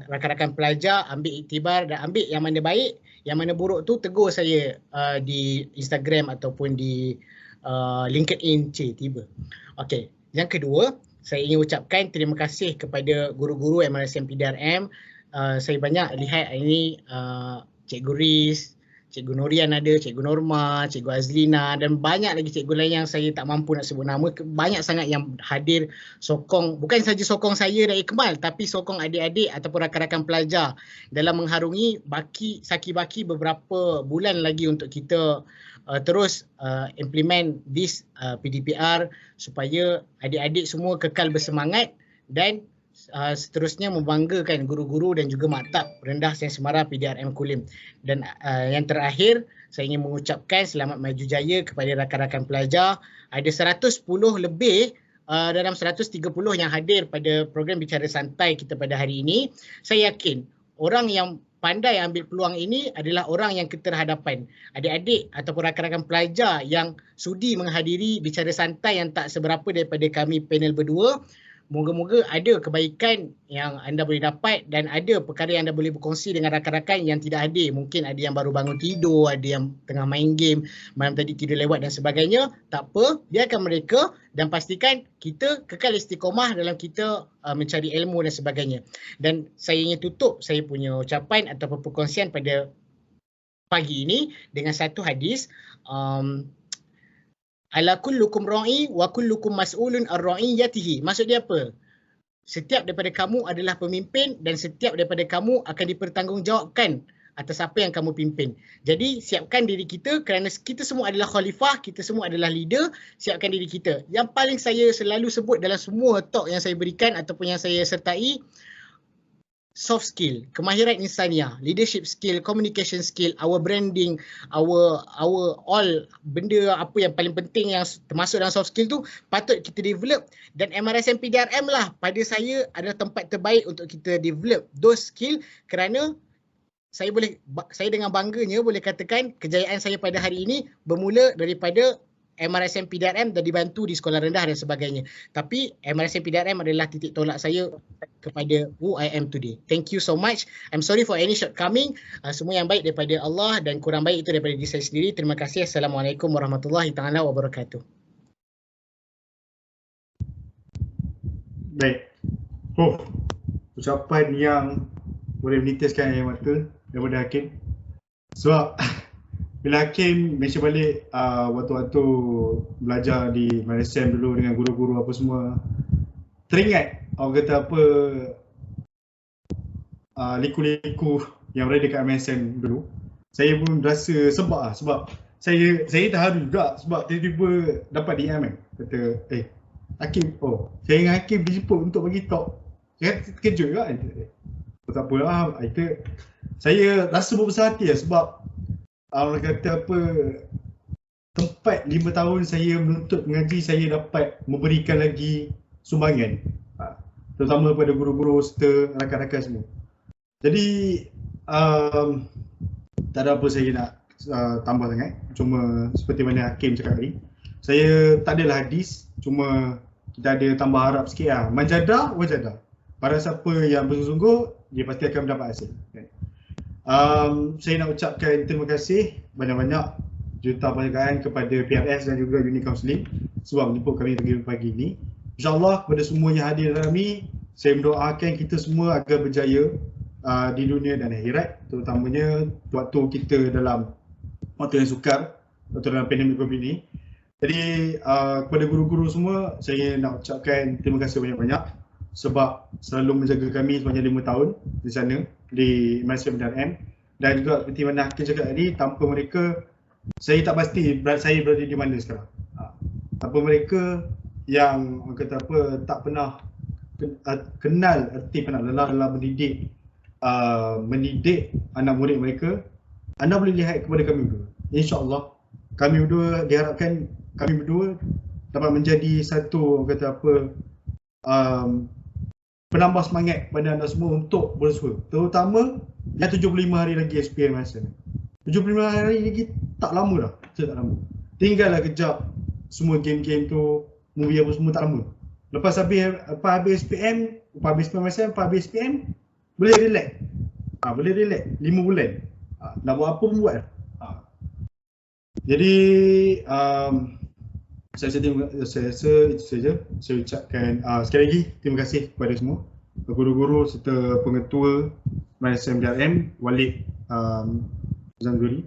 rakan-rakan pelajar ambil iktibar dan ambil yang mana baik, yang mana buruk tu tegur saya di Instagram ataupun di LinkedIn tiba. Okey, yang kedua, saya ingin ucapkan terima kasih kepada guru-guru MRSM PDRM. Saya banyak lihat ini Cikgu Riz, Cikgu Nurian ada, Cikgu Norma, Cikgu Azlina dan banyak lagi cikgu lain yang saya tak mampu nak sebut nama. Banyak sangat yang hadir sokong, bukan saja sokong saya dan Ikmal, tapi sokong adik-adik ataupun rakan-rakan pelajar dalam mengharungi Saki Baki beberapa bulan lagi untuk kita terus implement this PDPR supaya adik-adik semua kekal bersemangat dan seterusnya membanggakan guru-guru dan juga maktab rendah Sains Semara PDRM Kulim. Dan yang terakhir, saya ingin mengucapkan selamat maju jaya kepada rakan-rakan pelajar. Ada 110 lebih dalam 130 yang hadir pada program Bicara Santai kita pada hari ini. Saya yakin orang yang pandai ambil peluang ini adalah orang yang keterhadapan. Adik-adik ataupun rakan-rakan pelajar yang sudi menghadiri Bicara Santai yang tak seberapa daripada kami panel berdua. Moga-moga ada kebaikan yang anda boleh dapat dan ada perkara yang anda boleh berkongsi dengan rakan-rakan yang tidak hadir. Mungkin ada yang baru bangun tidur, ada yang tengah main game, malam tadi tidur lewat dan sebagainya. Tak apa, biarkan mereka dan pastikan kita kekal istiqomah dalam kita mencari ilmu dan sebagainya. Dan saya ingin tutup saya punya ucapan ataupun perkongsian pada pagi ini dengan satu hadis. Ala kullukum ra'i wa kullukum mas'ulun ar-ra'iyatihi. Maksud dia apa? setiap daripada kamu adalah pemimpin dan setiap daripada kamu akan dipertanggungjawabkan atas apa yang kamu pimpin. Jadi siapkan diri kita kerana kita semua adalah khalifah, kita semua adalah leader, siapkan diri kita. Yang paling saya selalu sebut dalam semua talk yang saya berikan ataupun yang saya sertai, soft skill, kemahiran insaniah, leadership skill, communication skill, our branding, our all benda apa yang paling penting yang termasuk dalam soft skill tu patut kita develop, dan MRSM PDRM lah pada saya adalah tempat terbaik untuk kita develop those skill, kerana saya dengan bangganya boleh katakan kejayaan saya pada hari ini bermula daripada MRSM PDRM dan dibantu di sekolah rendah dan sebagainya. Tapi MRSM PDRM adalah titik tolak saya kepada who I am today. Thank you so much. I'm sorry for any shortcoming. Semua yang baik daripada Allah dan kurang baik itu daripada diri saya sendiri. Terima kasih. Assalamualaikum warahmatullahi taala wabarakatuh. Baik. Ucapan yang boleh menitiskan air mata daripada Hakim. Sebab bila Hakim mention balik waktu-waktu belajar di MRSM dulu dengan guru-guru apa semua, teringat orang kata apa liku-liku yang berada dekat MRSM dulu. Saya pun rasa sebab saya terharu juga sebab tiba-tiba dapat DM kan. Kata Hakim, saya dengan Hakim dijemput untuk bagi talk. Saya terkejut juga kan. Tak apalah, saya rasa berbesar hati lah sebab orang kata apa, tempat 5 tahun saya menuntut mengaji, saya dapat memberikan lagi sumbangan, terutama kepada guru-guru serta rakan-rakan semua. Jadi tak ada apa saya nak tambah sangat, cuma seperti mana Hakim cakap tadi, saya tak adalah hadis, cuma kita ada tambah harap sikit lah, manjadah wajadah. Para siapa yang bersungguh, dia pasti akan mendapat hasil. Saya nak ucapkan terima kasih banyak-banyak juta penghargaan kepada PRS dan juga Unit Counselling sebab menjemput kami pagi ini. InsyaAllah kepada semua yang hadir dalam ini, saya mendoakan kita semua agar berjaya di dunia dan akhirat, terutamanya waktu kita dalam waktu yang sukar, waktu dalam pandemik COVID ini. Jadi kepada guru-guru semua, saya nak ucapkan terima kasih banyak-banyak sebab selalu menjaga kami sepanjang 5 tahun di sana di MRSM PDRM, dan juga seperti mana Hakim cakap tadi, tanpa mereka saya tak pasti saya berada di mana sekarang. Tanpa mereka yang orang kata apa tak pernah kenal erti pernah lelah dalam mendidik anak murid mereka, anda boleh lihat kepada kami berdua. InsyaAllah kami berdua diharapkan kami berdua dapat menjadi satu orang kata apa penambah semangat pada anda semua untuk berusaha, terutama yang 75 hari lagi SPM masa ni. 75 hari lagi tak lama dah, tak lama. Tinggallah kejap semua game-game tu, movie apa semua tak lama. Lepas habis SPM, lepas habis SPM, boleh relax. Boleh relax 5 bulan. Nak buat apa pun buat. Jadi saya rasa itu saja. Saya ucapkan sekali lagi terima kasih kepada semua guru-guru serta pengetua MRSM PDRM, Walid Zamzuri.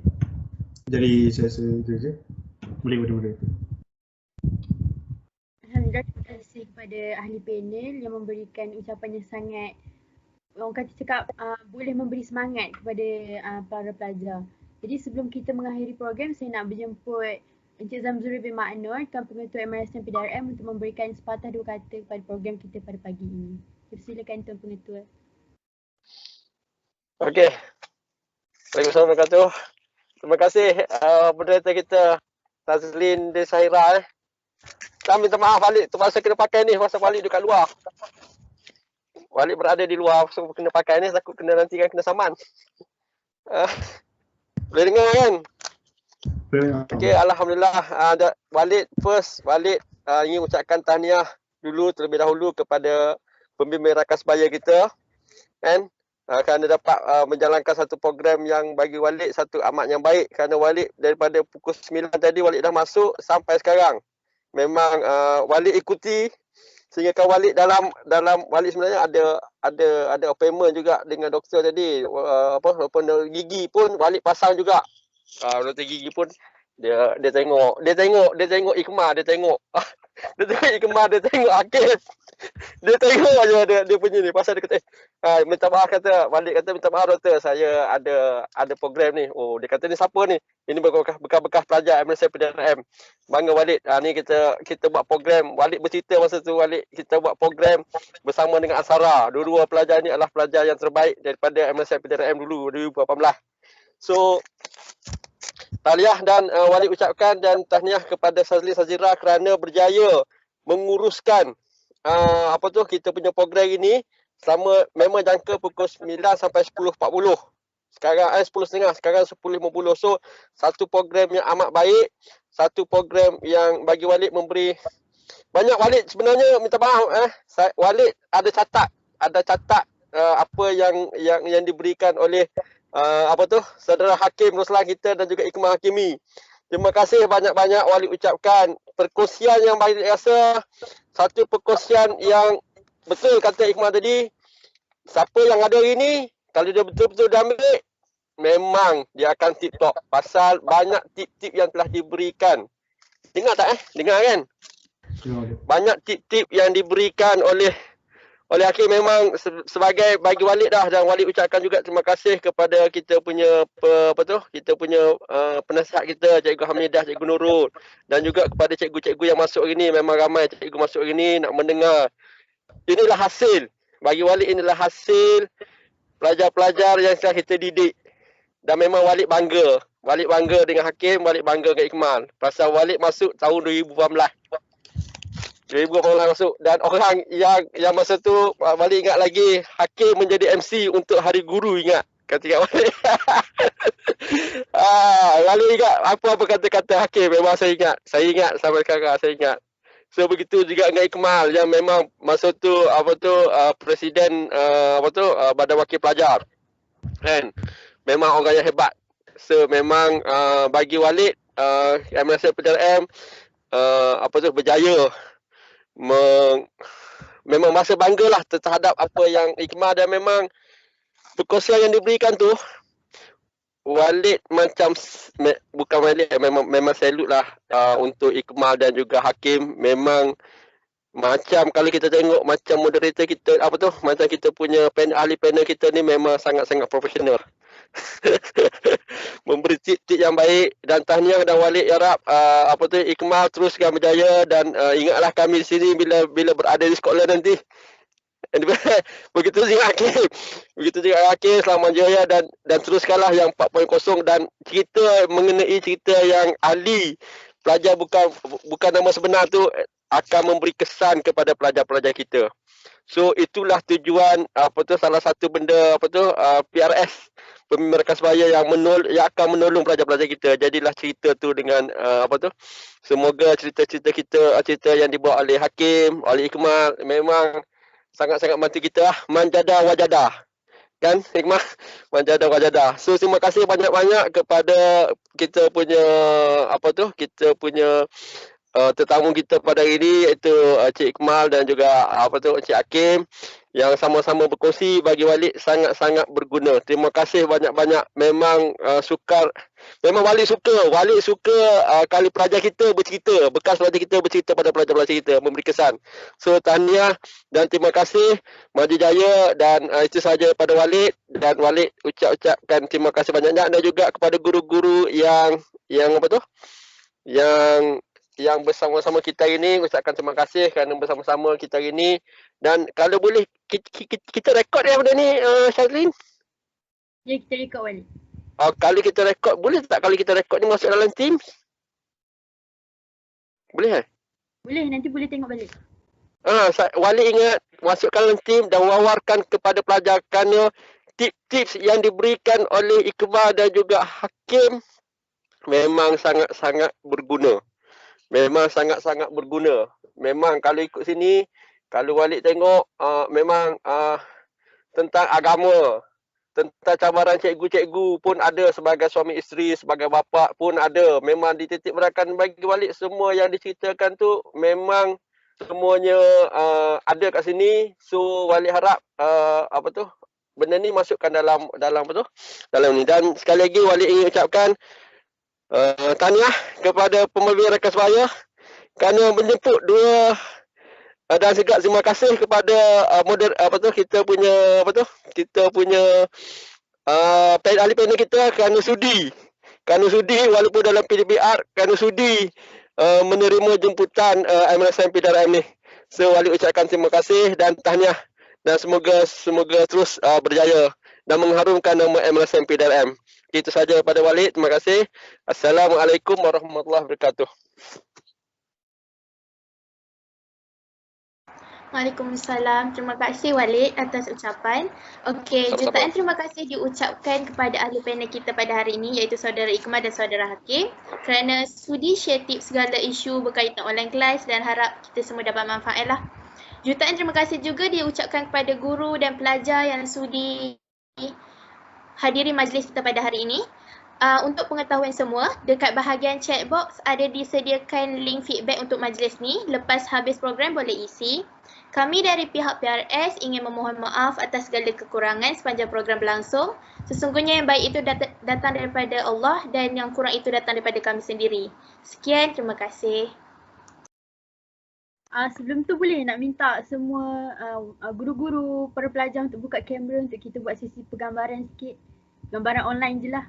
Jadi saya rasa itu saja. Boleh itu. Alhamdulillah, terima kasih kepada ahli panel yang memberikan ucapan yang sangat, orang kata cakap boleh memberi semangat kepada para pelajar. Jadi sebelum kita mengakhiri program, saya nak berjemput Encik Zamzuri bin Mak Nur, Tuan Pengetua MRSM PDRM untuk memberikan sepatah dua kata kepada program kita pada pagi ini. Silakan Tuan Pengetua. Okey. Waalaikumsalam warahmatullahi wabarakatuh. Terima kasih moderator kita Nazlin Desaira. Kami minta maaf Walid terpaksa kena pakai ni pasal Walid dekat luar. Walid berada di luar, so kena pakai ni, takut kena nanti kan kena saman. Boleh dengar kan? Okey, alhamdulillah. Walid ingin ucapkan tahniah dulu terlebih dahulu kepada pembimbing rakan sebaya kita kan, kerana dapat menjalankan satu program yang bagi Walid satu amat yang baik, kerana Walid daripada pukul 9 tadi Walid dah masuk sampai sekarang. Memang Walid ikuti sehingga kan Walid dalam Walid sebenarnya ada appointment juga dengan doktor tadi, walaupun gigi pun Walid pasang juga. Doktor gigi pun Dia tengok Ikmah, dia tengok Ikmah, dia tengok Hakim. Dia tengok aja dia punya ni. Pasal dia kata, minta maaf, kata Walid kata minta maaf doktor, saya ada program ni. Oh, dia kata ni siapa ni? Ini bekas pelajar MSN PDRM. Bangga Walid. Ni kita buat program. Walid bercerita masa tu, Walid kita buat program bersama dengan Asara. Dua-dua pelajar ni adalah pelajar yang terbaik daripada MSN PDRM dulu 2018. So tahniah dan Walid ucapkan dan tahniah kepada Sazli Sazira kerana berjaya menguruskan kita punya program ini selama memang jangka pukul 9 sampai 10.40. Sekarang 10.30, sekarang 10.50. So satu program yang amat baik, satu program yang bagi Walid memberi banyak. Walid sebenarnya minta maaf Walid ada catat apa yang diberikan oleh saudara Hakim Roslan kita dan juga Ikmah Hakimi. Terima kasih banyak-banyak Walid ucapkan. Perkongsian yang baik rasa, satu perkongsian yang betul kata Ikmah tadi, siapa yang ada hari ni, kalau dia betul-betul dah ambil, memang dia akan tip-top. Pasal banyak tip-tip yang telah diberikan. Dengar tak Dengar kan? Banyak tip-tip yang diberikan oleh Hakim memang sebagai bagi Walid dah, dan Walid ucapkan juga terima kasih kepada kita punya penasihat kita, Cikgu Hamidah, Cikgu Nurul, dan juga kepada cikgu-cikgu yang masuk hari ni. Memang ramai cikgu masuk hari ni nak mendengar. Inilah hasil bagi Walid, inilah hasil pelajar-pelajar yang telah kita didik. Dan memang Walid bangga dengan Hakim, Walid bangga dengan Ikmal. Pasal Walid masuk tahun 2018 masuk, dan orang yang masa tu Walid ingat lagi Hakim menjadi MC untuk Hari Guru, ingat kata Walid. Lalu ingat apa kata-kata Hakim, memang saya ingat sampai sekarang saya ingat. So begitu juga dengan Ikmal yang memang masa tu presiden Badan Wakil Pelajar kan, memang orang yang hebat. So memang bagi Walid MSN PDRM berjaya memang masa banggalah terhadap apa yang Ikmah, dan memang perkongsian yang diberikan tu Walid macam bukan Walid, memang salute lah untuk Ikmal dan juga Hakim. Memang macam kalau kita tengok macam moderator kita macam kita punya ahli panel kita ni memang sangat-sangat profesional. Memberi tip-tip yang baik, dan tahniah dan Walid ya Rab, Ikmal teruskan berjaya, dan ingatlah kami di sini bila berada di Scotland nanti. Begitu juga Hakim, selamat jaya, dan teruskanlah yang 4.0, dan cerita mengenai cerita yang ahli pelajar bukan nama sebenar tu akan memberi kesan kepada pelajar-pelajar kita. So itulah tujuan salah satu benda PRS, Pemimpin Markas Bahaya, yang akan menolong pelajar-pelajar kita. Jadilah cerita tu dengan semoga cerita-cerita kita, cerita yang dibuat oleh Hakim, oleh Ikmal, memang sangat-sangat bantu kita lah. Manjada wajadah. Kan Hikmah? Manjada wajadah. So terima kasih banyak-banyak kepada kita punya tetamu kita pada hari ini, iaitu Cik Ikmal dan juga Cik Hakim, yang sama-sama berkongsi bagi Walid sangat-sangat berguna. Terima kasih banyak-banyak. Memang memang Walid suka kali pelajar kita bercerita, bekas pelajar kita bercerita pada pelajar-pelajar kita, memberi kesan. So tahniah dan terima kasih, maju jaya, dan itu sahaja pada Walid, dan Walid ucapkan terima kasih banyak-banyak, dan juga kepada guru-guru yang bersama-sama kita hari ini. Ucapkan terima kasih kerana bersama-sama kita hari ini. Dan kalau boleh kita rekod benda ni, Syazlin? Ya, kita rekod Walid. Kalau kita rekod, boleh tak kalau kita rekod ni masuk dalam Teams? Boleh Boleh, nanti boleh tengok balik. Walid ingat masukkan dalam Teams dan wawarkan kepada pelajar, kerana tips-tips yang diberikan oleh Iqbal dan juga Hakim memang sangat-sangat berguna. Memang kalau ikut sini, kalau Walid tengok memang tentang agama, tentang cabaran cikgu-cikgu pun ada, sebagai suami isteri, sebagai bapa pun ada. Memang dititik beratkan bagi Walid, semua yang diceritakan tu memang semuanya ada kat sini. So Walid harap benda ni masukkan dalam ni. Dan sekali lagi Walid ingin ucapkan tahniah kepada pembimbing rakan sebaya kerana menjemput dua dan juga terima kasih kepada kita punya ahli panel kita kerana sudi walaupun dalam PDBR kerana sudi menerima jemputan MRSM PDRM ni. So Wali ucapkan terima kasih dan tahniah dan semoga terus berjaya dan mengharumkan nama MRSM PDRM. Itu saja pada Wali. Terima kasih. Assalamualaikum warahmatullahi wabarakatuh. Waalaikumsalam. Terima kasih Walid atas ucapan. Okey, jutaan terima kasih diucapkan kepada ahli panel kita pada hari ini iaitu Saudara Ikmal dan Saudara Hakim kerana sudi share tips segala isu berkaitan online kelas dan harap kita semua dapat manfaat lah. Jutaan terima kasih juga diucapkan kepada guru dan pelajar yang sudi hadiri majlis kita pada hari ini. Untuk pengetahuan semua, dekat bahagian chat box ada disediakan link feedback untuk majlis ni. Lepas habis program boleh isi. Kami dari pihak PRS ingin memohon maaf atas segala kekurangan sepanjang program berlangsung. Sesungguhnya yang baik itu datang daripada Allah dan yang kurang itu datang daripada kami sendiri. Sekian, terima kasih. Sebelum tu boleh nak minta semua guru-guru, para pelajar untuk buka kamera untuk kita buat sesi penggambaran sikit. Gambaran online je lah.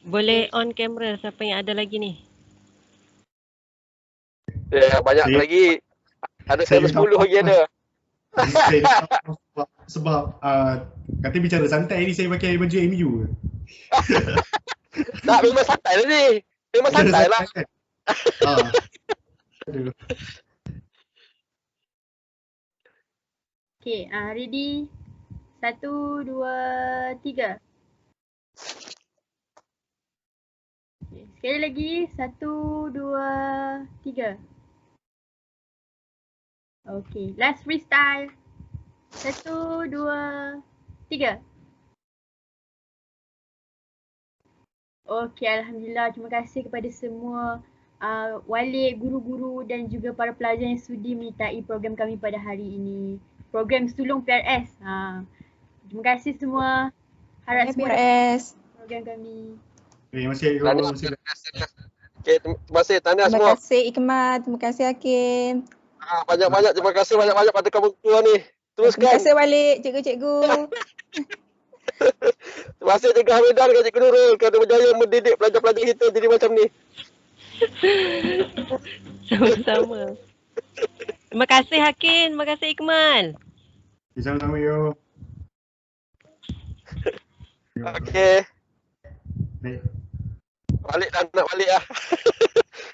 Boleh on kamera siapa yang ada lagi ni? Ya, banyak lagi. Ada 10 lagi ada. Sebab kata bicara santai ni saya pakai baju MU. Tak, memang santai lah ni. Memang santai lah. Okay, ready? 1, 2, 3. Okay, sekali lagi. 1, 2, 3. Okay, last freestyle. 1, 2, 3. Okay, Alhamdulillah. Terima kasih kepada semua wali, guru-guru dan juga para pelajar yang sudi menyertai program kami pada hari ini. Program Sulung PRS. Terima kasih semua. Harap semua PRS. Program kami. Terima kasih. Okay, terima kasih. Tahniah semua. Terima kasih Ikmal. Terima kasih Hakim. Banyak-banyak terima kasih banyak-banyak pada kamu tua ni. Teruskan. Terima kasih balik cikgu-cikgu. Terima kasih Cikgu Hamidah dan Cikgu Nurul kerana berjaya mendidik pelajar-pelajar kita jadi macam ni. Sama-sama. Terima kasih Hakim, terima kasih Ikmal. Sama-sama yo. Okey. Balik dah nak balik lah.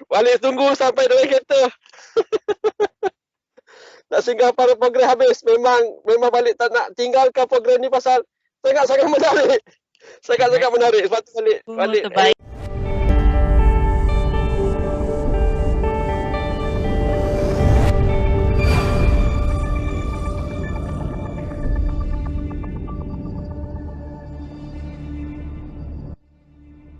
Balik tunggu sampai dalam kereta. Nak singgah para program habis. Memang balik tak nak tinggalkan program ni pasal sangat-sangat menarik. Sangat-sangat menarik. Sebab tu balik.